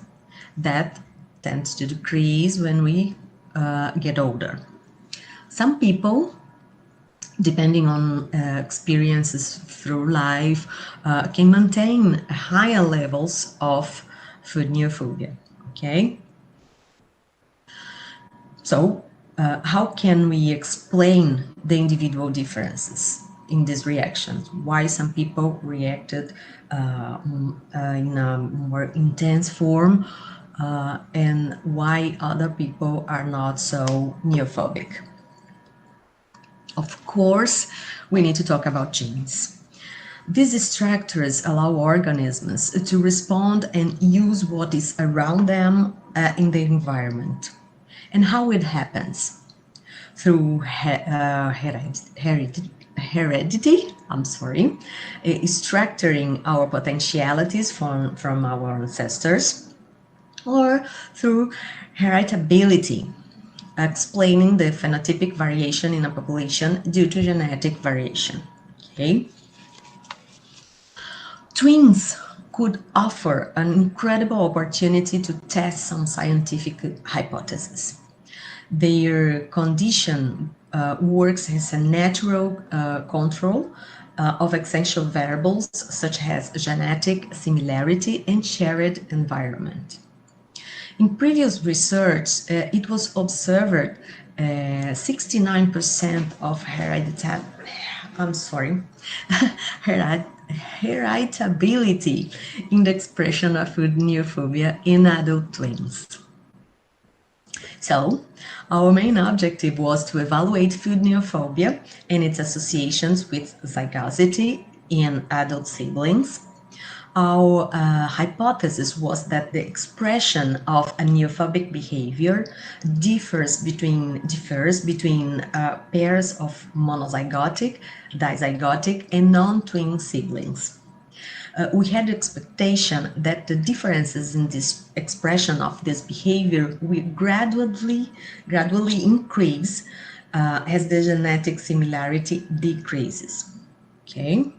That tends to decrease when we get older. Some people, depending on experiences through life, can maintain higher levels of food neophobia, okay? So, how can we explain the individual differences in these reactions? Why some people reacted in a more intense form and why other people are not so neophobic? Of course, we need to talk about genes. These structures allow organisms to respond and use what is around them in the environment. And how it happens? Through heredity, structuring our potentialities from our ancestors, or through heritability, explaining the phenotypic variation in a population due to genetic variation. Okay. Twins could offer an incredible opportunity to test some scientific hypotheses. Their condition works as a natural control of essential variables such as genetic similarity and shared environment. In previous research, it was observed 69% of heritability in the expression of food neophobia in adult twins. So, our main objective was to evaluate food neophobia and its associations with zygosity in adult siblings. Our hypothesis was that the expression of a neophobic behavior differs between pairs of monozygotic, dizygotic, and non-twin siblings. We had the expectation that the differences in this expression of this behavior will gradually increase as the genetic similarity decreases. Okay.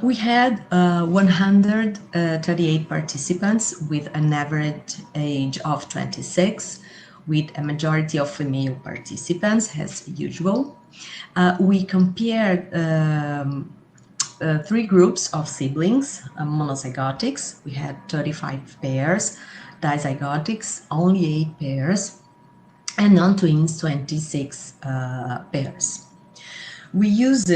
We had 138 participants with an average age of 26, with a majority of female participants, as usual. We compared 3 groups of siblings, monozygotics, we had 35 pairs, dizygotics, only 8 pairs, and non-twins, 26 pairs. We used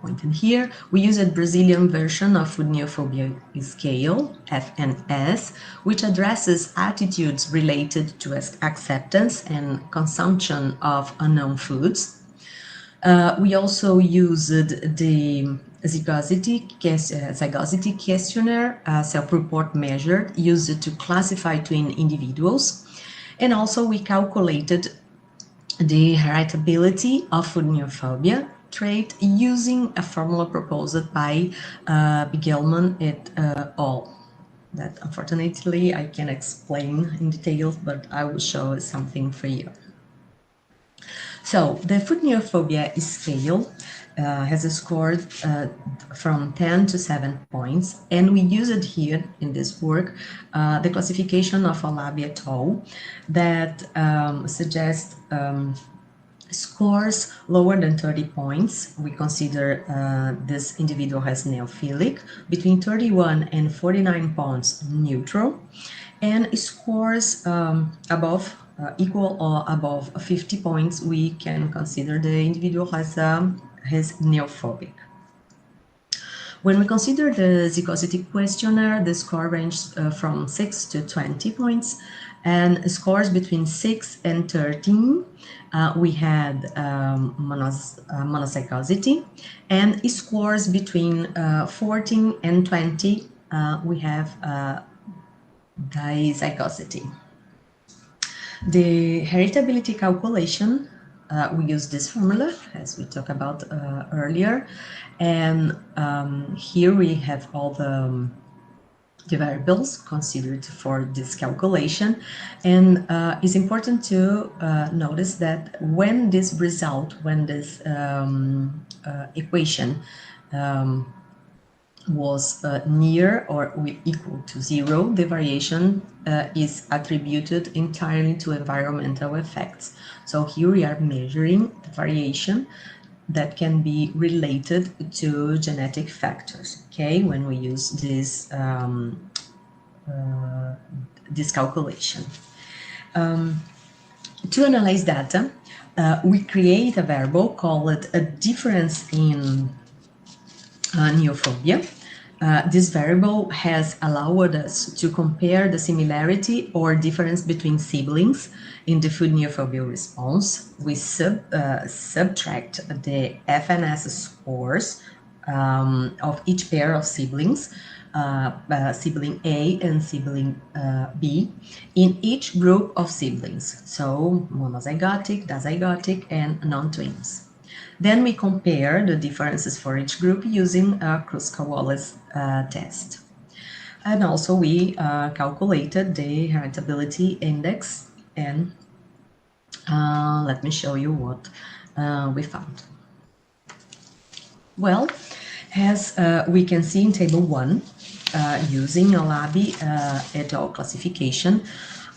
pointed here, we used a Brazilian version of food neophobia scale, FNS, which addresses attitudes related to acceptance and consumption of unknown foods. We also used the zygosity questionnaire, self-report measure used to classify twin individuals. And also we calculated the heritability of food neophobia trait using a formula proposed by Bigelman et al. That unfortunately I can explain in detail, but I will show something for you. So the food neophobia scale has scored from 10 to 7 points, and we use it here in this work, the classification of Alabi et al. That suggests Scores lower than 30 points, we consider this individual as neophilic. Between 31 and 49 points, neutral. And scores above, equal or above 50 points, we can consider the individual as neophobic. When we consider the zygosity questionnaire, the score ranges from 6 to 20 points, and scores between 6 and 13, we had monozygosity, and scores between 14 and 20, we have dizygosity. The heritability calculation, we use this formula, as we talked about earlier, and here we have all the variables considered for this calculation, and it's important to notice that when this result, when this equation was near or equal to 0, the variation is attributed entirely to environmental effects. So here we are measuring the variation that can be related to genetic factors, okay, when we use this, this calculation. To analyze data, we create a variable called a difference in neophobia. This variable has allowed us to compare the similarity or difference between siblings in the food neophobia response. We subtract the FNS scores of each pair of siblings, sibling A and sibling B, in each group of siblings, so monozygotic, dizygotic, and non-twins. Then we compare the differences for each group using a Kruskal-Wallis test. And also we calculated the heritability index, and let me show you what we found. Well, as we can see in table 1, using a Labi et al. Classification,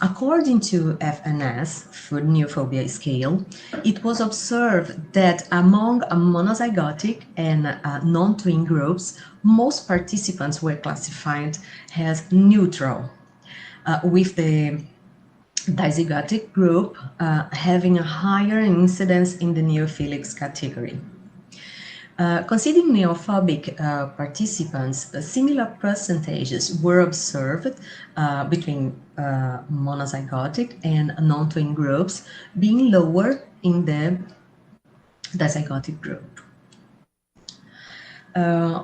according to FNS, Food Neophobia Scale, it was observed that among monozygotic and non-twin groups, most participants were classified as neutral, with the dizygotic group having a higher incidence in the neophilics category. Considering neophobic participants, similar percentages were observed between monozygotic and non-twin groups, being lower in the dizygotic group.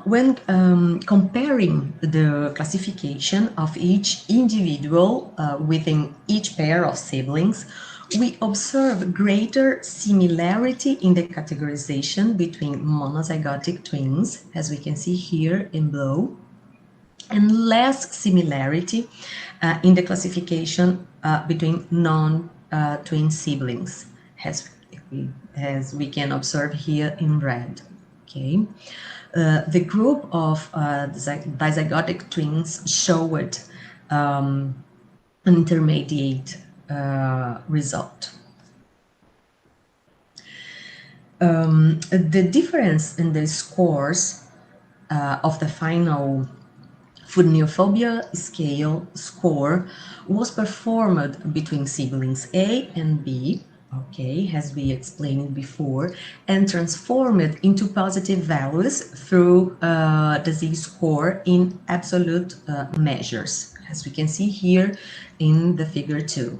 When comparing the classification of each individual within each pair of siblings, we observe greater similarity in the categorization between monozygotic twins, as we can see here in blue, and less similarity in the classification between non-twin siblings, as we can observe here in red. Okay, the group of dizygotic twins showed an intermediate result. The difference in the scores of the final food neophobia scale score was performed between siblings A and B, okay, as we explained before, and transformed into positive values through the z-score in absolute measures, as we can see here in the figure 2.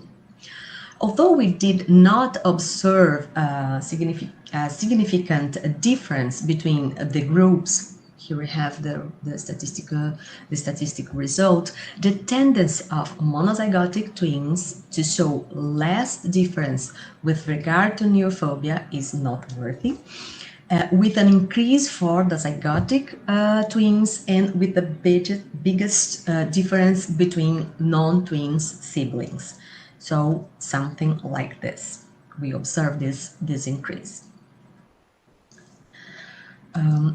Although we did not observe a significant difference between the groups, here we have the statistic result, the tendency of monozygotic twins to show less difference with regard to neophobia is noteworthy, with an increase for the zygotic twins and with the biggest difference between non-twins siblings. So something like this. We observe this increase.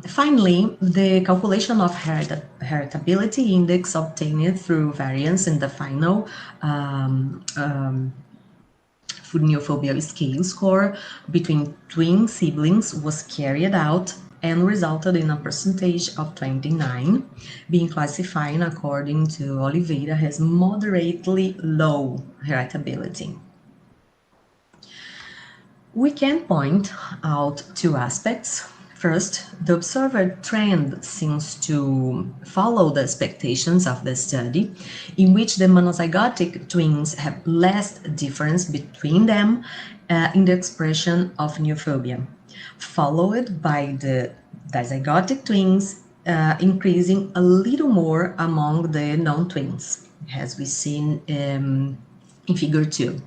Finally, the calculation of heritability index obtained through variance in the final food neophobia scale score between twin siblings was carried out and resulted in a percentage of 29, being classified according to Oliveira as moderately low heritability. We can point out two aspects. First, the observed trend seems to follow the expectations of the study, in which the monozygotic twins have less difference between them in the expression of neophobia, followed by the dizygotic twins increasing a little more among the non-twins, as we seen in figure 2.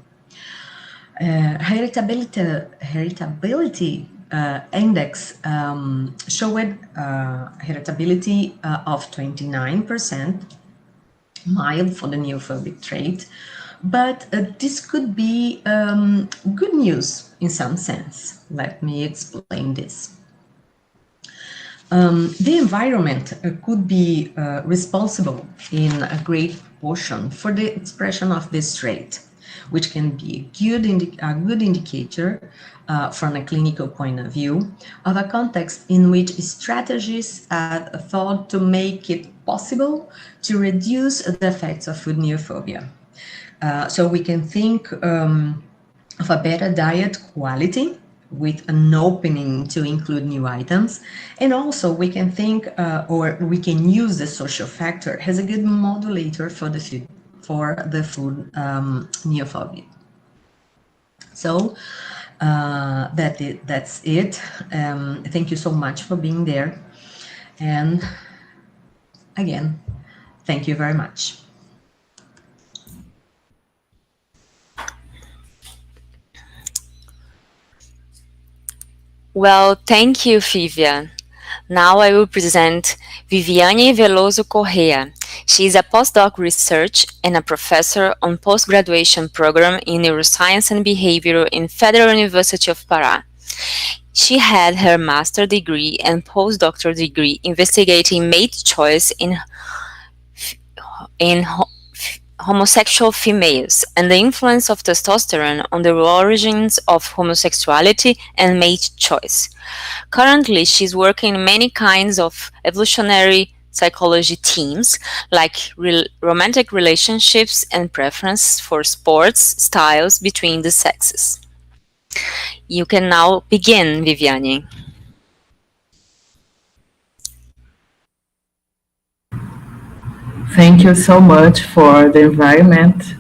Heritability index showed heritability of 29%, mild for the neophobic trait, but this could be good news in some sense. Let me explain this. The environment could be responsible in a great portion for the expression of this trait, which can be a good indicator from a clinical point of view of a context in which strategies are thought to make it possible to reduce the effects of food neophobia. So we can think of a better diet quality with an opening to include new items, and also we can think or we can use the social factor as a good modulator for the food neophobia. So that's it. Thank you so much for being there, and again, thank you very much. Well, thank you, Vivian. Now I will present Viviane Veloso Correa. She is a postdoc research and a professor on postgraduation program in neuroscience and behavior in Federal University of Pará. She had her master's degree and postdoctoral degree investigating mate choice in homosexual females and the influence of testosterone on the origins of homosexuality and mate choice. Currently, she's working in many kinds of evolutionary psychology themes, like romantic relationships and preference for sports styles between the sexes. You can now begin, Viviane. Thank you so much for the environment.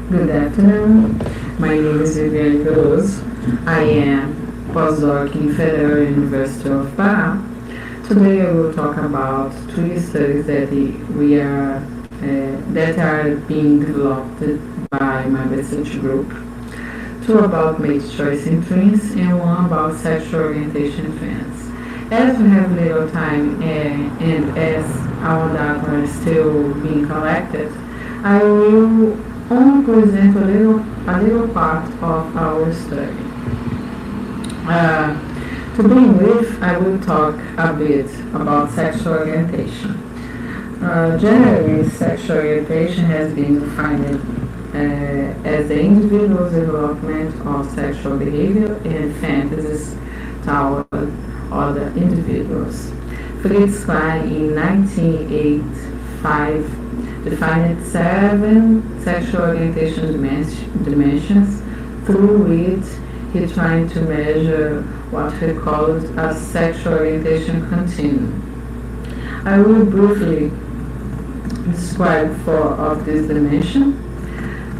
Good afternoon. My name is Viviane Veloso. I am postdoc in Federal University of Pará. Today I will talk about two studies that are being developed by my research group. Two about mate choice in twins and one about sexual orientation in twins. As we have little time and as our data are still being collected, I will only present a little part of our study. To begin with, I will talk a bit about sexual orientation. Generally, sexual orientation has been defined as the individual's development of sexual behavior and fantasies toward other individuals. Fritz Klein in 1985 defined 7 sexual orientation dimensions through which he tried to measure what he called a sexual orientation continuum. I will briefly describe 4 of these dimensions.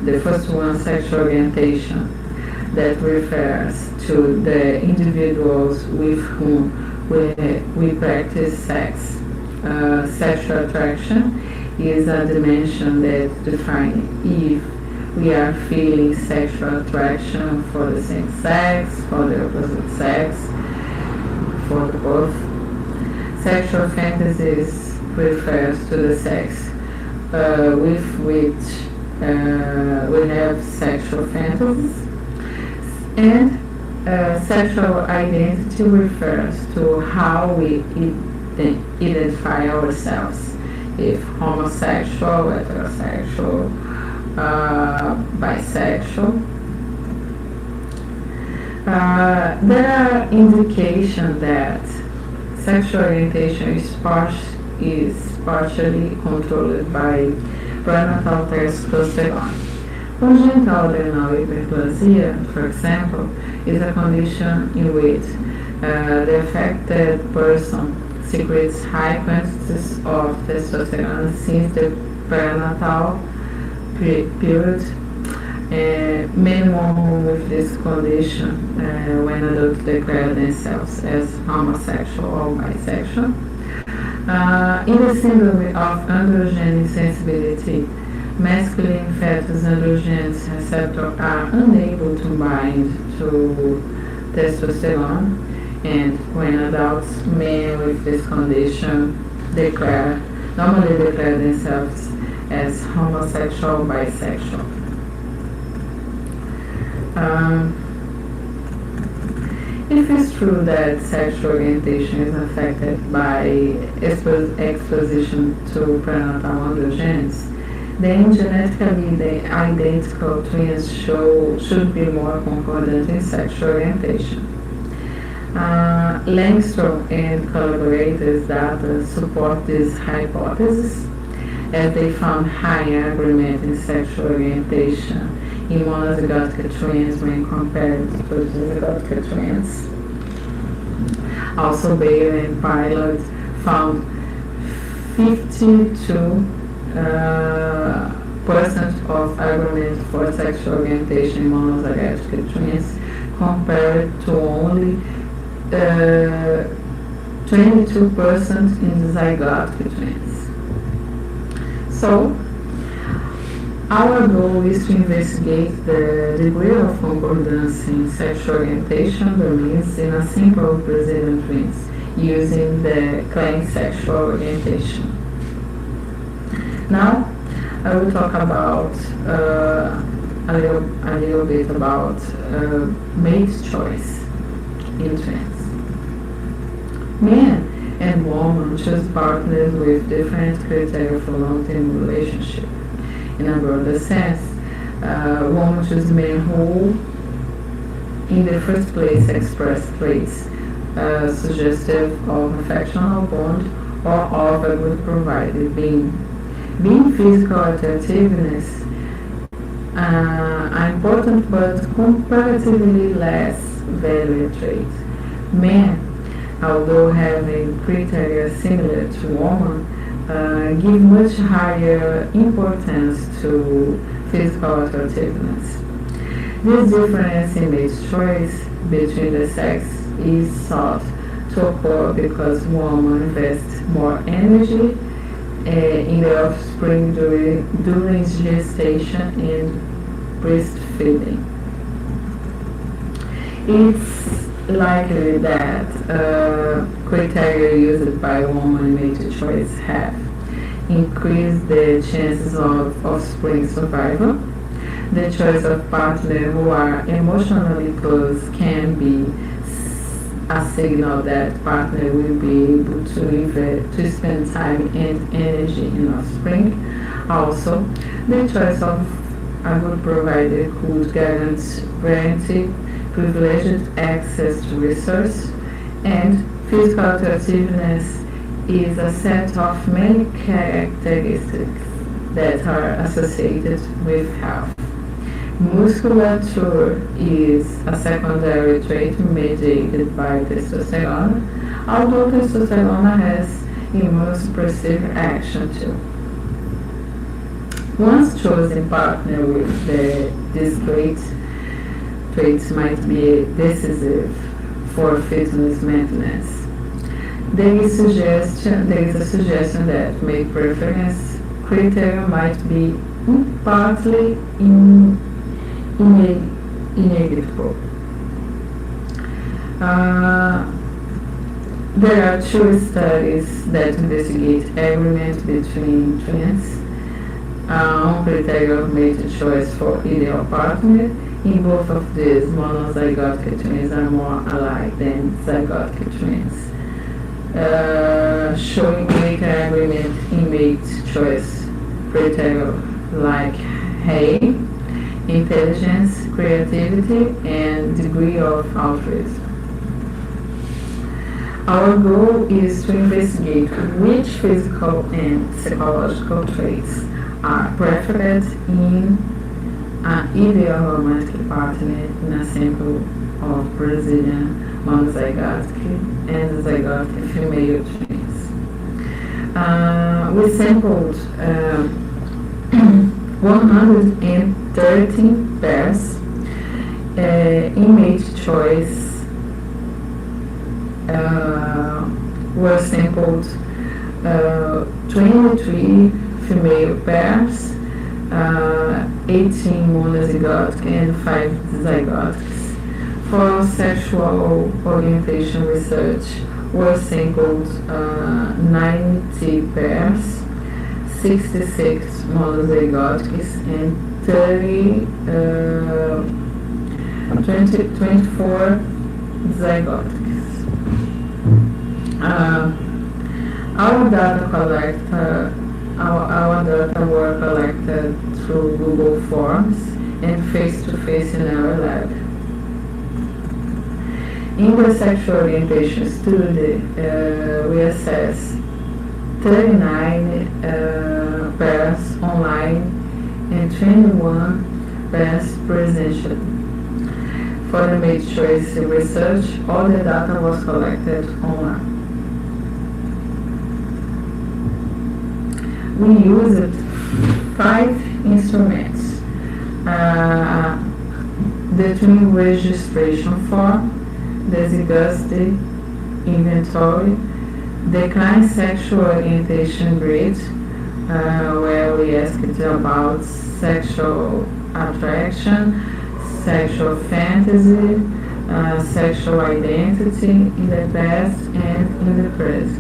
The first one, sexual orientation, that refers to the individuals with whom we practice sex. Sexual attraction is a dimension that defines if we are feeling sexual attraction for the same sex, for the opposite sex, for both. Sexual fantasies refers to the sex with which we have sexual fantasies, and sexual identity refers to how we identify ourselves. if homosexual, heterosexual, bisexual. There are indications that sexual orientation is partially controlled by prenatal testosterone. Congenital adrenal hyperplasia, for example, is a condition in which the affected person secretes high quantities of testosterone since the prenatal period. Many women with this condition, when adults declare themselves as homosexual or bisexual. In the syndrome of androgen insensibility, masculine fetus androgen receptors are unable to bind to testosterone, and when adults, men with this condition normally declare themselves as homosexual or bisexual. If it's true that sexual orientation is affected by exposition to prenatal androgens, then genetically identical twins should be more concordant in sexual orientation. Langstrom and collaborators' data support this hypothesis, as they found high agreement in sexual orientation in monozygotic twins when compared to zygotic twins. Also, Bayer and Pilot found 52% of agreement for sexual orientation in monozygotic twins compared to only 22% in zygotic twins. So, our goal is to investigate the degree of concordance in sexual orientation domains in a simple Brazilian twins using the claimed sexual orientation. Now, I will talk about a little bit about mate choice in twins. Men and women choose partners with different criteria for long-term relationship. In a broader sense, women choose men who, in the first place, express traits suggestive of affectional bond or of a good provider, being physical attractiveness, an important but comparatively less valued trait. Men, although having criteria similar to women, give much higher importance to physical attractiveness. This difference in mate choice between the sex is thought to occur because women invest more energy in the offspring during gestation and breastfeeding. It's likely that criteria used by women mate choice have increased the chances of offspring survival. The choice of partners who are emotionally close can be a signal that partner will be able to spend time and energy in offspring. Also, the choice of a good provider could guarantee privileged access to resources, and physical attractiveness is a set of many characteristics that are associated with health. Musculature is a secondary trait mediated by testosterone, although testosterone has immunosuppressive action too. One's chosen partner with these traits might be decisive for fitness maintenance. There is a suggestion that mate preference criteria might be partly inevitable. There are two studies that investigate agreement between twins on criteria of mate choice for ideal partner. In both of these, monozygotic twins are more alike than zygotic twins. showing greater agreement in mate choice criteria like height, intelligence, creativity, and degree of altruism. Our goal is to investigate which physical and psychological traits are preferred in an ideal romantic partner in a sample of Brazilian monozygotic and zygotic female twins. We sampled 113 pairs. In mate choice were sampled 23 female pairs, 18 monozygotic and 5 zygotics. For sexual orientation research were sampled 90 pairs, 66 monozygotics and 24 zygotics. Our data were collected through Google Forms and face-to-face in our lab. In the sexual orientation study, we assessed 39 pairs online and 21 pairs presentially. For the mate choice research, all the data was collected online. We used 5 instruments: the twin registration form, the zygosity inventory, the client sexual orientation grid, where we asked about sexual attraction, sexual fantasy, sexual identity in the past and in the present.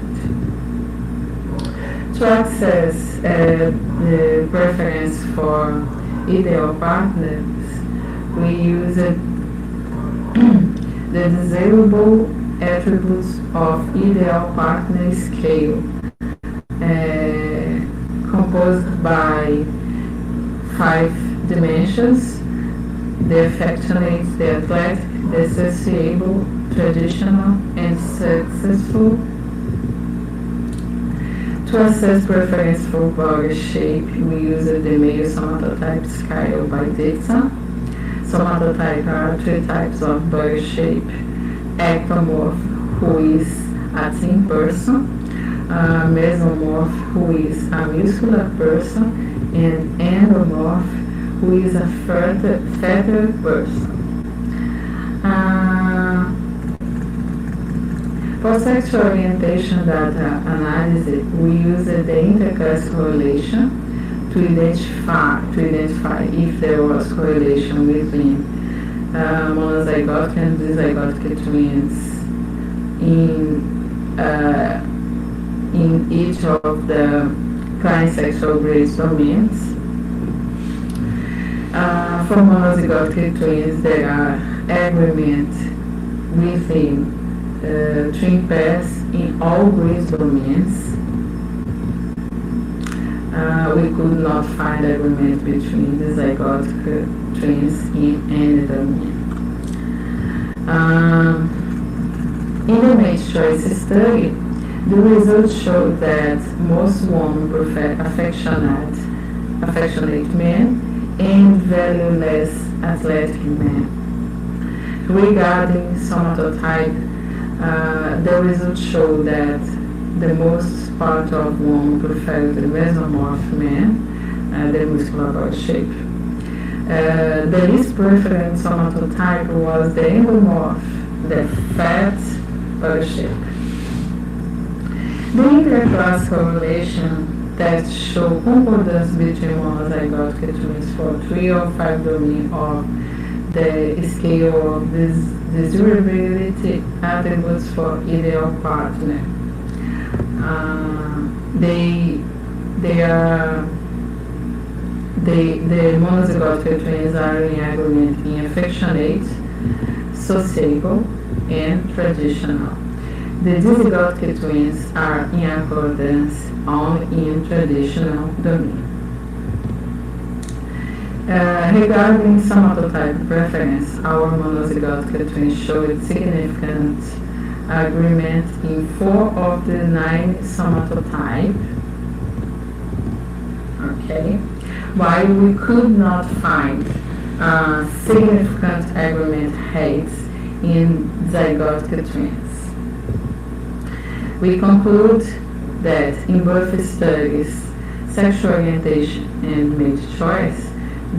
To access the preference for ideal partners, we used the desirable attributes of ideal partner scale, composed by 5 dimensions: the affectionate, the athletic, the sociable, traditional, and successful. To assess preference for body shape, we use the male somatotype scale by Dixon. Somatotype are 3 types of body shape: ectomorph, who is a thin person, mesomorph, who is a muscular person, and endomorph, who is a fatter person. For sexual orientation data analysis, we use the interclass correlation to identify if there was correlation between monozygotic and dizygotic twins in each of the client sexual grades domains. For monozygotic twins, there are agreement within twin pairs in all grade domains. We could not find agreement between the zygotic twins in any domain. In the mate choice study, the results showed that most women prefer affectionate men and value less athletic men. Regarding somatotype, the results show that the most part of women prefer the mesomorph man, the muscular body shape. The least preferred somatotype was the endomorph, the fat body shape. The interclass correlation tests show concordance between monozygotic twins for 3 or 5 domains of the scale of desirability attributes for ideal partner. The monozygotic twins are in agreement in affectionate, sociable, and traditional. The dizygotic twins are in accordance only in traditional domain. Regarding somatotype preference, our monozygotic twins showed significant agreement in 4 of the 9 somatotypes. Okay, while we could not find significant agreement rates in zygotic twins. We conclude that in both studies, sexual orientation and mate choice,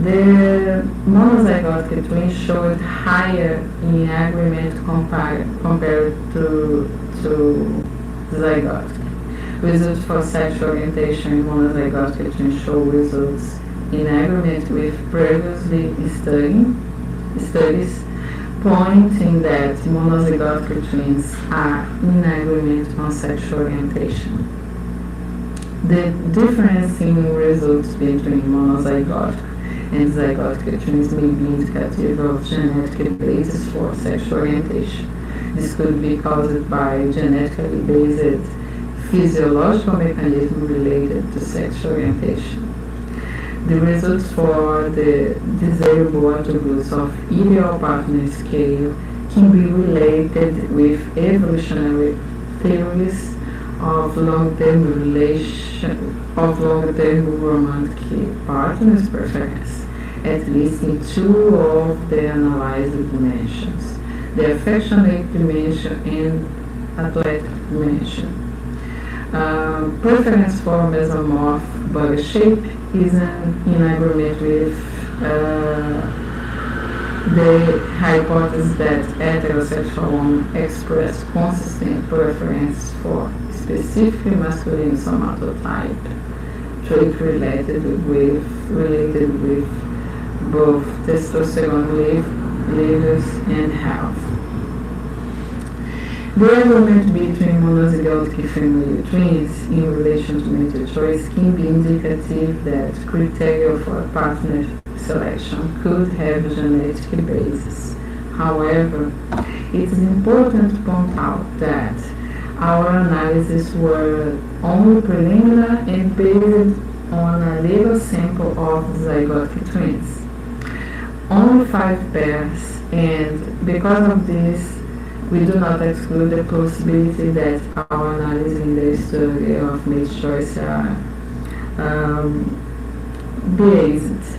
the monozygotic twins showed higher in agreement compared to zygotic. Results for sexual orientation in monozygotic twins show results in agreement with previously studies, pointing that monozygotic twins are in agreement on sexual orientation. The difference in results between monozygotic and zygotic twins may be indicative of genetic basis for sexual orientation. This could be caused by genetically based physiological mechanism related to sexual orientation. The results for the desirable attributes of ideal partner scale can be related with evolutionary theories of long-term romantic partners preference, at least in 2 of the analyzed dimensions, the affectionate dimension and athletic dimension. Preference for mesomorph body shape is in agreement with the hypothesis that heterosexual women express consistent preference for specific masculine somatotype, trait related with both testosterone levels and health. The agreement between monozygotic female twins in relation to mate choice can be indicative that criteria for partner selection could have a genetic basis. However, it is important to point out that our analyses were only preliminary and based on a little sample of zygotic twins. Only 5 pairs, and because of this, we do not exclude the possibility that our analysis in the study of mate choice are biased.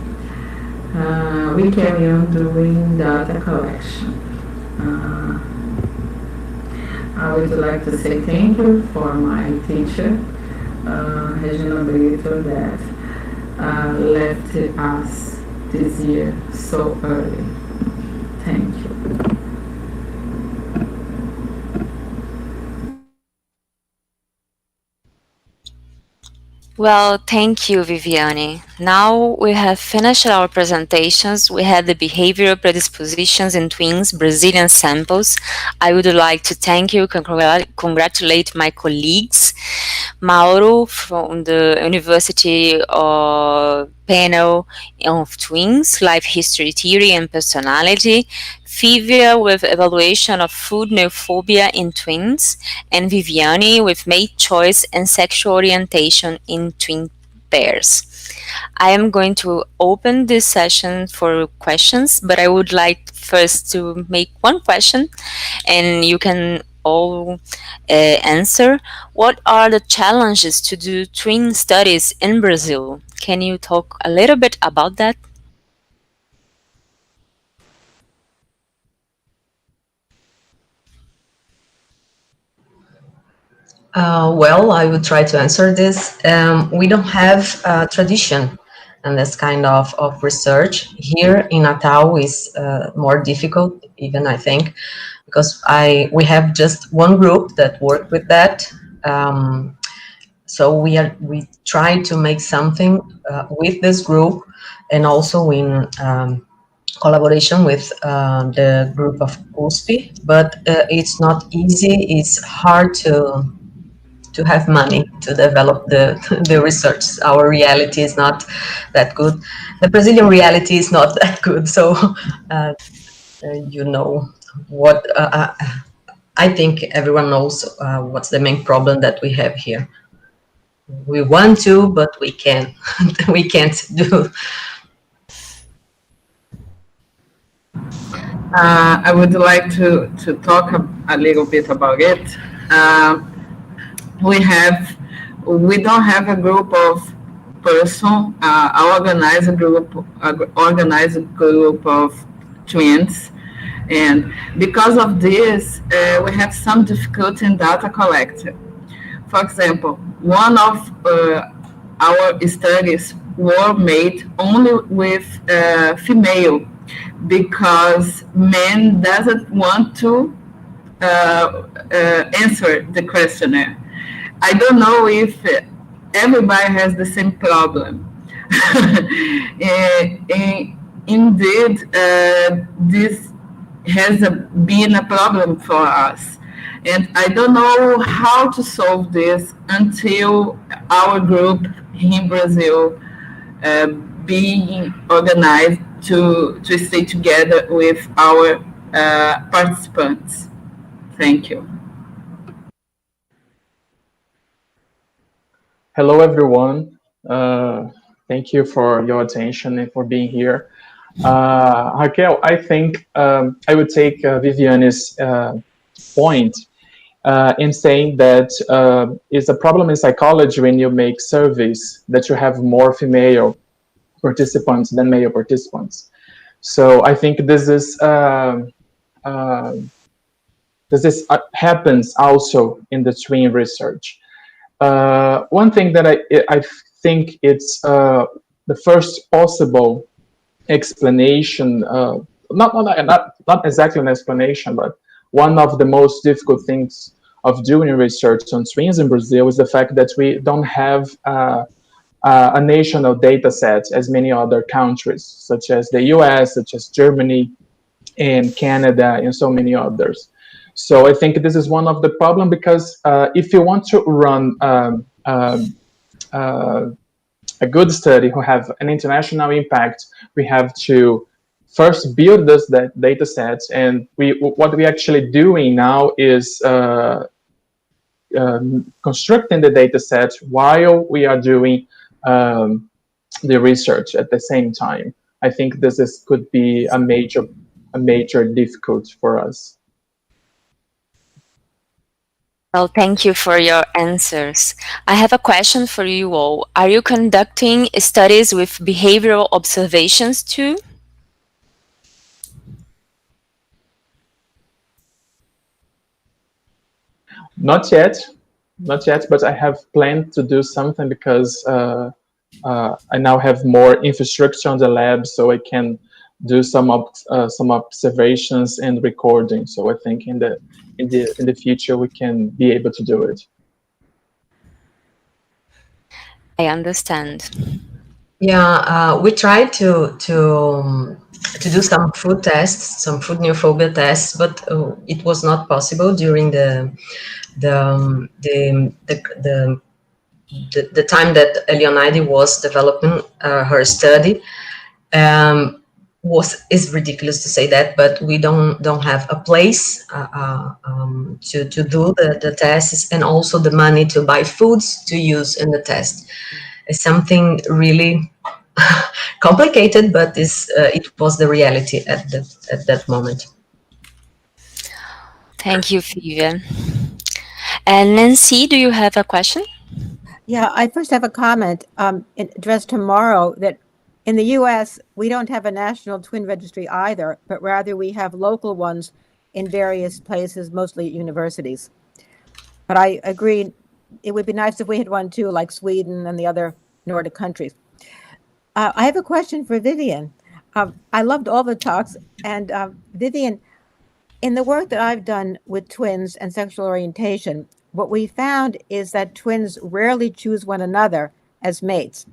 We carry on doing data collection. I would like to say thank you for my teacher, Regina Brito, that left us this year so early. Thank you. Well, thank you, Viviane. Now we have finished our presentations. We had the behavioral predispositions in twins, Brazilian samples. I would like to thank you, congratulate my colleagues, Mauro from the University of panel of twins, life history theory and personality, Fivia with evaluation of food neophobia in twins, and Viviane with mate choice and sexual orientation in twin pairs. I am going to open this session for questions, but I would like first to make one question, and you can all answer. What are the challenges to do twin studies in Brazil? Can you talk a little bit about that? Well, I will try to answer this. We don't have a tradition and this kind of research. Here in Natal is more difficult, even I think, because we have just one group that work with that. So we try to make something with this group, and also in collaboration with the group of USP, but it's not easy. It's hard to have money to develop the research. Our reality is not that good. The Brazilian reality is not that good. So, you know what I think everyone knows what's the main problem that we have here. We want to, but we can't. We can't do. I would like to talk a little bit about it. We don't have a group of person, organized group of twins, and because of this, we have some difficulty in data collection. For example, one of our studies were made only with female, because men doesn't want to answer the questionnaire. I don't know if everybody has the same problem. Indeed, this has been a problem for us. And I don't know how to solve this until our group in Brazil being organized to stay together with our participants. Thank you. Hello, everyone. Thank you for your attention and for being here. Raquel, I think I would take Viviane's point in saying that it's a problem in psychology when you make surveys that you have more female participants than male participants. So I think this happens also in the twin research. One thing that I think it's the first possible explanation, not exactly an explanation, but one of the most difficult things of doing research on twins in Brazil is the fact that we don't have a national data set as many other countries, such as the US, such as Germany and Canada, and so many others. So I think this is one of the problems, because if you want to run a good study who have an international impact, we have to first build this data sets, and what we're actually doing now is constructing the data sets while we are doing the research at the same time. I think this could be a major difficulty for us. Well, thank you for your answers. I have a question for you all. Are you conducting studies with behavioral observations too? Not yet, but I have planned to do something, because I now have more infrastructure on the lab, so I can do some observations and recording. So I think in the future we can be able to do it. I understand. Yeah, we tried to do some food tests, some food neophobia tests, but it was not possible during the time that Leonide was developing her study. Is ridiculous to say that, but we don't have a place to do the tests, and also the money to buy foods to use in the test. It's something really complicated, but it was the reality at that moment. Thank you, Vivian. And Nancy, do you have a question? Yeah, I first have a comment addressed to Mauro, that in the US, we don't have a national twin registry either, but rather we have local ones in various places, mostly at universities. But I agree, it would be nice if we had one too, like Sweden and the other Nordic countries. I have a question for Vivian. I loved all the talks. And Vivian, in the work that I've done with twins and sexual orientation, what we found is that twins rarely choose one another as mates.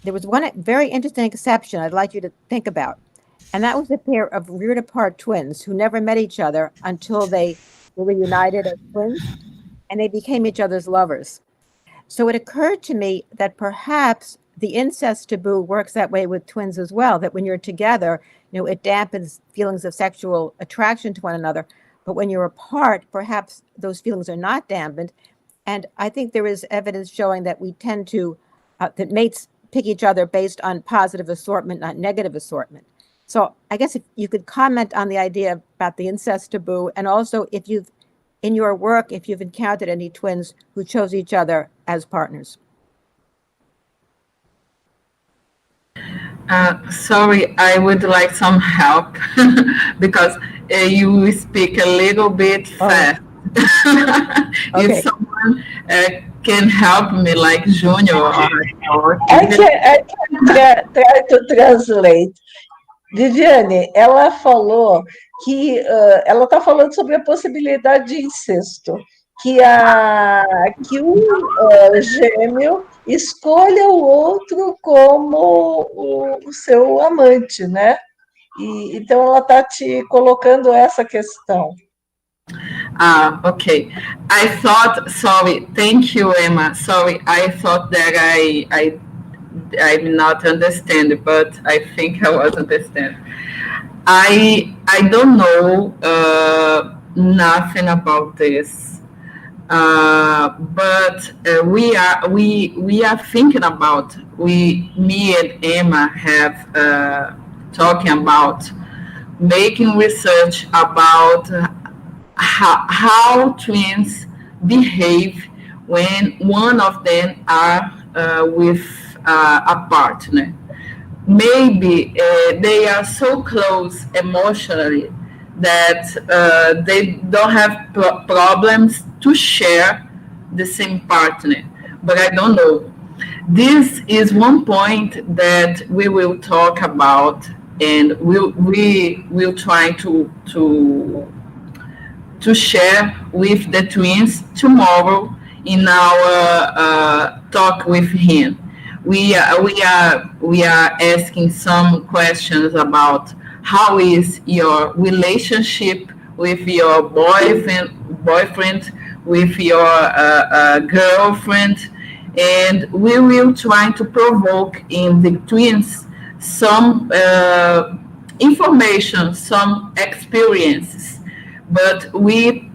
There was one very interesting exception I'd like you to think about, and that was a pair of reared apart twins who never met each other until they were reunited as twins, and they became each other's lovers. So it occurred to me that perhaps the incest taboo works that way with twins as well, that when you're together, it dampens feelings of sexual attraction to one another. But when you're apart, perhaps those feelings are not dampened. And I think there is evidence showing that we tend to, that mates pick each other based on positive assortment, not negative assortment. So I guess if you could comment on the idea about the incest taboo, and also if you've, in your work, if you've encountered any twins who chose each other as partners. Sorry, I would like some help because you speak a little bit fast. Okay. If someone can help me, like Junior. I can try to translate. Viviane, ela falou que ela está falando sobre a possibilidade de incesto, que o gêmeo escolha o outro como o seu amante, né? E, então ela está te colocando essa questão. Okay. I thought, sorry, thank you, Emma. Sorry, I thought that I'm not understand, but I think I was understand. I don't know nothing about this, but we are thinking about, me and Emma have talking about making research about how twins behave when one of them are with a partner. Maybe they are so close emotionally that they don't have problems to share the same partner, but I don't know. This is one point that we will talk about, and we will try to share with the twins tomorrow in our talk with him. We are asking some questions about how is your relationship with your boyfriend, with your girlfriend, and we will try to provoke in the twins some information, some experiences. But we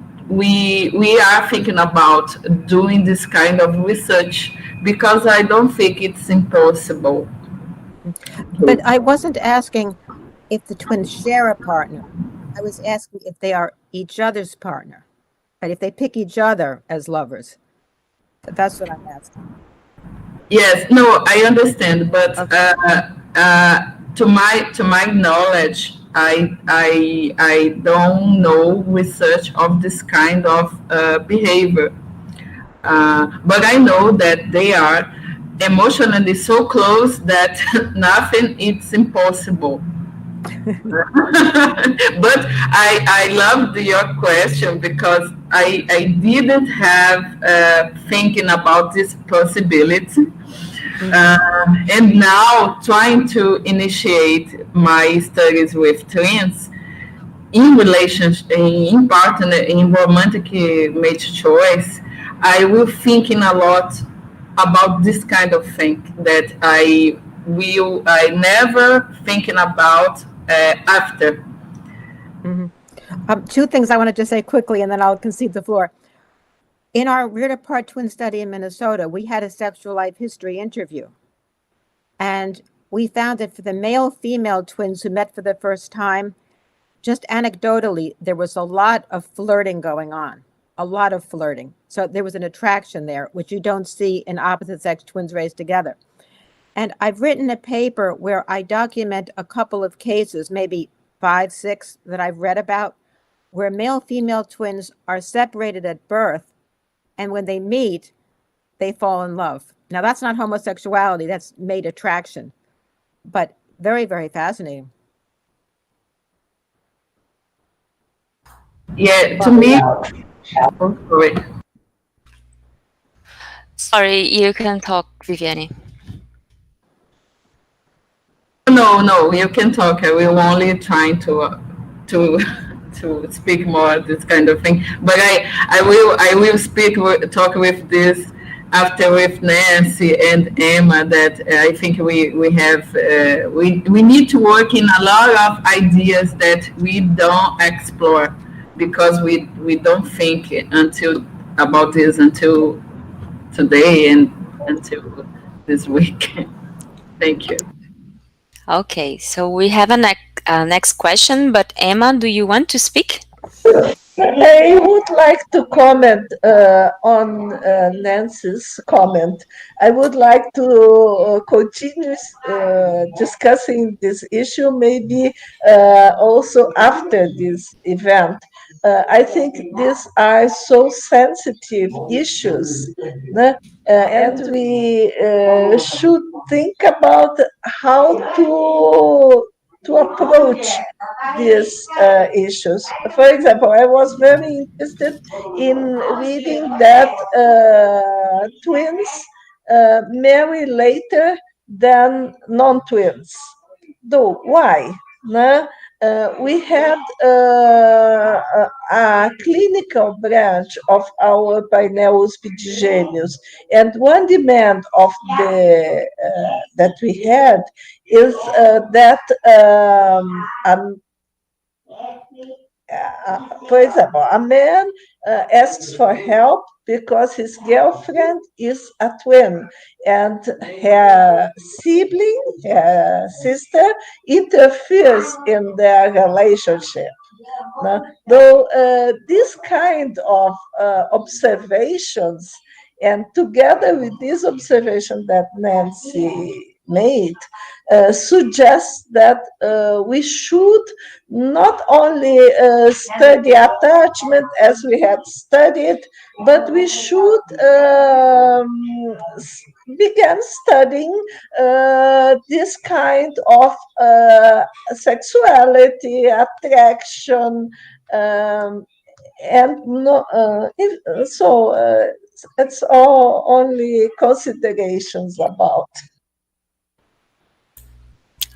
are thinking about doing this kind of research because I don't think it's impossible. But I wasn't asking if the twins share a partner. I was asking if they are each other's partner, right? If they pick each other as lovers. That's what I'm asking. Yes, no, I understand, but to my knowledge, I don't know research of this kind of behavior. But I know that they are emotionally so close that nothing is impossible. But I loved your question because I didn't have thinking about this possibility. And now trying to initiate my studies with twins in relationship, in partner, in romantic mate choice, I will thinking a lot about this kind of thing that I never thinking about after. Mm-hmm. Two things I wanted to say quickly, and then I'll concede the floor. In our Reared Apart twin study in Minnesota, we had a sexual life history interview. And we found that for the male-female twins who met for the first time, just anecdotally, there was a lot of flirting going on, a lot of flirting. So there was an attraction there, which you don't see in opposite-sex twins raised together. And I've written a paper where I document a couple of cases, maybe 5, 6, that I've read about, where male-female twins are separated at birth, and when they meet, they fall in love. Now, that's not homosexuality, that's mate attraction, but very, very fascinating. Yeah, to me, Sorry, you can talk, Viviane. No, you can talk. I will only trying to speak more this kind of thing. But I will talk with this after with Nancy and Emma. That I think we have we need to work in a lot of ideas that we don't explore because we don't think about this until today and until this week. Thank you. Okay, so we have a next question, but Emma, do you want to speak? I would like to comment on Nancy's comment. I would like to continue discussing this issue, maybe also after this event. I think these are so sensitive issues, and we should think about how to approach these issues. For example, I was very interested in reading that twins marry later than non-twins. Though, why? No? We had a clinical branch of our painel USP de Gêmeos, and one demand of the that we had is that for example, a man asks for help because his girlfriend is a twin and her sibling, her sister, interferes in their relationship. Though this kind of observations, and together with this observation that Nancy made, suggests that we should not only study attachment as we had studied, but we should begin studying this kind of sexuality, attraction, and so it's all only considerations about.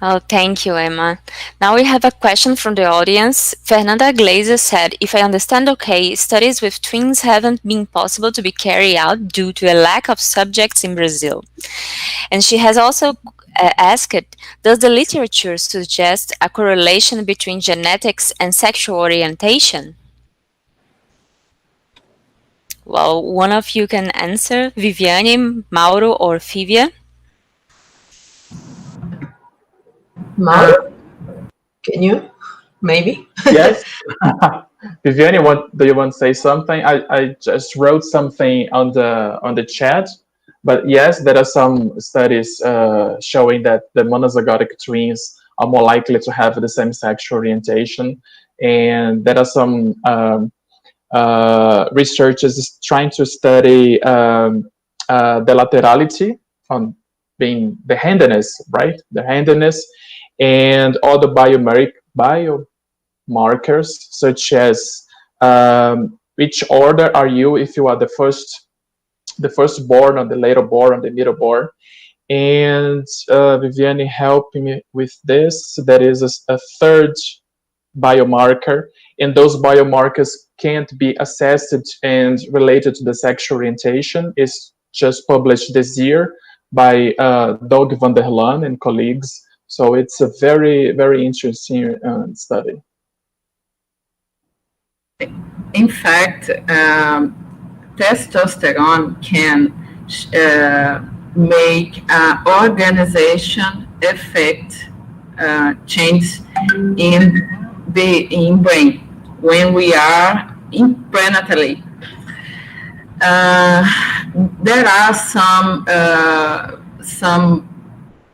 Oh, thank you, Emma. Now we have a question from the audience. Fernanda Glazer said, if I understand okay, studies with twins haven't been possible to be carried out due to a lack of subjects in Brazil. And she has also asked, does the literature suggest a correlation between genetics and sexual orientation? Well, one of you can answer, Viviane, Mauro, or Fivia. Mauro, can you? Maybe. Yes. Viviane, do you want to say something? I just wrote something on the chat, but yes, there are some studies showing that the monozygotic twins are more likely to have the same sexual orientation, and there are some researchers trying to study the laterality on being the handedness, right? The handedness. And all the biomarkers, such as which order are you if you are the firstborn or the later born or the middle born. And Viviane helped me with this. There is a third biomarker, and those biomarkers can't be assessed and related to the sexual orientation. It's just published this year by Doug van der Laan and colleagues. So it's a very, very interesting study. In fact, testosterone can make organization effect change in brain when we are in prenatally. There are some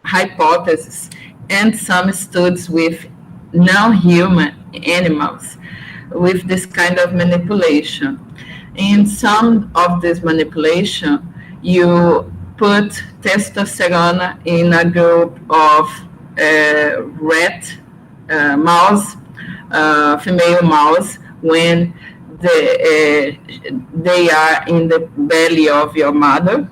hypotheses and some studies with non-human animals with this kind of manipulation. In some of this manipulation, you put testosterone in a group of rat mouse, female mouse, when they are in the belly of your mother.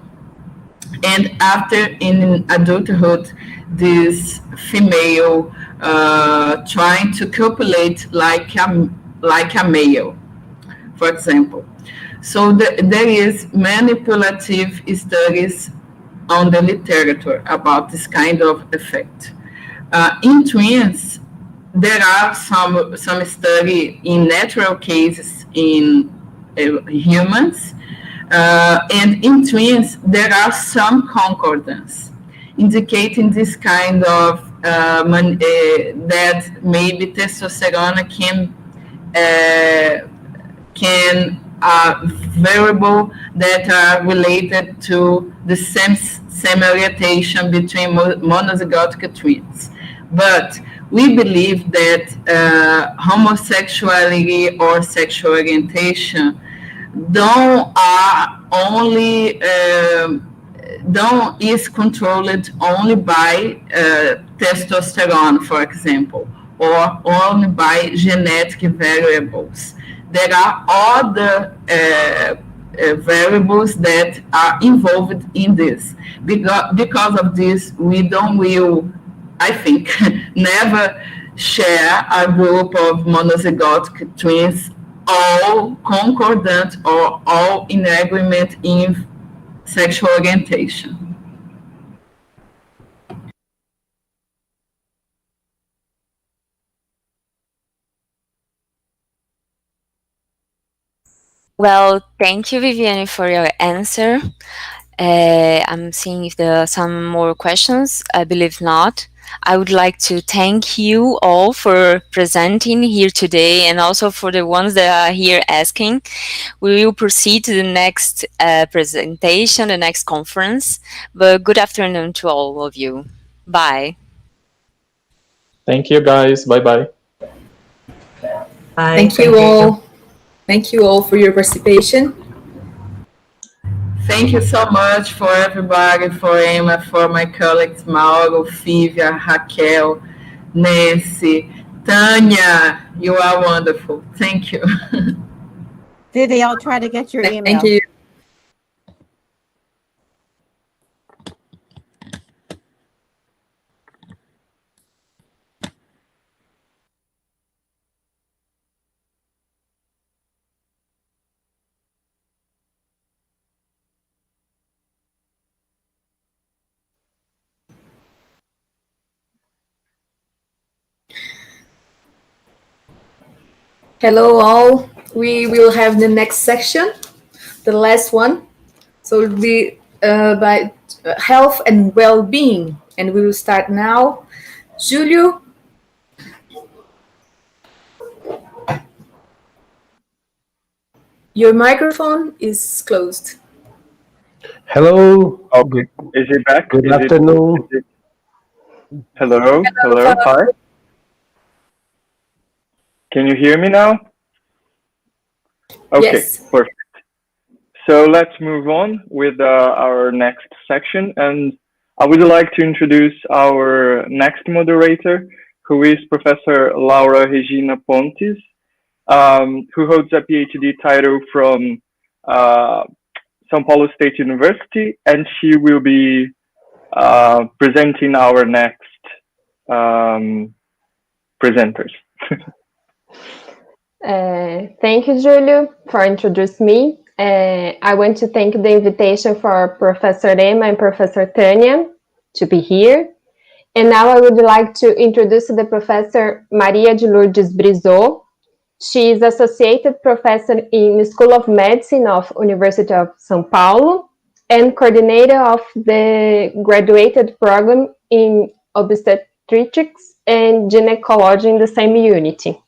And after, in adulthood, this female trying to copulate like a male, for example. So there is manipulative studies on the literature about this kind of effect. In twins, there are some study in natural cases in humans, and in twins there are some concordance, indicating this kind of that maybe testosterone can variable that are related to the same orientation between monozygotic twins. But we believe that homosexuality or sexual orientation is controlled only by testosterone, for example, or only by genetic variables. There are other variables that are involved in this. Because of this, we will, I think, never share a group of monozygotic twins all concordant or all in agreement in sexual orientation. Well, thank you, Viviane, for your answer. I'm seeing if there are some more questions. I believe not. I would like to thank you all for presenting here today, and also for the ones that are here asking. We will proceed to the next presentation, the next conference. But good afternoon to all of you. Bye. Thank you, guys. Bye-bye. Thank you all. Thank you all for your participation. Thank you so much for everybody, for Emma, for my colleagues, Mauro, Fívia, Raquel, Nancy, Tania. You are wonderful. Thank you. Vivi, I'll try to get your email. Thank you. Hello all. We will have the next section, the last one. So it will be by health and well-being. And we will start now. Julio. Your microphone is closed. Hello. Okay. Is it back? Good afternoon. Hello. Hi. Can you hear me now? Okay, yes. Perfect. So let's move on with our next section. And I would like to introduce our next moderator, who is Professor Laura Regina Pontes, who holds a Ph.D. title from São Paulo State University, and she will be presenting our next presenters. Thank you, Julio, for introducing me. I want to thank the invitation for Professor Emma and Professor Tania to be here. And now I would like to introduce the Professor Maria de Lourdes Brizot. She is Associate Professor in the School of Medicine of University of São Paulo and coordinator of the graduated program in obstetrics and gynecology in the same unity.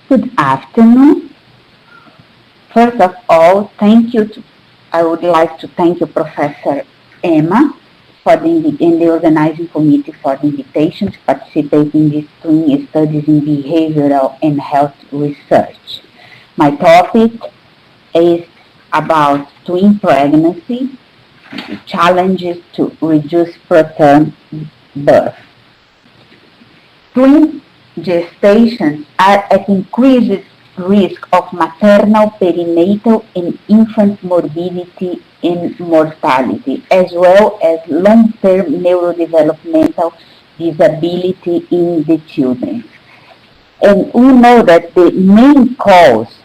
Good afternoon. First of all, I would like to thank you, Professor Emma, and the organizing committee for the invitation to participate in this twin studies in behavioral and health research. My topic is about twin pregnancy, challenges to reduce preterm birth. Twin gestations are at increased risk of maternal, perinatal, and infant morbidity and mortality, as well as long-term neurodevelopmental disability in the children. And we know that the main cause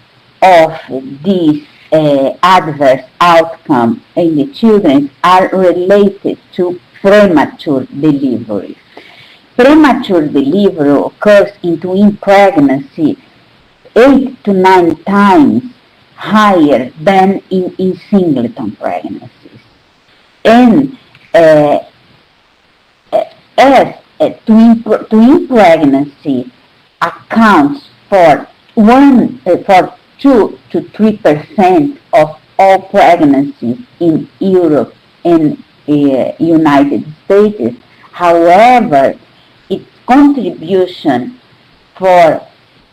of these adverse outcome in the children are related to premature delivery. Premature delivery occurs in twin pregnancy 8 to 9 times higher than in singleton pregnancies. And as twin pregnancy accounts for 2 to 3% of all pregnancies in Europe and United States. However, its contribution for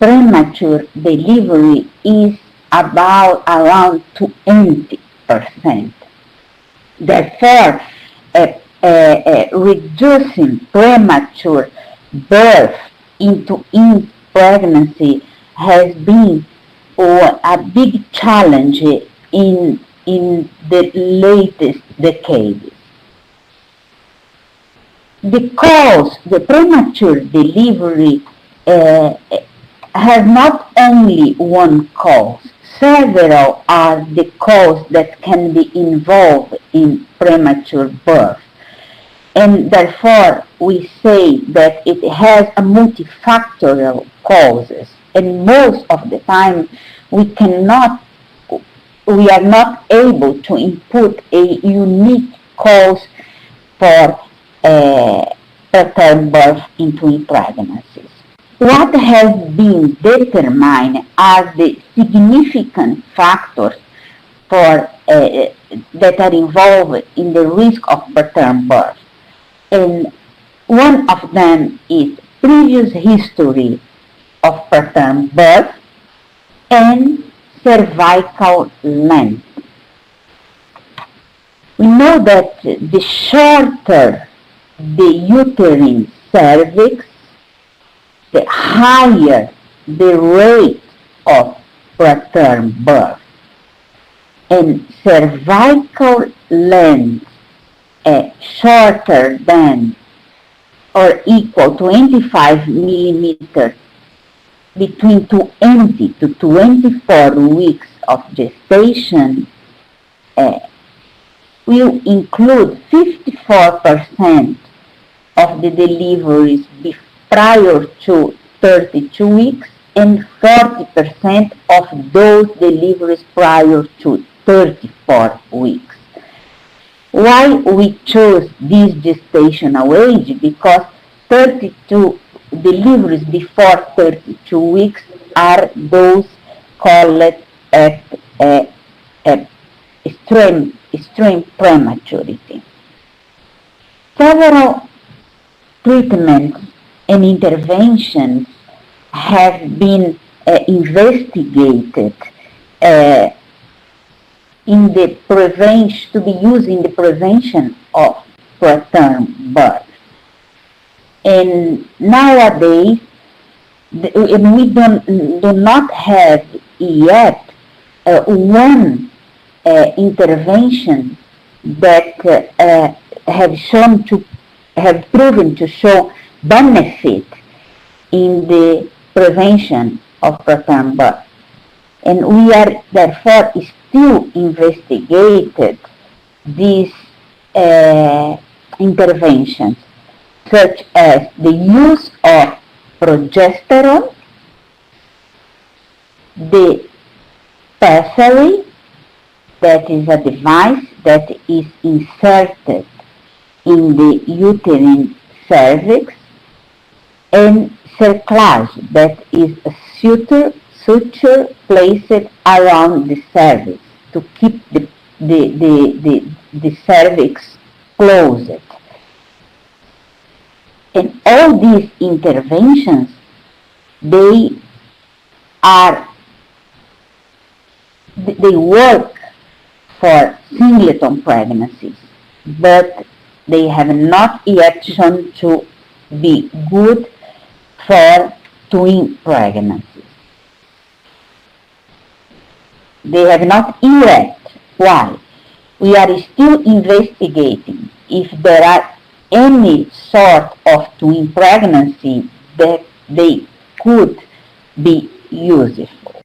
premature delivery is around 20%. Therefore, reducing premature birth into pregnancy has been a big challenge in the latest decades. Because the premature delivery has not only one cause, several are the causes that can be involved in premature birth. And therefore, we say that it has a multifactorial causes. And most of the time, we are not able to input a unique cause for preterm birth in twin pregnancies. What has been determined are the significant factors that are involved in the risk of preterm birth. And one of them is previous history of preterm birth and cervical length. We know that the shorter the uterine cervix, the higher the rate of preterm birth. And cervical length shorter than or equal to 25 millimeters between 20 to 24 weeks of gestation will include 54% of the deliveries prior to 32 weeks and 40% of those deliveries prior to 34 weeks. Why we chose this gestational age? Because 32 deliveries before 32 weeks are those called at extreme prematurity. Several treatments and interventions have been investigated in the prevention, to be used in the prevention of preterm birth. And nowadays, we do not have yet one intervention that have proven to show benefit in the prevention of preterm birth. And we are therefore still investigated these interventions, such as the use of progesterone, the pessary, that is a device that is inserted in the uterine cervix, and cerclage, that is a suture placed around the cervix to keep the cervix closed. And all these interventions, they work for singleton pregnancies, but they have not yet shown to be good for twin pregnancies. They have not yet. Why? We are still investigating if there are any sort of twin pregnancy that they could be useful.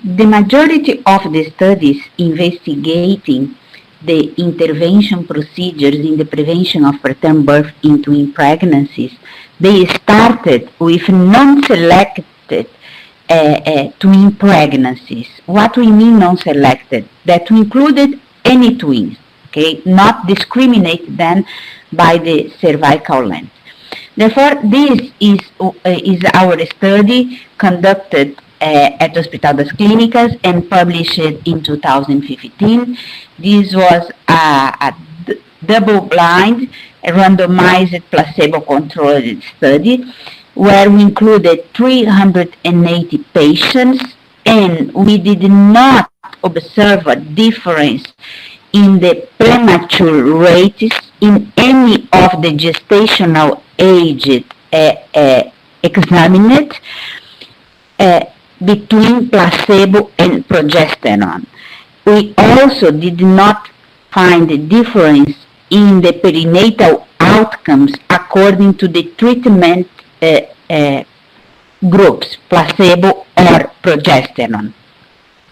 The majority of the studies investigating the intervention procedures in the prevention of preterm birth in twin pregnancies, they started with non-selected twin pregnancies. What we mean non-selected? That included any twins, okay, not discriminate them by the cervical length. Therefore, this is our study conducted at Hospital das Clínicas and published in 2015. This was a double-blind, randomized, placebo-controlled study where we included 380 patients, and we did not observe a difference in the premature rates in any of the gestational age examined between placebo and progesterone. We also did not find a difference in the perinatal outcomes according to the treatment groups, placebo or progesterone.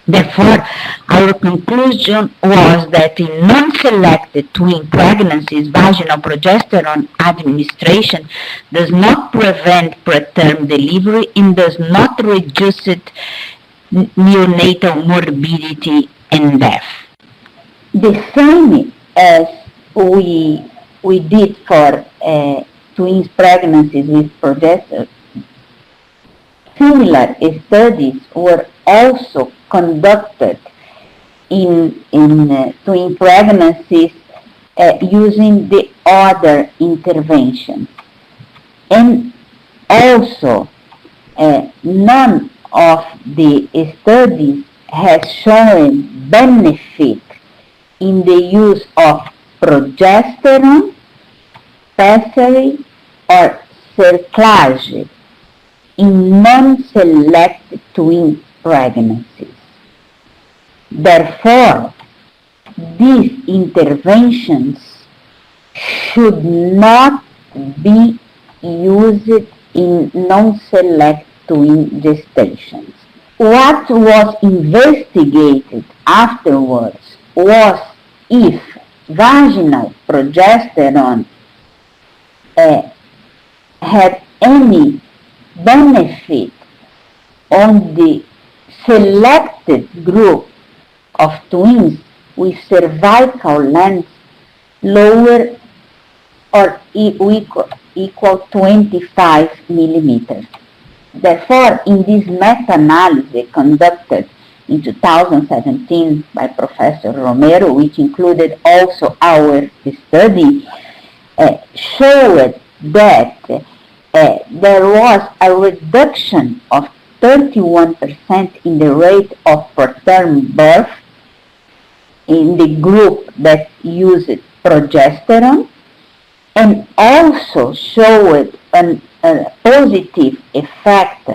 Therefore, our conclusion was that in non-selected twin pregnancies, vaginal progesterone administration does not prevent preterm delivery and does not reduce neonatal morbidity and death. The same as we did for twins pregnancies with progesterone, similar studies were also conducted in twin pregnancies using the other interventions. And also, none of the studies has shown benefit in the use of progesterone, pessary, or cerclage in non-selected twin pregnancies. Therefore, these interventions should not be used in non-select twin gestations. What was investigated afterwards was if vaginal progesterone had any benefit on the selected group of twins with cervical length lower or equal 25 millimeters. Therefore, in this meta-analysis conducted in 2017 by Professor Romero, which included also our study, showed that there was a reduction of 31% in the rate of preterm birth in the group that used progesterone, and also showed a positive effect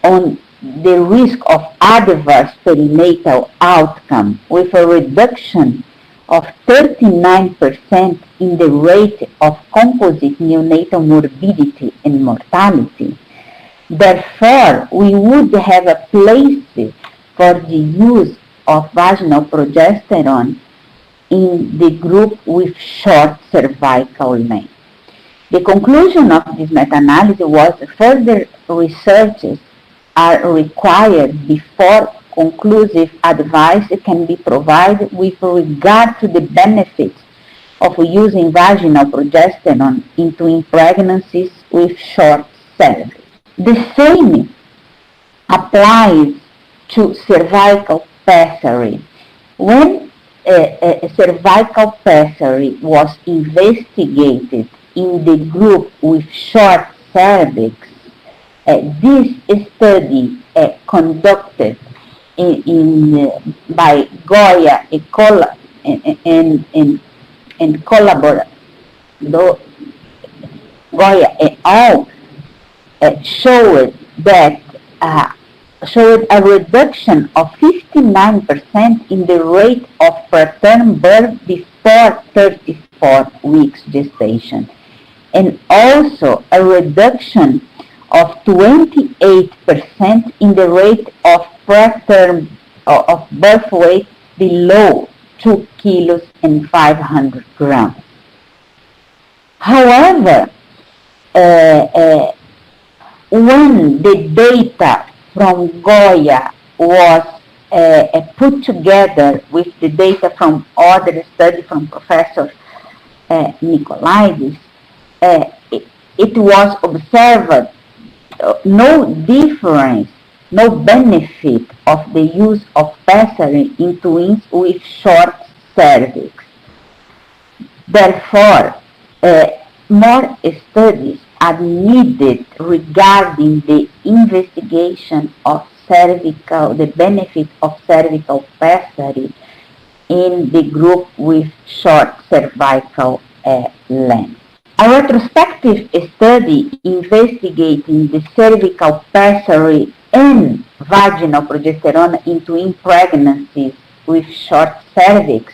on the risk of adverse perinatal outcome with a reduction of 39% in the rate of composite neonatal morbidity and mortality. Therefore, we would have a place for the use of vaginal progesterone in the group with short cervical length. The conclusion of this meta-analysis was further researches are required before conclusive advice can be provided with regard to the benefits of using vaginal progesterone in twin pregnancies with short cervix. The same applies to cervical pessary. When a cervical pessary was investigated in the group with short cervix, this study conducted by Goya and collaborators, Goya et al. Showed a reduction of 59% in the rate of preterm birth before 34 weeks gestation, and also a reduction of 28% in the rate of preterm of birth weight below 2 kilos and 500 grams. However, when the data from Goya was put together with the data from other study from Professor Nicolaides, it was observed no difference, no benefit of the use of pessary in twins with short cervix. Therefore, more studies are needed regarding the investigation of the benefit of cervical pessary in the group with short cervical length. A retrospective study investigating the cervical pessary and vaginal progesterone in twin pregnancies with short cervix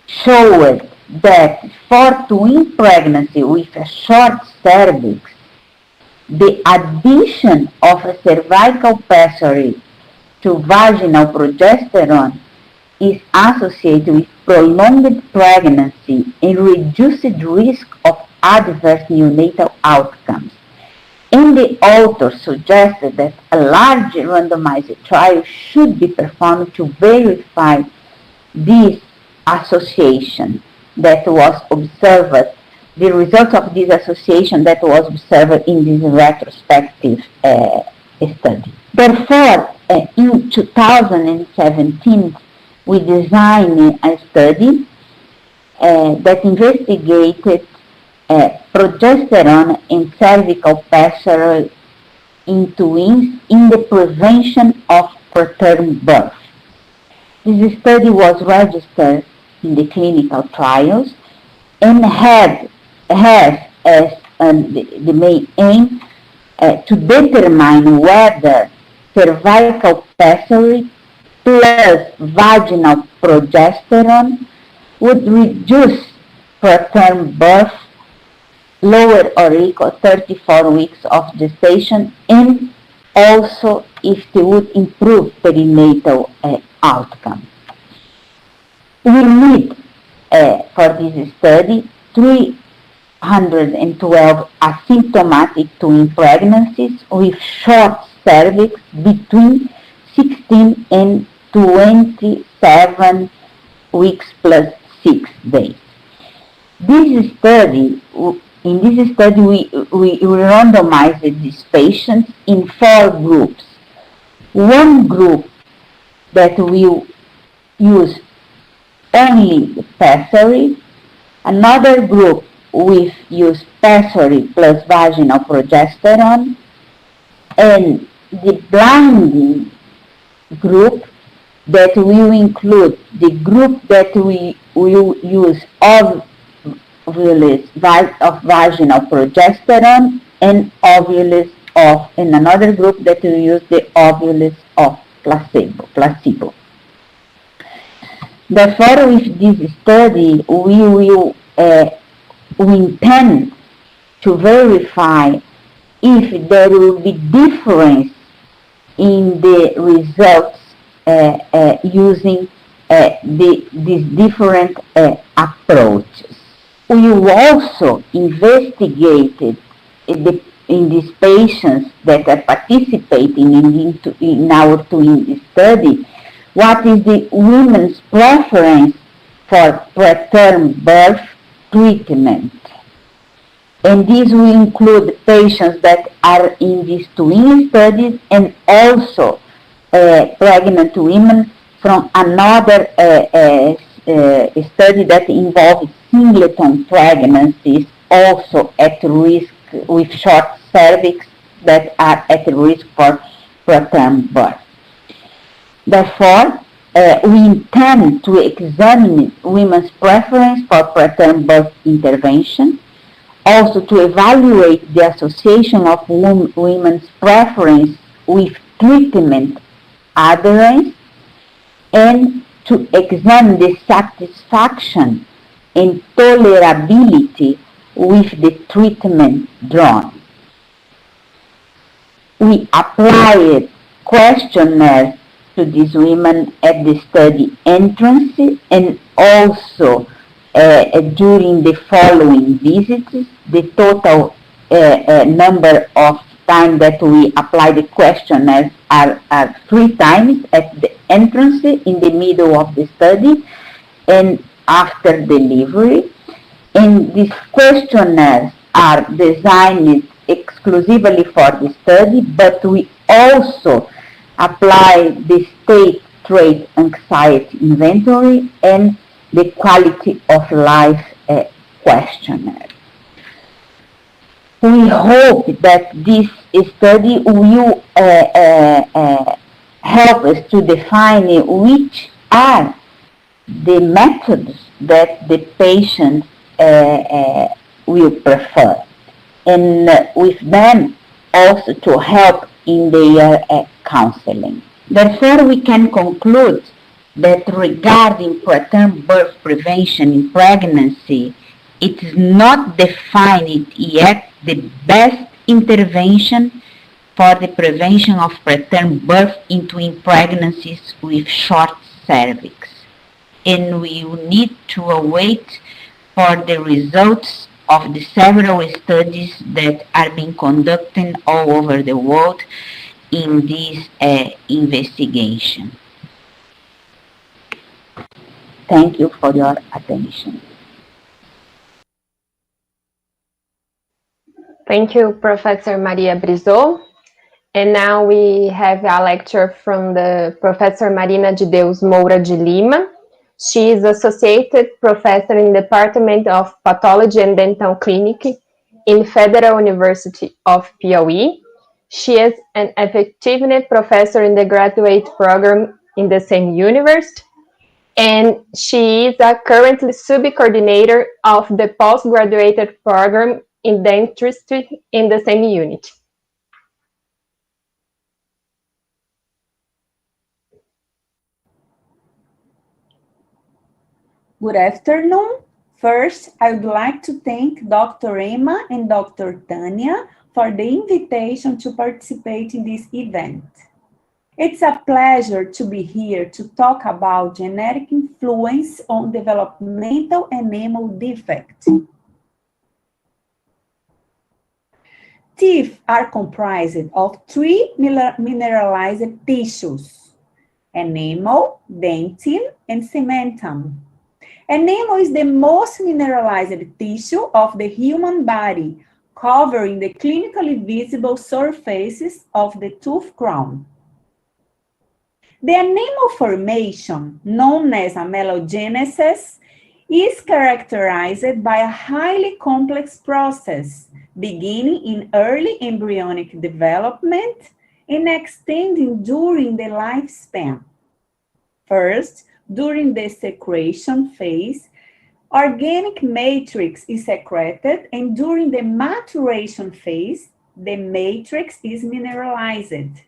showed that for twin pregnancy with a short cervix, the addition of a cervical pessary to vaginal progesterone is associated with prolonged pregnancy and reduced risk of adverse neonatal outcomes. And the author suggested that a large randomized trial should be performed to verify this association that was observed, the results of this association that was observed in this retrospective study. Therefore, in 2017, we designed a study that investigated progesterone and cervical pessary in twins in the prevention of preterm birth. This study was registered in the clinical trials and has as the main aim to determine whether cervical pessary plus vaginal progesterone would reduce preterm birth, lower or equal 34 weeks of gestation, and also if they would improve perinatal outcome. We need for this study 312 asymptomatic twin pregnancies with short cervix between 16 and 27 weeks plus 6 days. In this study, we randomized these patients in 4 groups. One group that will use only the pessary, another group with use pessary plus vaginal progesterone, and the blinding group that will include the group that we will use ovulus of vaginal progesterone and ovulus of, and another group that will use the ovulus of placebo. Therefore, with this study, we intend to verify if there will be difference in the results using these different approaches. We also investigated in these patients that are participating in our twin study, what is the women's preference for preterm birth treatment. And these will include patients that are in these twin studies and also pregnant women from another study that involves singleton pregnancies, also at risk with short cervix, that are at risk for preterm birth. Therefore, we intend to examine women's preference for preterm birth intervention, also to evaluate the association of women's preference with treatment adherence, and to examine the satisfaction and tolerability with the treatment drug. We applied questionnaires to these women at the study entrance and also during the following visits. The total number of time that we apply the questionnaires are 3 times at the entrance, in the middle of the study, and after delivery. And these questionnaires are designed exclusively for the study, but we also apply the state trait anxiety inventory and the quality of life questionnaire. We hope that this study will help us to define which are the methods that the patients will prefer, and with them also to help in their counseling. Therefore, we can conclude that regarding preterm birth prevention in pregnancy, it is not defined yet the best intervention for the prevention of preterm birth in twin pregnancies with short cervix. And we will need to await for the results of the several studies that are being conducted all over the world in this investigation. Thank you for your attention. Thank you, Professor Maria Brizot. And now we have a lecture from the Professor Marina de Deus Moura de Lima. She is Associate Professor in the Department of Pathology and Dental Clinic in Federal University of Piauí. She is an Effectiveness Professor in the Graduate Program in the same university. And she is currently Sub-Coordinator of the Postgraduate Program in Dentistry in the same unit. Good afternoon. First, I would like to thank Dr. Emma and Dr. Tania for the invitation to participate in this event. It's a pleasure to be here to talk about genetic influence on developmental enamel defect. Teeth are comprised of 3 mineralized tissues: enamel, dentin, and cementum. Enamel is the most mineralized tissue of the human body, covering the clinically visible surfaces of the tooth crown. The enamel formation, known as amelogenesis, is characterized by a highly complex process, beginning in early embryonic development and extending during the lifespan. First, during the secretion phase, organic matrix is secreted, and during the maturation phase, the matrix is mineralized.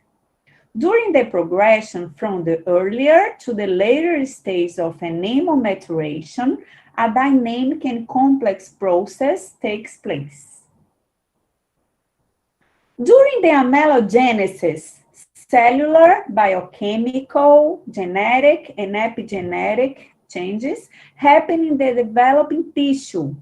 During the progression from the earlier to the later stage of enamel maturation, a dynamic and complex process takes place. During the amelogenesis, cellular, biochemical, genetic, and epigenetic changes happen in the developing tissue.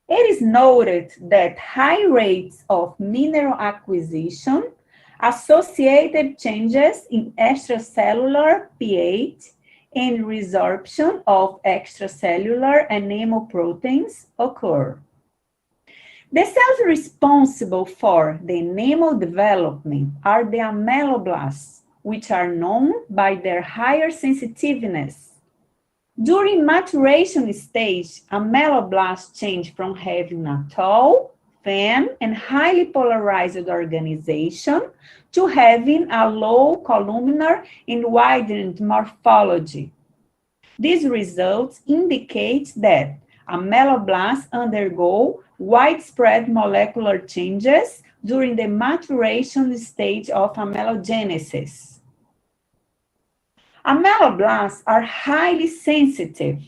It is noted that high rates of mineral acquisition, associated changes in extracellular pH, and resorption of extracellular enamel proteins occur. The cells responsible for the enamel development are the ameloblasts, which are known by their higher sensitiveness. During maturation stage, ameloblasts change from having a tall, thin, and highly polarized organization to having a low columnar and widened morphology. These results indicate that ameloblasts undergo widespread molecular changes during the maturation stage of amelogenesis. Ameloblasts are highly sensitive,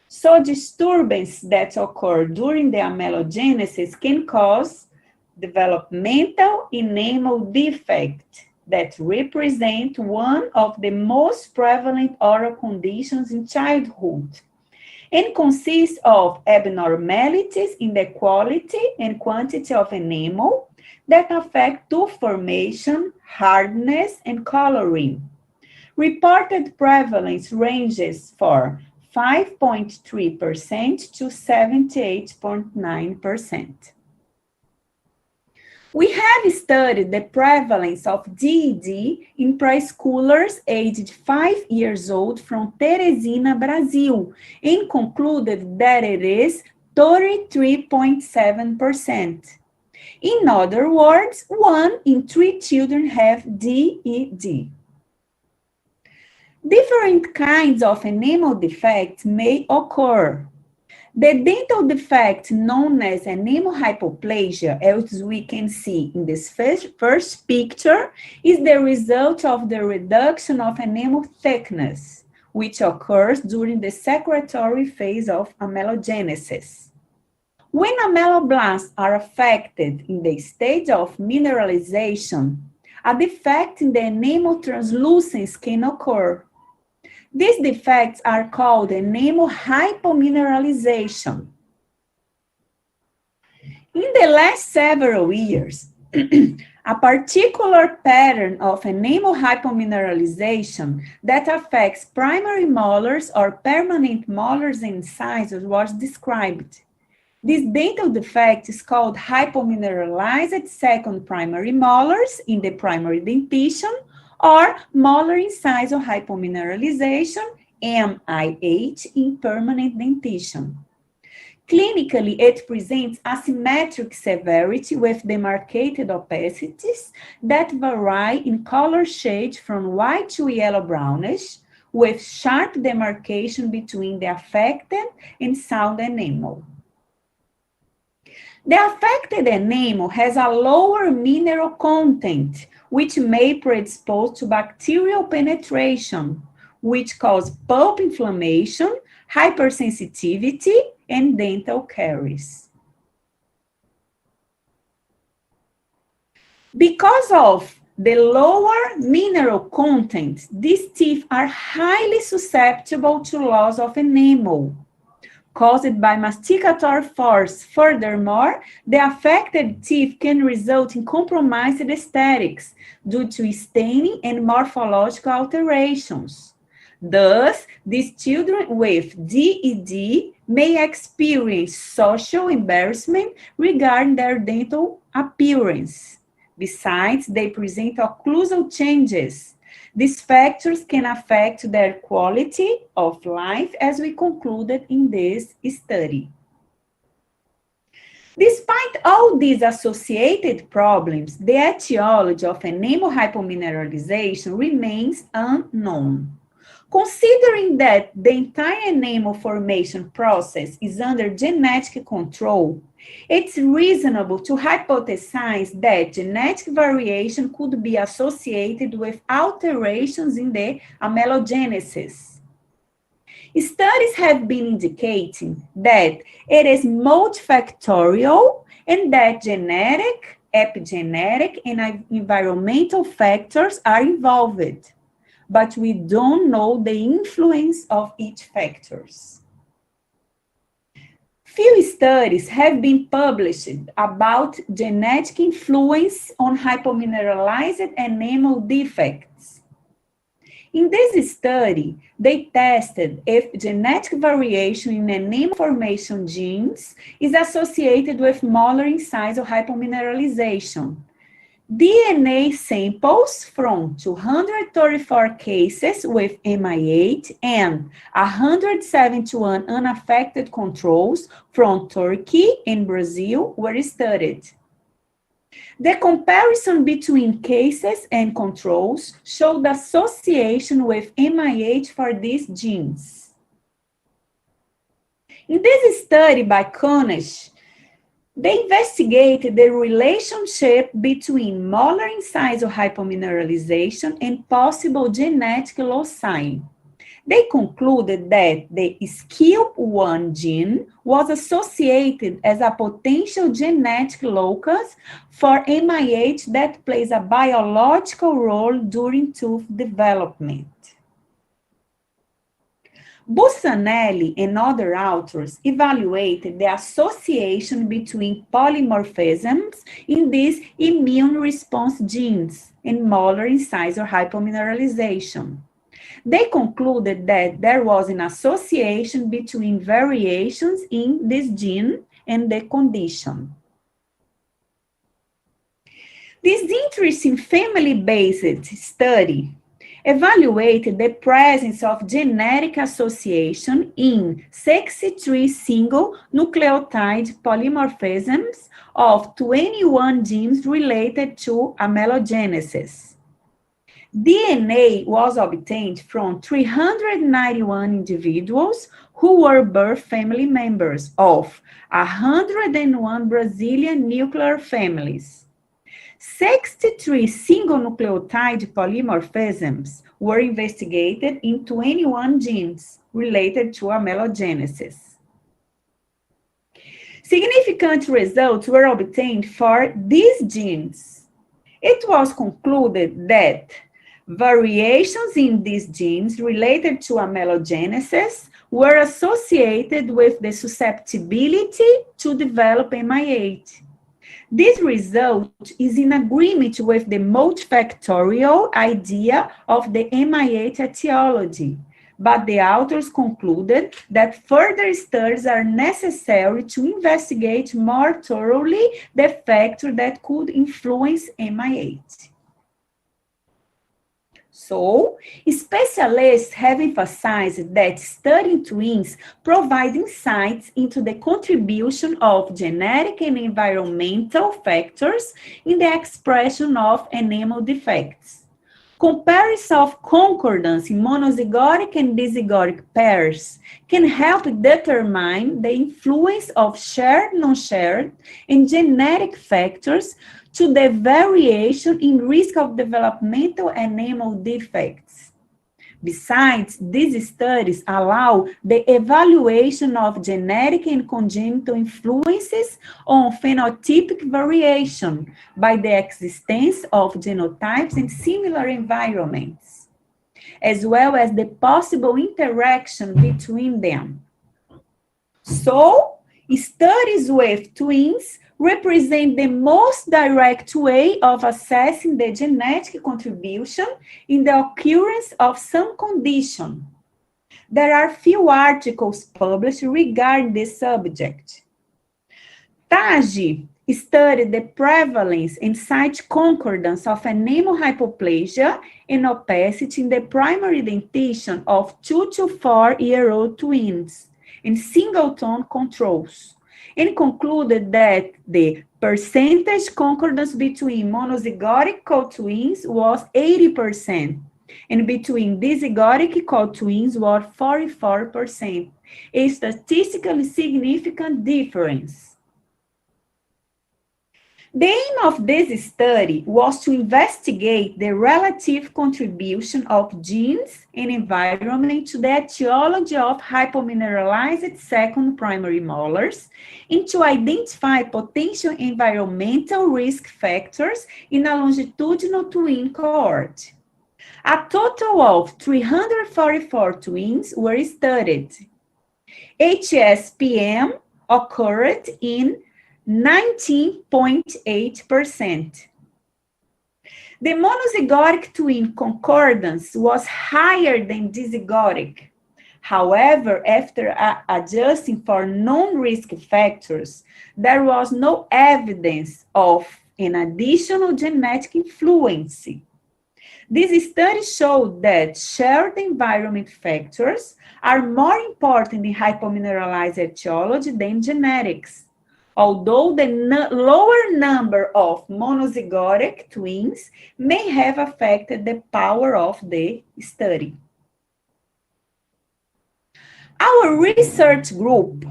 so disturbances that occur during the amelogenesis can cause developmental enamel defect, that represent one of the most prevalent oral conditions in childhood and consist of abnormalities in the quality and quantity of enamel that affect tooth formation, hardness, and coloring. Reported prevalence ranges for 5.3% to 78.9%. We have studied the prevalence of DED in preschoolers aged 5 years old from Teresina, Brazil, and concluded that it is 33.7%. In other words, 1 in 3 children have DED. Different kinds of enamel defects may occur. The dental defect known as enamel hypoplasia, as we can see in this first picture, is the result of the reduction of enamel thickness, which occurs during the secretory phase of amelogenesis. When ameloblasts are affected in the stage of mineralization, a defect in the enamel translucence can occur. These defects are called enamel hypomineralization. In the last several years, a particular pattern of enamel hypomineralization that affects primary molars or permanent molars and incisors was described. This dental defect is called hypomineralized second primary molars in the primary dentition, or molar incisor hypomineralization, MIH, in permanent dentition. Clinically, it presents asymmetric severity with demarcated opacities that vary in color shade from white to yellow-brownish, with sharp demarcation between the affected and sound enamel. The affected enamel has a lower mineral content, which may predispose to bacterial penetration, which cause pulp inflammation, hypersensitivity, and dental caries. Because of the lower mineral content, these teeth are highly susceptible to loss of enamel caused by masticatory force. Furthermore, the affected teeth can result in compromised aesthetics due to staining and morphological alterations. Thus, these children with DED may experience social embarrassment regarding their dental appearance. Besides, they present occlusal changes. These factors can affect their quality of life, as we concluded in this study. Despite all these associated problems, the etiology of enamel hypomineralization remains unknown. Considering that the entire enamel formation process is under genetic control, it's reasonable to hypothesize that genetic variation could be associated with alterations in the amelogenesis. Studies have been indicating that it is multifactorial and that genetic, epigenetic, and environmental factors are involved, but we don't know the influence of each factors. Few studies have been published about genetic influence on hypomineralized enamel defects. In this study, they tested if genetic variation in enamel formation genes is associated with molar incisor hypomineralization. DNA samples from 234 cases with MI8 and 171 unaffected controls from Turkey and Brazil were studied. The comparison between cases and controls showed association with MI8 for these genes. In this study by Konish, they investigated the relationship between molar incisor hypomineralization and possible genetic loci. They concluded that the SCIL1 gene was associated as a potential genetic locus for MIH that plays a biological role during tooth development. Bussanelli and other authors evaluated the association between polymorphisms in these immune response genes and molar incisor hypomineralization. They concluded that there was an association between variations in this gene and the condition. This interesting family-based study evaluated the presence of genetic association in 63 single nucleotide polymorphisms of 21 genes related to amelogenesis. DNA was obtained from 391 individuals who were birth family members of 101 Brazilian nuclear families. 63 single nucleotide polymorphisms were investigated in 21 genes related to amelogenesis. Significant results were obtained for these genes. It was concluded that variations in these genes related to amelogenesis were associated with the susceptibility to develop MIH. This result is in agreement with the multifactorial idea of the MIH etiology, but the authors concluded that further studies are necessary to investigate more thoroughly the factor that could influence MIH. So, specialists have emphasized that studying twins provide insights into the contribution of genetic and environmental factors in the expression of enamel defects. Comparison of concordance in monozygotic and dizygotic pairs can help determine the influence of shared, non-shared, and genetic factors to the variation in risk of developmental enamel defects. Besides, these studies allow the evaluation of genetic and congenital influences on phenotypic variation by the existence of genotypes in similar environments, as well as the possible interaction between them. So, studies with twins represent the most direct way of assessing the genetic contribution in the occurrence of some condition. There are few articles published regarding this subject. Tarde studied the prevalence and site concordance of enamel hypoplasia and opacity in the primary dentition of 2 to 4-year-old twins in single-tone controls, and concluded that the percentage concordance between monozygotic co-twins was 80%, and between dizygotic co-twins was 44%, a statistically significant difference. The aim of this study was to investigate the relative contribution of genes and environment to the etiology of hypomineralized second primary molars and to identify potential environmental risk factors in a longitudinal twin cohort. A total of 344 twins were studied. HSPM occurred in 19.8%. The monozygotic twin concordance was higher than dizygotic. However, after adjusting for non-risk factors, there was no evidence of an additional genetic influence. This study showed that shared environment factors are more important in hypomineralized etiology than genetics, although the lower number of monozygotic twins may have affected the power of the study. Our research group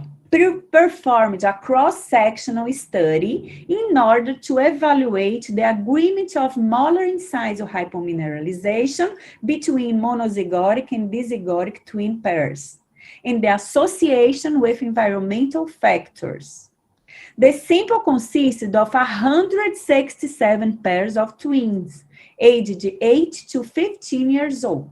performed a cross-sectional study in order to evaluate the agreement of molar incisal hypomineralization between monozygotic and dizygotic twin pairs and the association with environmental factors. The sample consisted of 167 pairs of twins, aged 8 to 15 years old.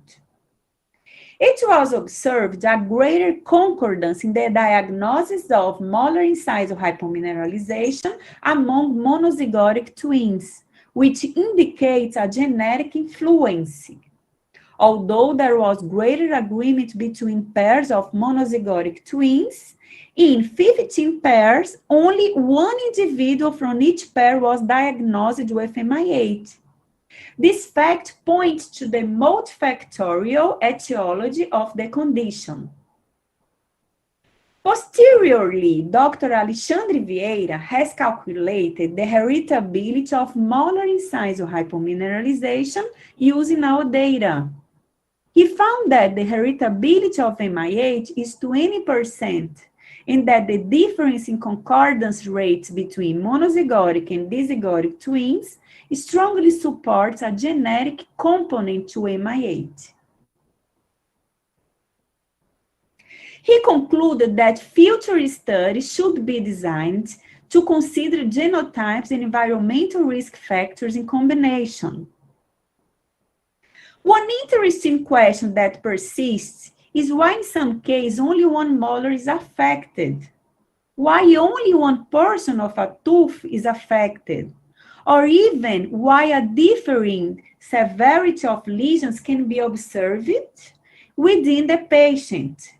It was observed a greater concordance in the diagnosis of molar incisal hypomineralization among monozygotic twins, which indicates a genetic influence. Although there was greater agreement between pairs of monozygotic twins, in 15 pairs, only one individual from each pair was diagnosed with MI8. This fact points to the multifactorial etiology of the condition. Posteriorly, Dr. Alexandre Vieira has calculated the heritability of molar incisal hypomineralization using our data. He found that the heritability of MI8 is 20%, and that the difference in concordance rates between monozygotic and dizygotic twins strongly supports a genetic component to MI8. He concluded that future studies should be designed to consider genotypes and environmental risk factors in combination. One interesting question that persists is why in some cases only one molar is affected? Why only one portion of a tooth is affected? Or even why a differing severity of lesions can be observed within the patient.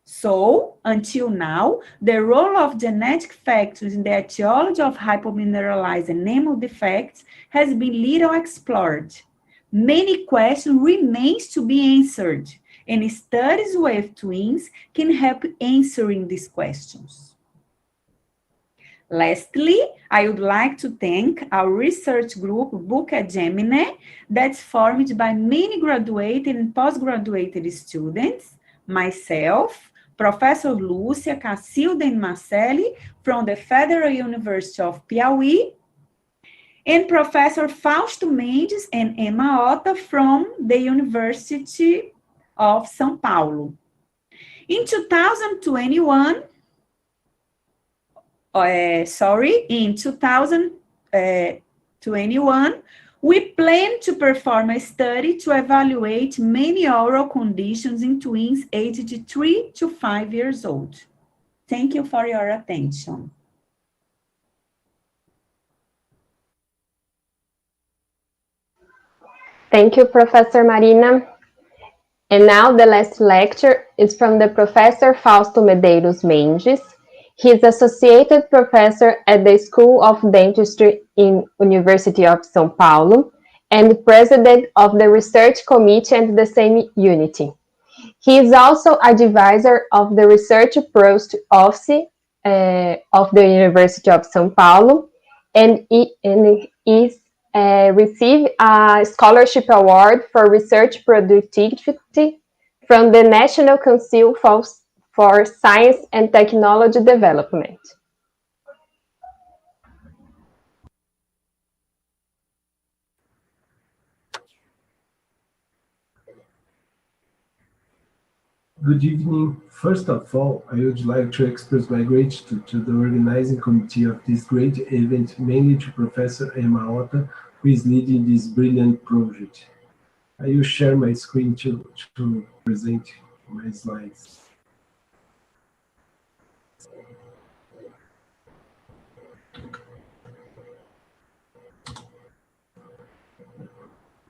So, until now, the role of genetic factors in the etiology of hypomineralized enamel defects has been little explored. Many questions remain to be answered, and studies with twins can help answering these questions. Lastly, I would like to thank our research group, Buca Gemini, that's formed by many graduated and postgraduate students, myself, Professor Lucci, Cacilda, and Marcelli from the Federal University of Piauí, and Professor Fausto Mendes and Emma Otta from the University of São Paulo. In 2021, we plan to perform a study to evaluate many oral conditions in twins aged 3 to 5 years old. Thank you for your attention. Thank you, Professor Marina. And now the last lecture is from the Professor Fausto Medeiros Mendes. He is Associated Professor at the School of Dentistry in University of São Paulo and President of the Research Committee at the same unity. He is also advisor of the Research Post Office of the University of São Paulo and received a scholarship award for research productivity from the National Council for Science and Technology Development. Good evening. First of all, I would like to express my gratitude to the organizing committee of this great event, mainly to Professor Emma Otta, who is leading this brilliant project. I will share my screen to present my slides.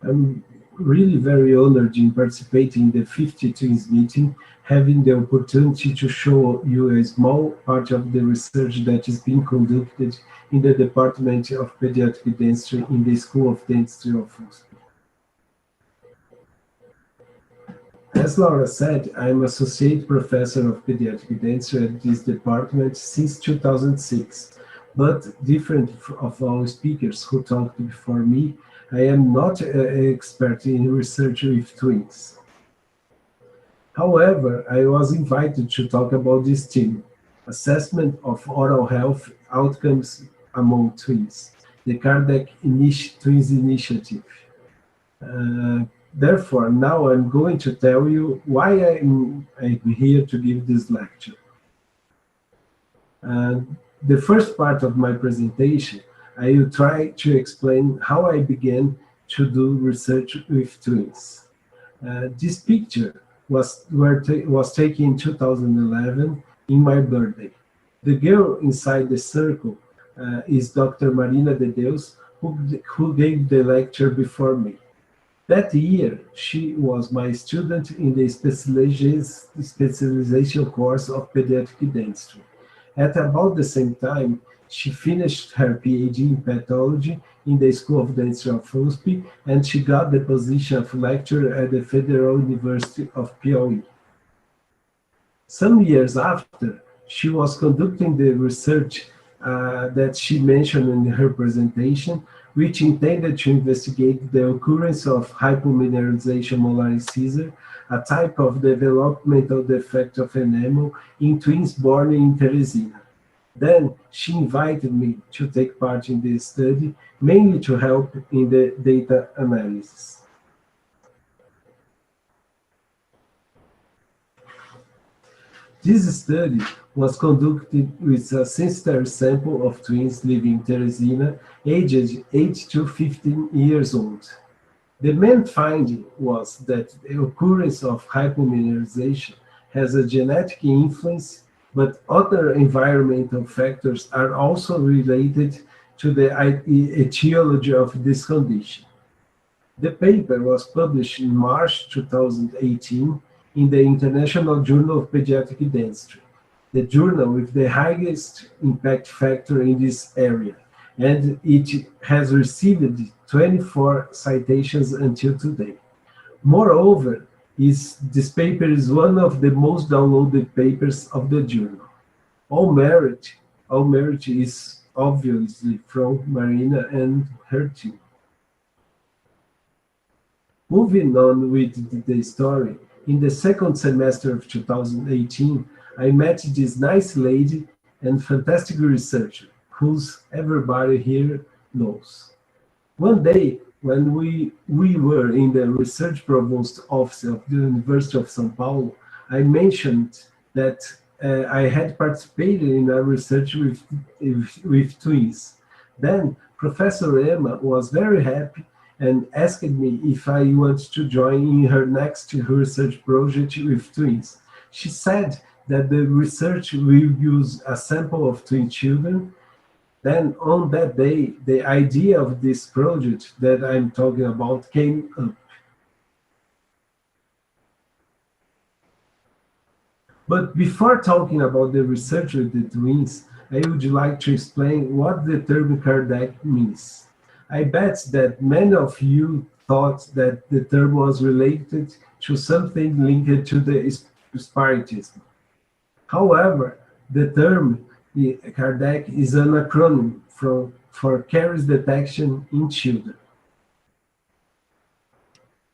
I'm really very honored in participating in the 50 Twins meeting, having the opportunity to show you a small part of the research that is being conducted in the Department of Pediatric Dentistry in the School of Dentistry of Fullerton. As Laura said, I'm Associate Professor of Pediatric Dentistry at this department since 2006, but different of all speakers who talked before me, I am not an expert in research with twins. However, I was invited to talk about this theme. Assessment of Oral Health Outcomes Among Twins, the Kardec Twins Initiative. Therefore, now I'm going to tell you why I'm here to give this lecture. The first part of my presentation, I will try to explain how I began to do research with twins. This picture was taken in 2011 in my birthday. The girl inside the circle is Dr. Marina de Deus, who gave the lecture before me. That year, she was my student in the specialization course of pediatric dentistry. At about the same time, she finished her Ph.D. in pathology in the School of Dentistry of USP, and she got the position of lecturer at the Federal University of Piauí. Some years after, she was conducting the research that she mentioned in her presentation, which intended to investigate the occurrence of hypomineralization molar incisor, a type of developmental defect of enamel in twins born in Teresina. Then she invited me to take part in this study, mainly to help in the data analysis. This study was conducted with a sensitive sample of twins living in Teresina, aged 8 to 15 years old. The main finding was that the occurrence of hypomineralization has a genetic influence, but other environmental factors are also related to the etiology of this condition. The paper was published in March 2018 in the International Journal of Pediatric Dentistry, the journal with the highest impact factor in this area, and it has received 24 citations until today. Moreover, this paper is one of the most downloaded papers of the journal. All merit is obviously from Marina and her team. Moving on with the story, in the second semester of 2018, I met this nice lady and fantastic researcher, whose everybody here knows. One day, when we were in the research provost office of the University of São Paulo, I mentioned that I had participated in a research with twins. Then Professor Emma was very happy and asked me if I wanted to join in her next research project with twins. She said that the research will use a sample of twin children. Then on that day, the idea of this project that I'm talking about came up. But before talking about the research with the twins, I would like to explain what the term Kardec means. I bet that many of you thought that the term was related to something linked to the Spiritism. However, the term Kardec is an acronym for caries detection in children.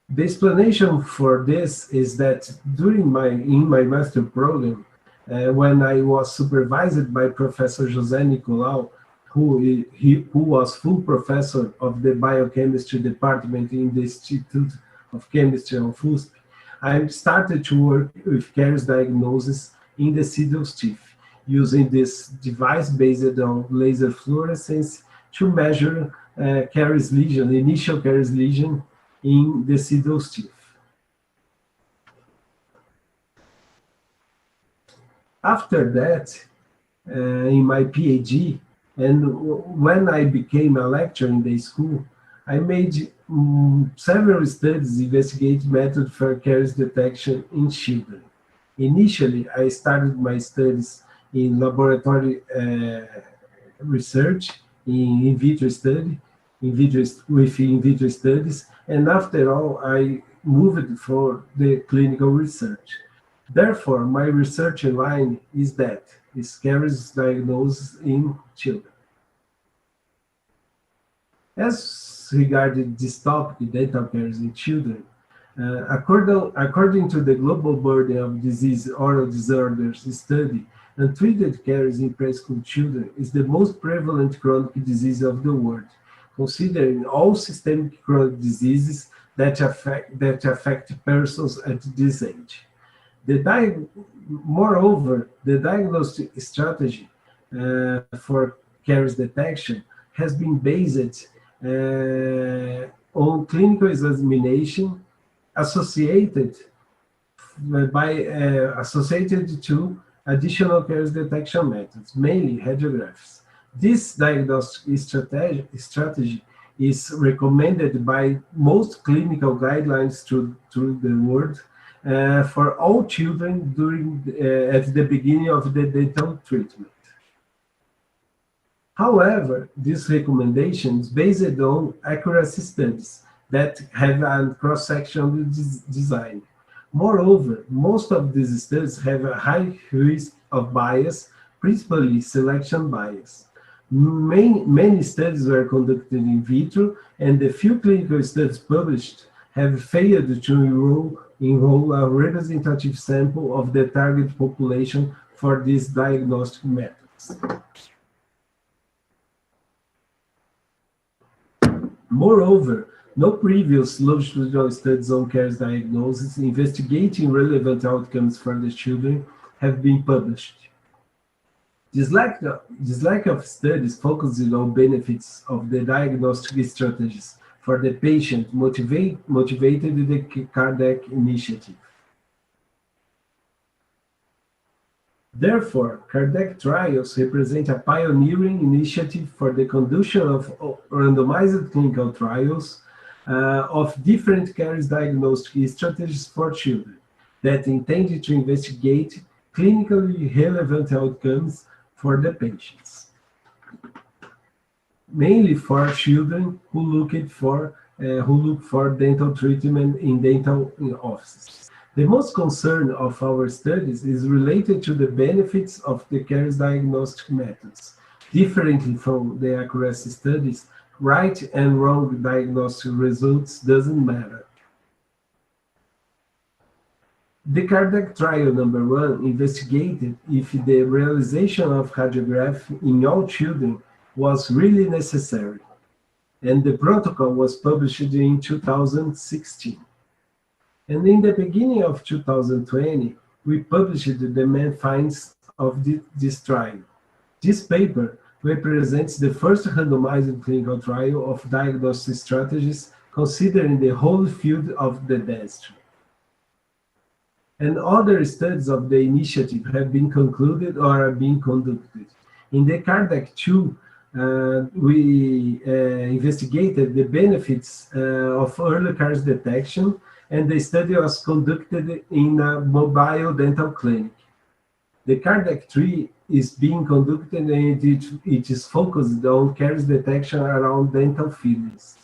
The explanation for this is that in my master program, when I was supervised by Professor José Nicolau, who was full professor of the biochemistry department in the Institute of Chemistry of USP, I started to work with caries diagnosis in the deciduous teeth, using this device based on laser fluorescence to measure caries lesion, initial caries lesion in the deciduous teeth. After that, in my PhD, and when I became a lecturer in the school, I made several studies investigating methods for caries detection in children. Initially, I started my studies in laboratory research, in vitro study, with in vitro studies, and after all, I moved for the clinical research. Therefore, my research line is caries diagnosis in children. As regarding this topic, dental caries in children, according to the Global Burden of Disease Oral Disorders study, Untreated caries in preschool children is the most prevalent chronic disease of the world, considering all systemic chronic diseases that affect persons at this age. Moreover, the diagnostic strategy for caries detection has been based on clinical examination associated to additional caries detection methods, mainly radiographs. This diagnostic strategy is recommended by most clinical guidelines through the world for all children at the beginning of the dental treatment. However, this recommendation is based on accuracy studies that have a cross-sectional design. Moreover, most of these studies have a high risk of bias, principally selection bias. Many studies were conducted in vitro, and the few clinical studies published have failed to enroll a representative sample of the target population for these diagnostic methods. Moreover, no previous longitudinal studies on caries diagnosis investigating relevant outcomes for the children have been published. This lack of studies focusing on benefits of the diagnostic strategies for the patient motivated the Cardiac Initiative. Therefore, cardiac trials represent a pioneering initiative for the conduction of randomized clinical trials of different caries diagnostic strategies for children that intended to investigate clinically relevant outcomes for the patients, mainly for children who look for dental treatment in dental offices. The most concern of our studies is related to the benefits of the caries diagnostic methods. Differently from the accuracy studies, right and wrong diagnostic results doesn't matter. The cardiac trial number 1 investigated if the realization of radiography in all children was really necessary, and the protocol was published in 2016. And in the beginning of 2020, we published the main findings of this trial. This paper represents the first randomized clinical trial of diagnostic strategies considering the whole field of the dentistry. And other studies of the initiative have been concluded or are being conducted. In the cardiac 2, we investigated the benefits of early caries detection, and the study was conducted in a mobile dental clinic. The cardiac 3 is being conducted, and it is focused on caries detection around dental fillings.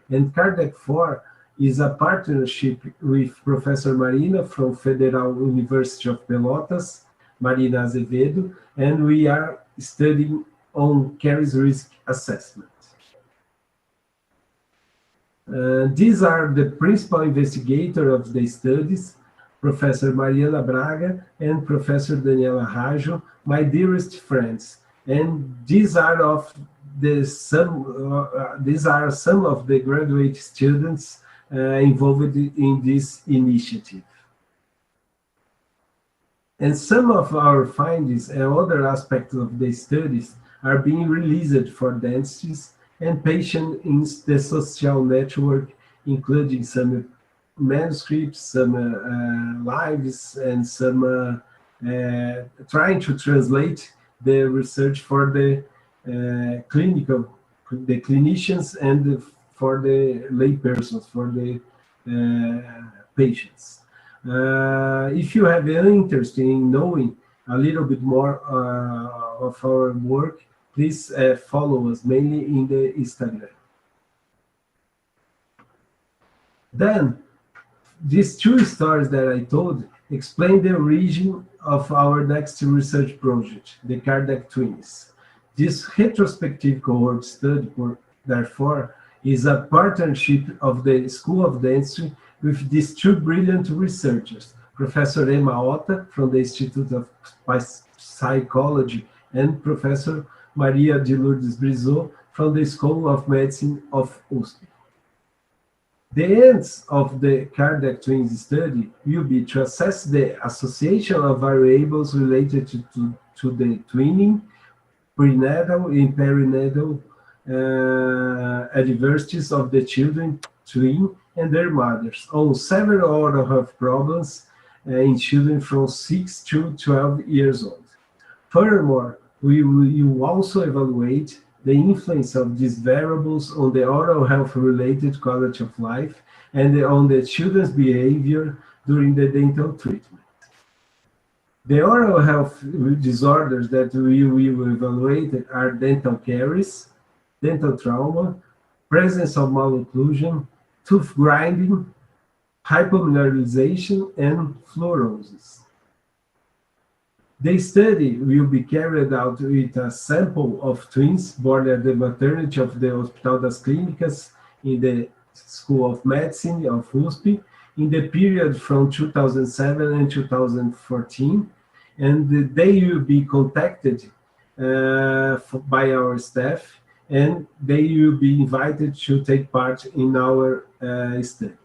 And cardiac 4 is a partnership with Professor Marina from Federal University of Pelotas, Marina Azevedo, and we are studying on caries risk assessment. These are the principal investigators of the studies, Professor Mariana Braga and Professor Daniela Rajo, my dearest friends. And these are some of the graduate students involved in this initiative. And some of our findings and other aspects of the studies are being released for dentists and patients in the social network, including some manuscripts, some lives, and some trying to translate the research for the clinicians and for the lay persons, for the patients. If you have any interest in knowing a little bit more of our work, please follow us, mainly in the Instagram. Then, these two stories that I told explain the origin of our next research project, the cardiac twins. This retrospective cohort study, therefore, is a partnership of the School of Dentistry with these two brilliant researchers, Professor Emma Otta from the Institute of Psychology, and Professor Maria de Lourdes Brizot from the School of Medicine of USP. The ends of the cardiac twins study will be to assess the association of variables related to the twinning, prenatal and perinatal adversities of the children twin and their mothers on several oral health problems in children from 6 to 12 years old. Furthermore, we will also evaluate the influence of these variables on the oral health-related quality of life and on the children's behavior during the dental treatment. The oral health disorders that we will evaluate are dental caries, dental trauma, presence of malocclusion, tooth grinding, hypomineralization, and fluorosis. The study will be carried out with a sample of twins born at the maternity of the Hospital das Clínicas in the School of Medicine of USP in the period from 2007 and 2014, and they will be contacted by our staff, and they will be invited to take part in our study.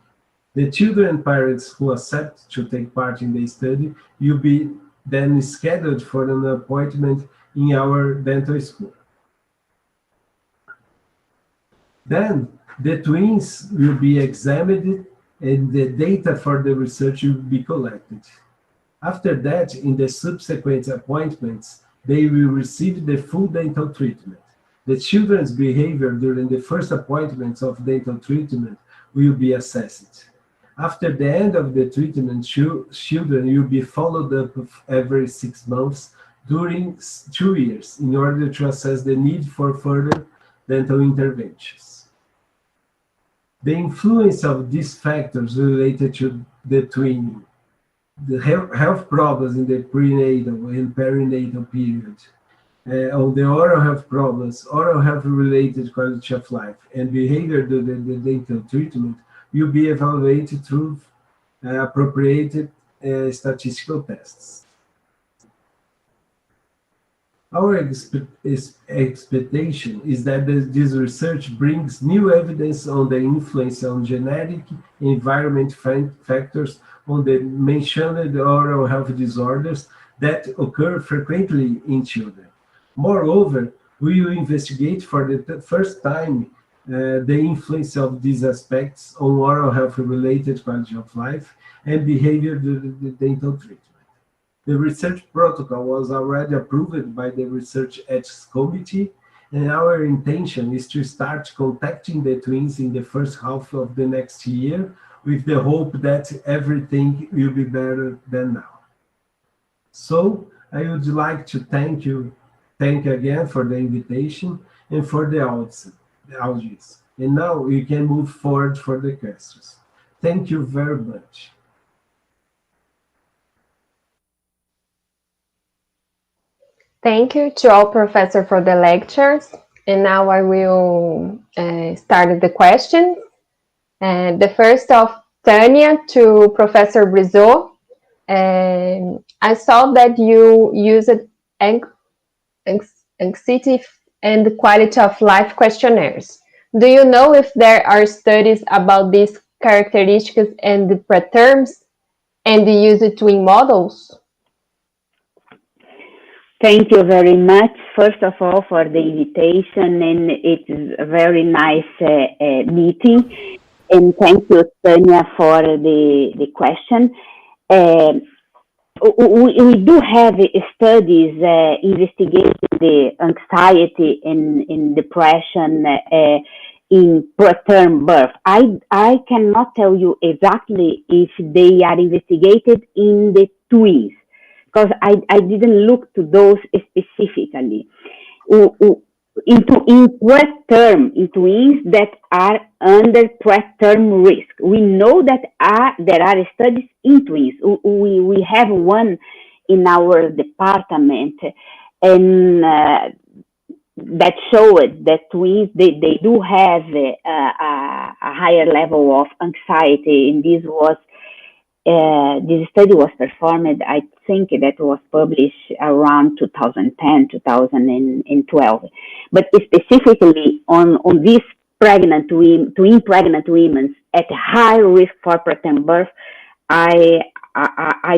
The children and parents who accept to take part in the study will be then scheduled for an appointment in our dental school. Then the twins will be examined and the data for the research will be collected. After that, in the subsequent appointments, they will receive the full dental treatment. The children's behavior during the first appointments of dental treatment will be assessed. After the end of the treatment, children will be followed up every 6 months during 2 years in order to assess the need for further dental interventions. The influence of these factors related to the twinning, the health problems in the prenatal and perinatal period, on the oral health problems, oral health related quality of life, and behavior during the dental treatment will be evaluated through appropriate statistical tests. Our expectation is that this research brings new evidence on the influence on genetic and environment factors on the mentioned oral health disorders that occur frequently in children. Moreover, we will investigate for the first time the influence of these aspects on oral health-related quality of life and behavior during the dental treatment. The research protocol was already approved by the Research Ethics Committee, and our intention is to start contacting the twins in the first half of the next year with the hope that everything will be better than now. So I would like to thank again for the invitation and for the audience. And now we can move forward for the questions. Thank you very much. Thank you to all professors for the lectures. And now I will start the questions. The first of Tania to Professor Brizot. I saw that you used anxiety and quality of life questionnaires. Do you know if there are studies about these characteristics and the preterms and the use of twin models? Thank you very much, first of all, for the invitation, and it's a very nice meeting. And thank you, Tania, for the question. We do have studies investigating the anxiety and depression in preterm birth. I cannot tell you exactly if they are investigated in the twins, because I didn't look to those specifically. In preterm, in twins that are under preterm risk. We know that there are studies in twins. We have one in our department, and that showed that twins, they do have a higher level of anxiety, and this was this study was performed, I think that was published around 2010, 2012. But specifically on these twin pregnant women at high risk for preterm birth, I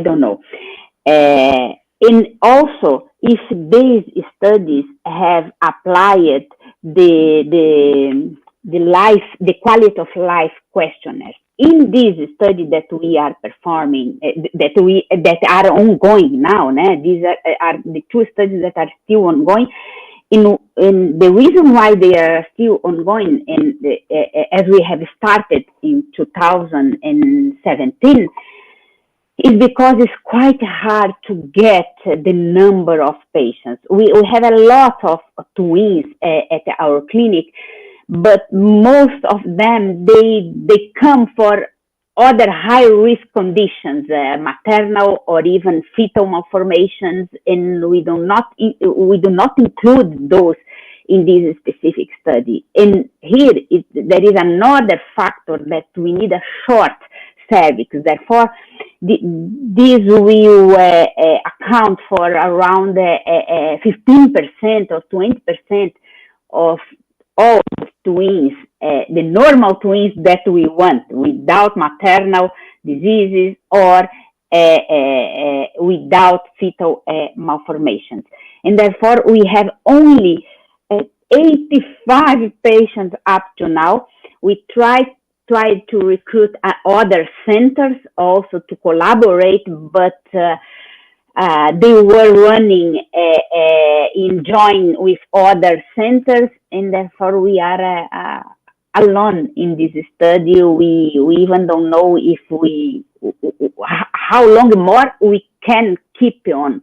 don't know. And also, if these studies have applied the quality of life questionnaires in this study that we are performing, that are ongoing now. These are the two studies that are still ongoing. And the reason why they are still ongoing, and as we have started in 2017, is because it's quite hard to get the number of patients. We have a lot of twins at our clinic, but most of them, they come for other high-risk conditions, maternal or even fetal malformations, and we do not include those in this specific study. And here, there is another factor that we need a short cervix. Therefore, this will account for around 15% or 20% of all twins, the normal twins that we want, without maternal diseases or without fetal malformations. And therefore, we have only 85 patients up to now. We tried to recruit other centers also to collaborate, but they were running in join with other centers, and therefore we are alone in this study. We even don't know how long more we can keep on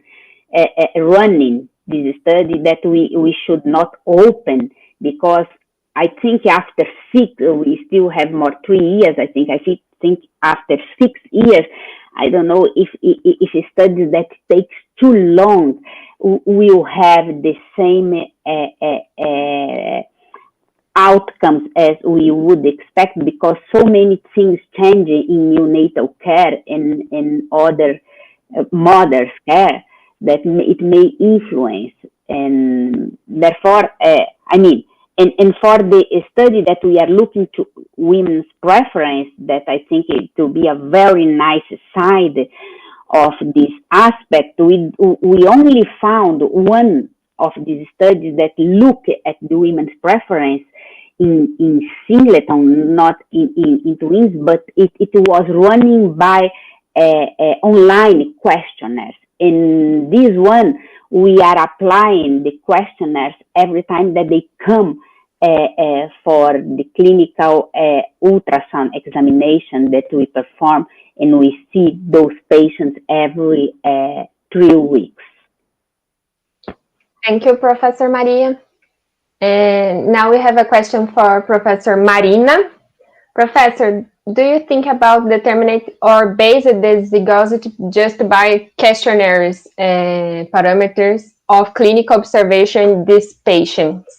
running this study, that we should not open, because I think after 6, we still have more 3 years. I think after 6 years, I don't know if a study that takes too long will have the same outcomes as we would expect, because so many things change in neonatal care and other mothers' care that it may influence. And therefore, and for the study that we are looking to women's preference, that I think it will be a very nice side of this aspect, we only found one of these studies that look at the women's preference in singleton, not in twins, but it was running by online questionnaires. In this one, we are applying the questionnaires every time that they come for the clinical ultrasound examination that we perform, and we see those patients every 3 weeks. Thank you, Professor Maria. And now we have a question for Professor Marina. Professor, do you think about determining or base the zygosity just by questionnaires parameters of clinical observation in these patients?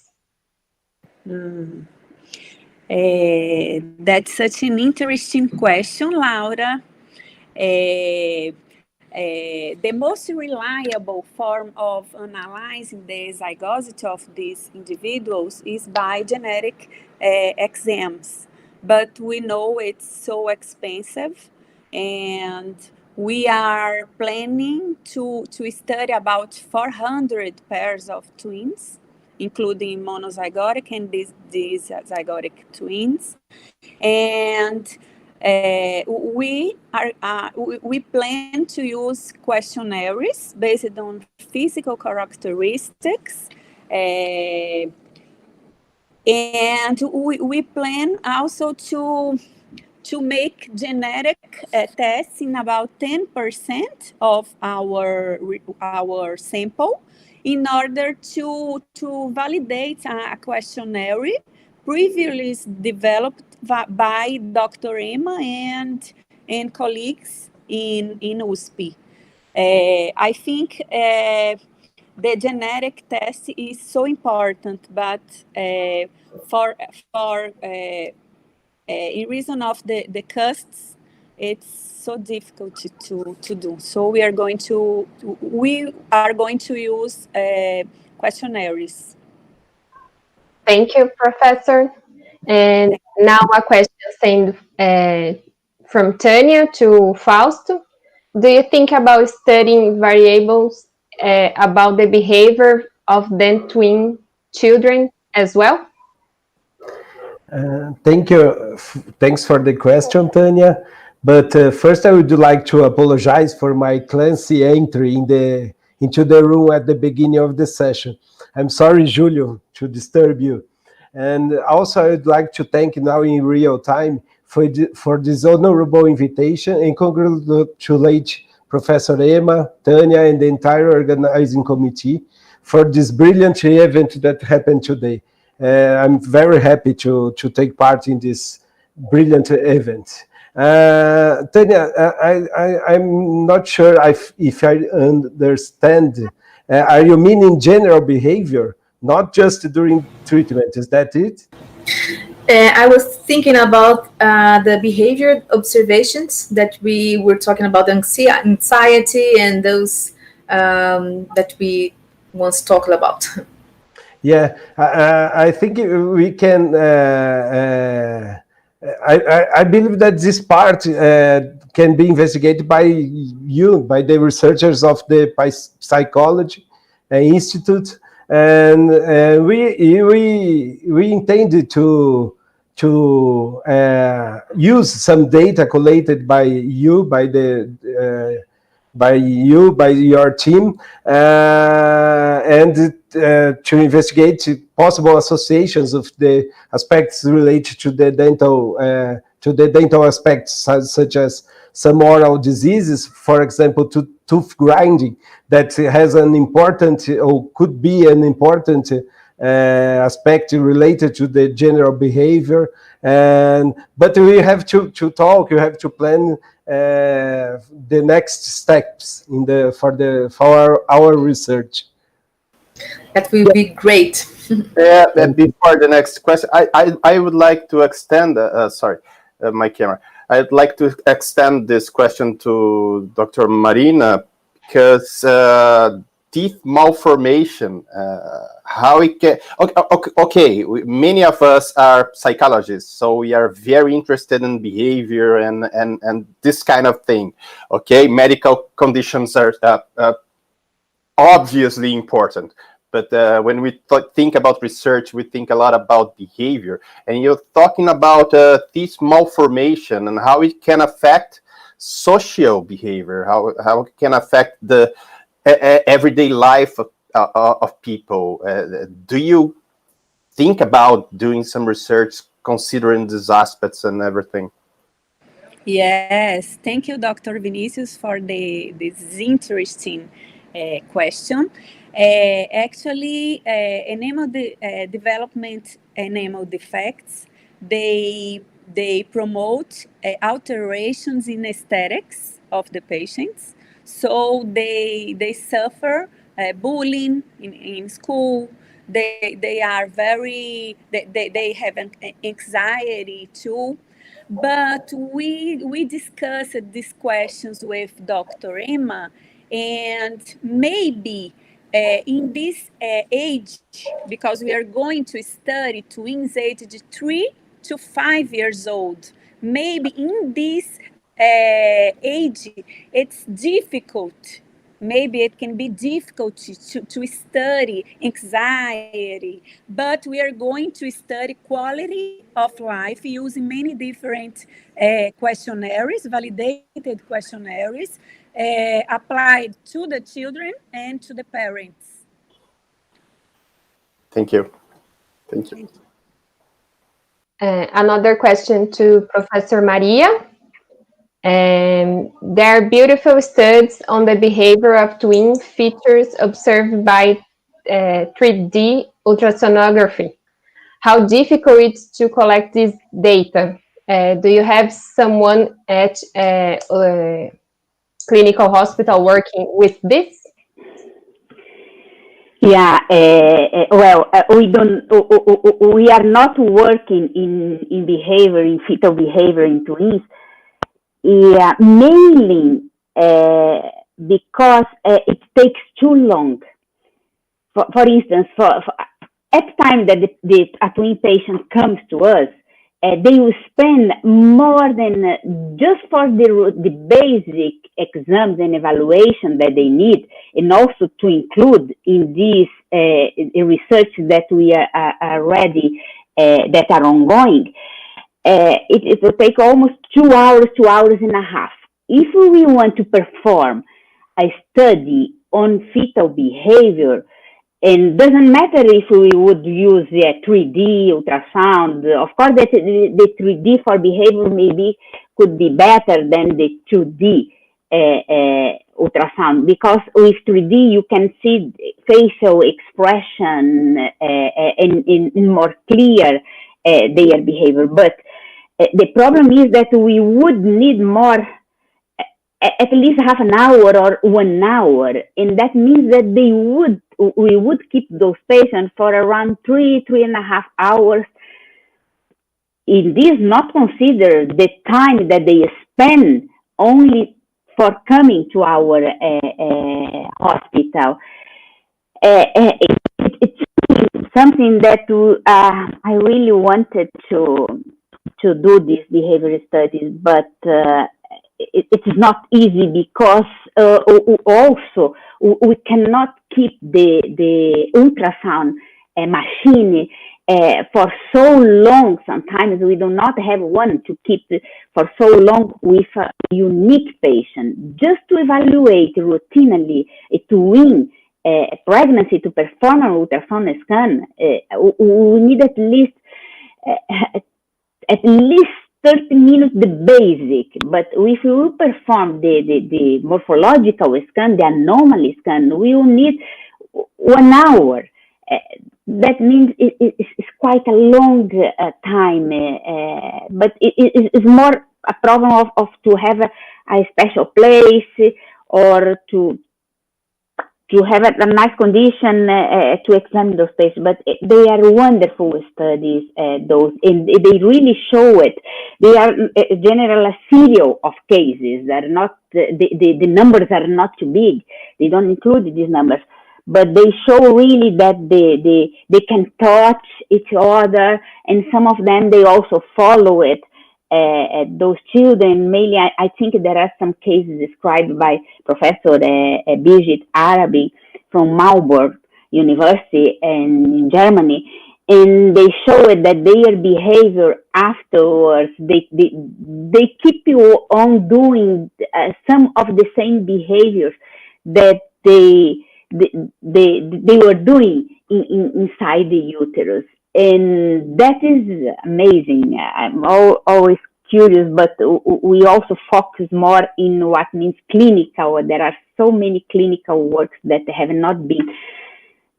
That's such an interesting question, Laura. The most reliable form of analyzing the zygosity of these individuals is by genetic exams. But we know it's so expensive, and we are planning to study about 400 pairs of twins, including monozygotic and dizygotic twins. And we plan to use questionnaires based on physical characteristics, and we plan also to make genetic tests in about 10% of our sample, in order to validate a questionnaire previously developed by Dr. Emma and colleagues in USP. I think the genetic test is so important, but in reason of the costs, it's so difficult to do. So we are going to use questionnaires. Thank you, Professor. And now a question sent from Tania to Fausto. Do you think about studying variables about the behavior of then twin children as well? Thank you. Thanks for the question, Tania. But first, I would like to apologize for my clumsy entry into the room at the beginning of the session. I'm sorry, Julio, to disturb you. And also, I would like to thank you now in real time for this honorable invitation and congratulate Professor Emma, Tania, and the entire organizing committee for this brilliant event that happened today. I'm very happy to take part in this brilliant event. Tania, I'm not sure if I understand. Are you meaning general behavior, not just during treatment? Is that it? I was thinking about the behavior observations that we were talking about, anxiety and those that we once talked about. Yeah, I think we can. I believe that this part can be investigated by the researchers of the Psychology Institute, and we intended to use some data collated by your team, and to investigate possible associations of the aspects related to the dental aspects, such as some oral diseases, for example, tooth grinding, that has an important or could be an important aspect related to the general behavior. But we have to talk. You have to plan the next steps for our research. That will be great. And before the next question, I would like to extend. My camera. I'd like to extend this question to Dr. Marina, because teeth malformation, how it can. Okay, many of us are psychologists, so we are very interested in behavior and this kind of thing. Okay, medical conditions are obviously important. But when we think about research, we think a lot about behavior. And you're talking about teeth malformation and how it can affect social behavior, how it can affect the everyday life of people. Do you think about doing some research considering these aspects and everything? Yes, thank you, Dr. Vinicius, for this interesting question. Actually, enamel development enamel defects, they promote alterations in aesthetics of the patients. So they suffer bullying in school. They are they have anxiety too. But we discussed these questions with Dr. Emma, and maybe in this age, because we are going to study twins aged 3 to 5 years old, maybe in this age, it's difficult. Maybe it can be difficult to study anxiety, but we are going to study quality of life using many different questionnaires, validated questionnaires, applied to the children and to the parents. Thank you. Thank you. Another question to Professor Maria. There are beautiful studies on the behavior of twin features observed by 3D ultrasonography. How difficult it is to collect this data? Do you have someone at clinical hospital working with this? Yeah, we are not working in behavior, in fetal behavior in twins, Yeah, mainly because it takes too long. For instance, at the time that a twin patient comes to us, they will spend more than just for the basic exams and evaluation that they need, and also to include in this research that we are already that are ongoing. It will take almost 2 hours, 2.5 hours. If we want to perform a study on fetal behavior, and doesn't matter if we would use 3D ultrasound. Of course, the 3D for behavior maybe could be better than the 2D ultrasound, because with 3D you can see facial expression and more clear their behavior. But the problem is that we would need more, at least half an hour or 1 hour, and that means that we would keep those patients for around 3.5 hours. In this, not consider the time that they spend only for coming to our hospital. It's something that I really wanted to do these behavior studies, but it is not easy because also we cannot keep the ultrasound machine for so long. Sometimes we do not have one to keep for so long with a unique patient. Just to evaluate routinely a twin pregnancy, to perform an ultrasound scan, we need at least 30 minutes, the basic. But if we will perform the morphological scan, the anomaly scan, we will need 1 hour. That means it's quite a long time, but it's more a problem of to have a special place or to have a nice condition to examine those patients. But they are wonderful studies, those, and they really show it. They are generally a series of cases. They're not, the numbers are not too big. They don't include these numbers, but they show really that they can touch each other, and some of them, they also follow it. Those children, mainly, I think there are some cases described by Professor Birgit Arabi from Marburg University in Germany, and they show it that their behavior afterwards, they keep you on doing some of the same behaviors that they were doing inside the uterus. And that is amazing. I'm always curious, but we also focus more in what means clinical. There are so many clinical works that have not been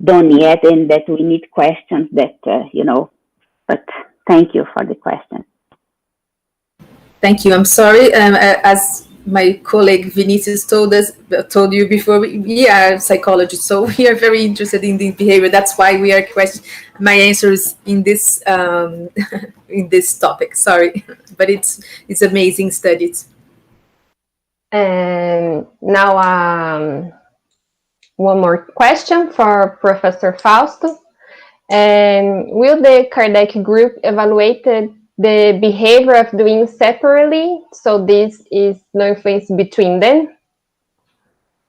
done yet, and that we need questions that, but thank you for the question. Thank you. I'm sorry. As my colleague Vinicius told you before, we are psychologists, so we are very interested in the behavior. That's why we are my answer is in this in this topic. Sorry, but it's amazing studies. And now one more question for Professor Fausto. Will the Kardec group evaluated the behavior of doing separately, so this is no influence between them?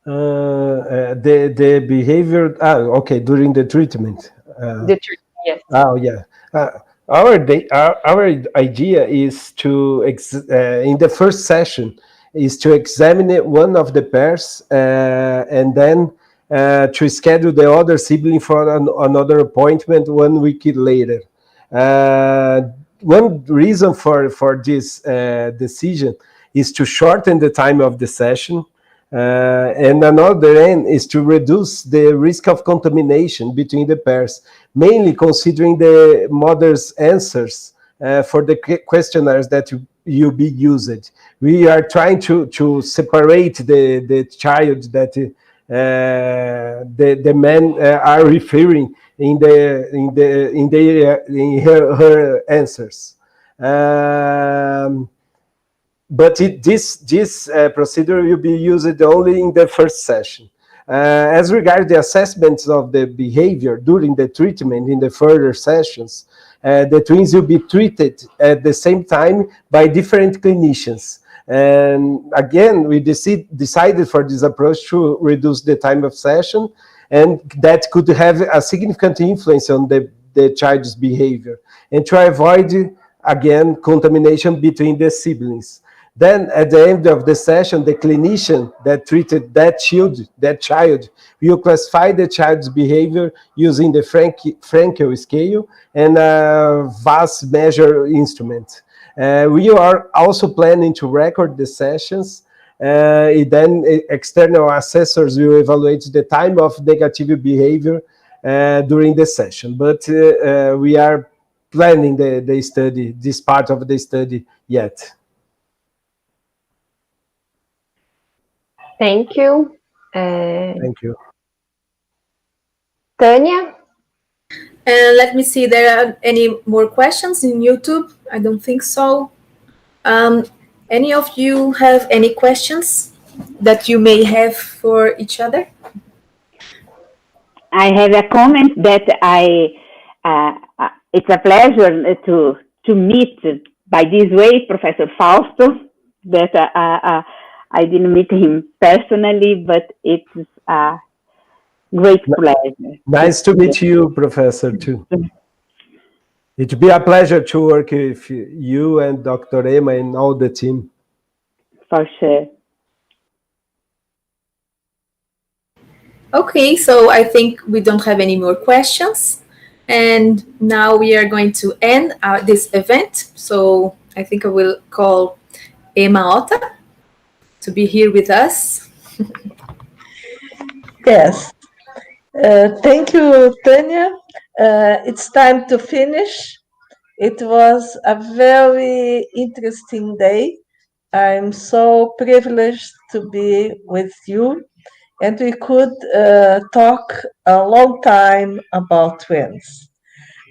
The behavior, okay, during the treatment. The treatment, yes. Oh, yeah. Our idea is to, in the first session, is to examine one of the pairs and then to schedule the other sibling for another appointment 1 week later. One reason for this decision is to shorten the time of the session, and another end is to reduce the risk of contamination between the pairs, mainly considering the mother's answers for the questionnaires that you be used. We are trying to separate the child that the men are referring in her answers. but this procedure will be used only in the first session. As regards the assessments of the behavior during the treatment in the further sessions, the twins will be treated at the same time by different clinicians. And again, we decided for this approach to reduce the time of session, and that could have a significant influence on the child's behavior, and to avoid, again, contamination between the siblings. Then at the end of the session, the clinician that treated that child will classify the child's behavior using the Frankel scale and a VAS measure instrument. We are also planning to record the sessions. Then external assessors will evaluate the time of negative behavior during the session. But we are planning the study, this part of the study yet. Thank you. Thank you. Tania? Let me see, there are any more questions in YouTube? I don't think so. Any of you have any questions that you may have for each other? I have a comment that it's a pleasure to meet by this way Professor Fausto, that I didn't meet him personally, but it's a great pleasure. Nice to meet you, Professor, too. It would be a pleasure to work with you and Dr. Emma and all the team. For sure. Okay, so I think we don't have any more questions. And now we are going to end this event. So I think I will call Emma Otta to be here with us. Yes. Thank you, Tania. It's time to finish. It was a very interesting day. I'm so privileged to be with you, and we could talk a long time about twins.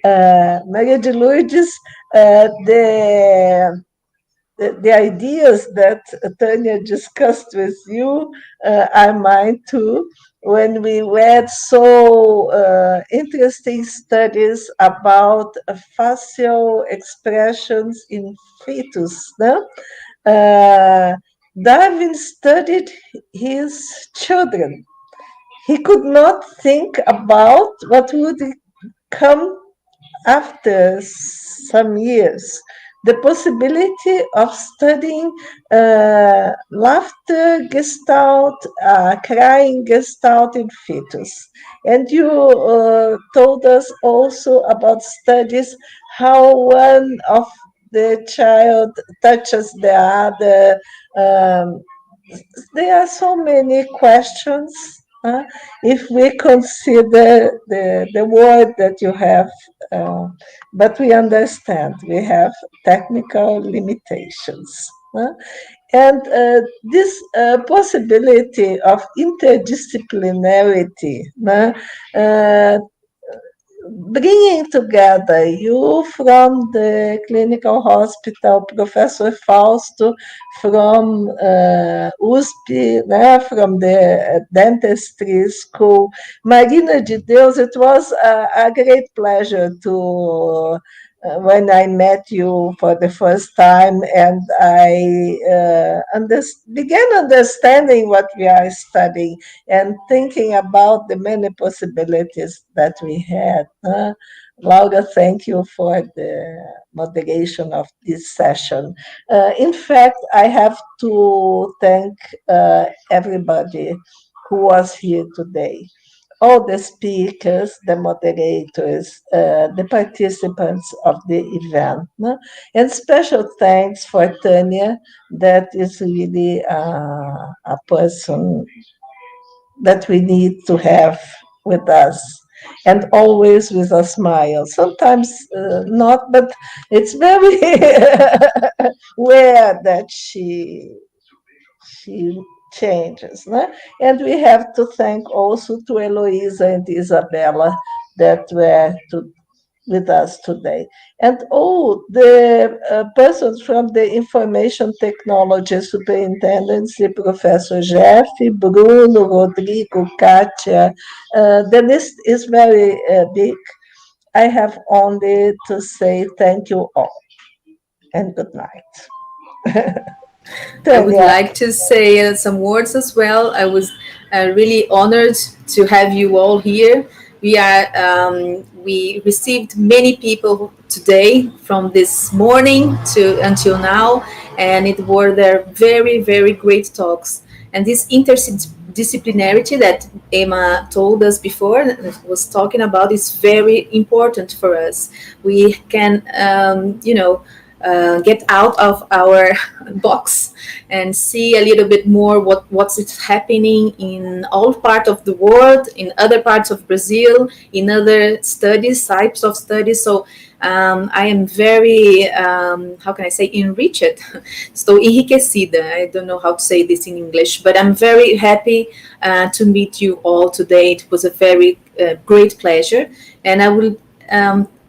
Maria de Lourdes, the ideas that Tania discussed with you are mine too. When we read so interesting studies about facial expressions in fetus, no? Darwin studied his children. He could not think about what would come after some years. The possibility of studying laughter gestalt, crying gestalt in fetus. And you told us also about studies how one of the child touches the other. There are so many questions. If we consider the word that you have, but we understand we have technical limitations. And this possibility of interdisciplinarity, bringing together you from the clinical hospital, Professor Fausto from USP, from the dentistry school, Marina de Deus, it was a great pleasure to when I met you for the first time, and I began understanding what we are studying and thinking about the many possibilities that we had. Laura, thank you for the moderation of this session. In fact, I have to thank everybody who was here today. All the speakers, the moderators, the participants of the event. And special thanks for Tania, that is really a person that we need to have with us, and always with a smile. Sometimes not, but it's very rare that she changes. And we have to thank also to Eloisa and Isabella that were with us today. And the persons from the Information Technology Superintendency, Professor Jeff, Bruno, Rodrigo, Katia. The list is very big. I have only to say thank you all and good night. I would like to say some words as well. I was really honored to have you all here. We received many people today from this morning to until now, and it were their very, very great talks. And this interdisciplinarity that Emma told us before, was talking about, is very important for us. We can, get out of our box and see a little bit more what's happening in all parts of the world, in other parts of Brazil, in other studies, types of studies. So I am very, how can I say, enriched. So enriquecida. I don't know how to say this in English, but I'm very happy to meet you all today. It was a very great pleasure. And I will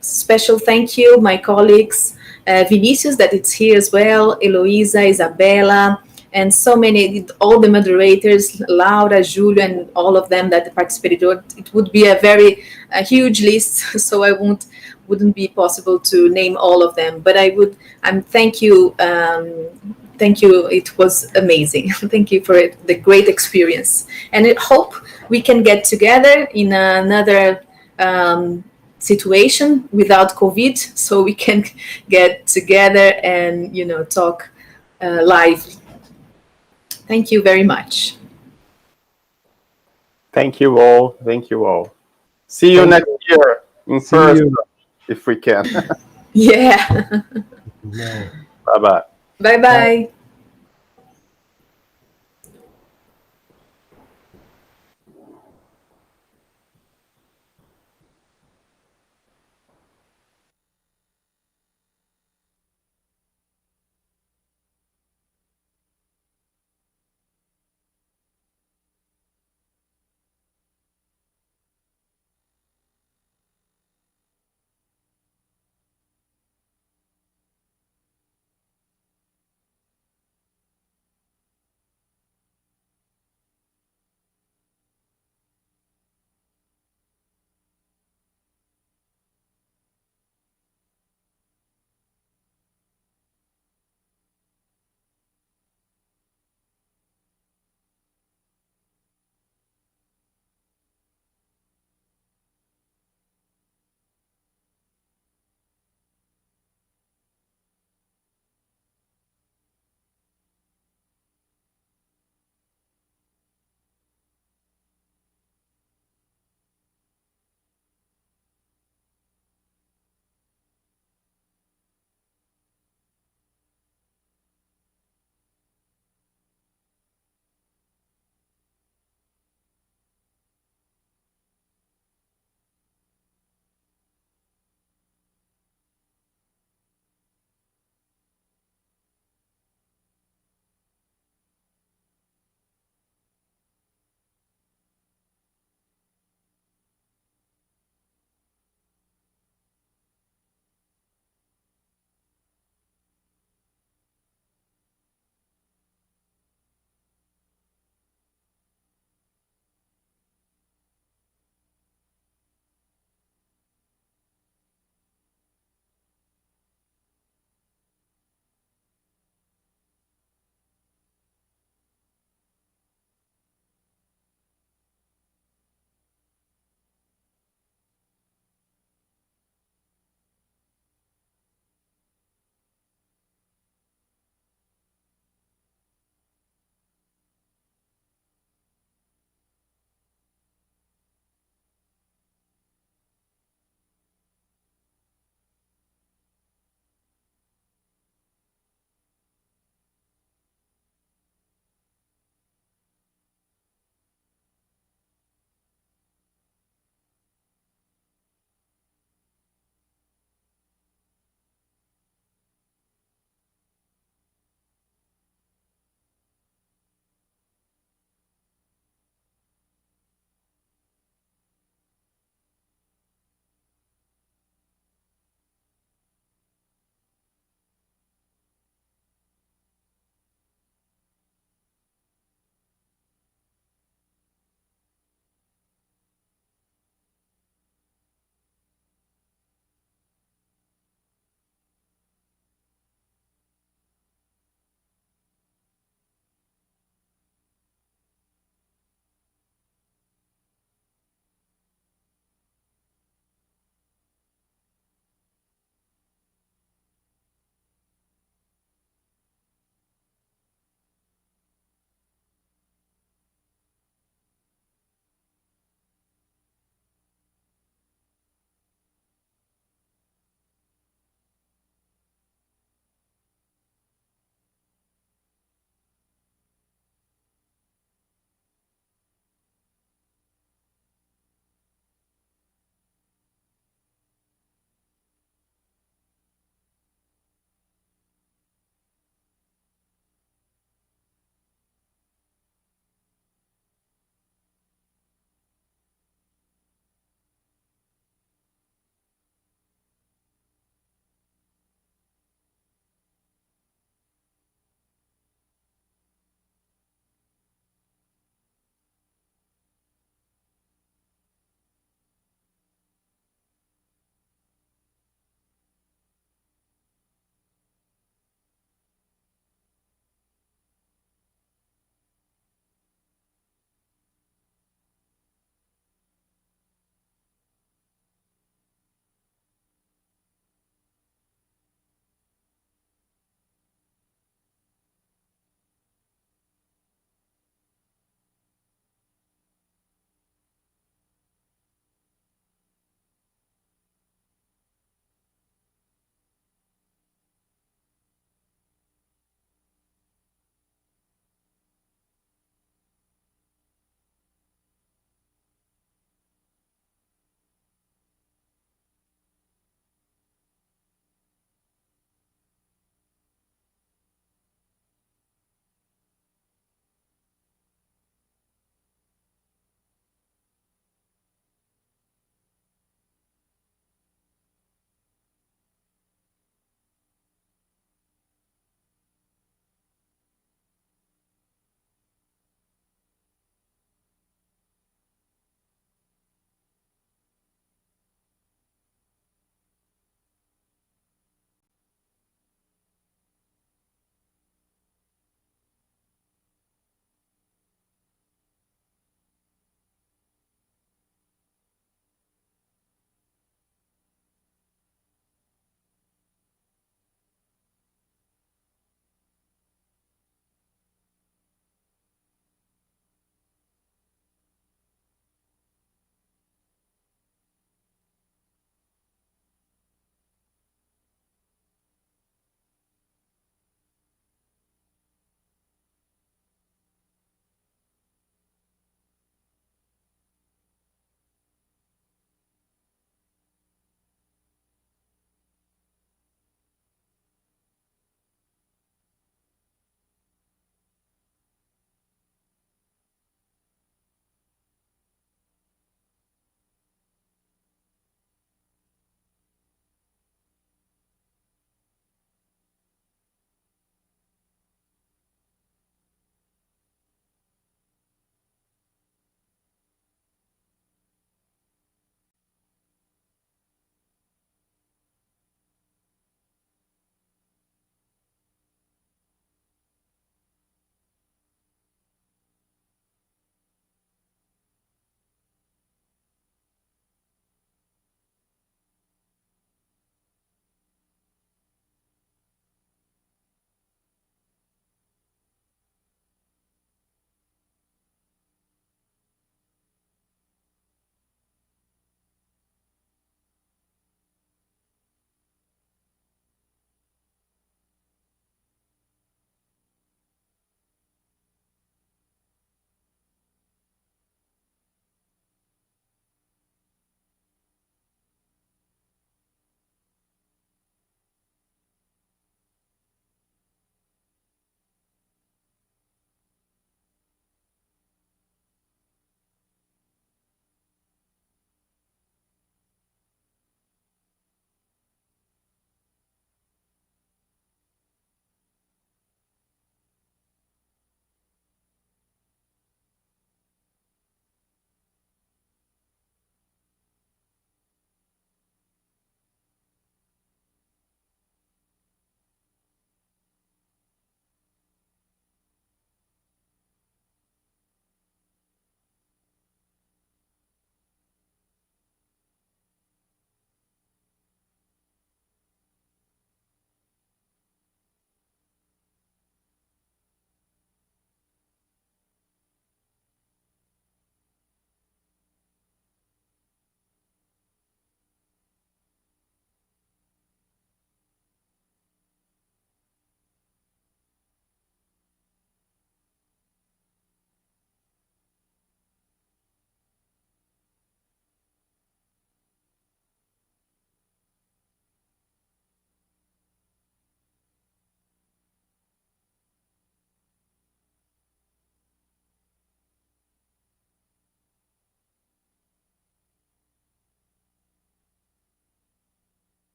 special thank you, my colleagues, Vinicius, that it's here as well, Eloisa, Isabella, and so many, all the moderators, Laura, Julio, and all of them that participated. It would be a huge list, so wouldn't be possible to name all of them. But I would, thank you. Thank you. It was amazing. Thank you for the great experience. And I hope we can get together in another situation without COVID, so we can get together and talk live. Thank you very much. Thank you all. Thank you all. See you next year in person, if we can. Yeah. Bye bye. Bye bye.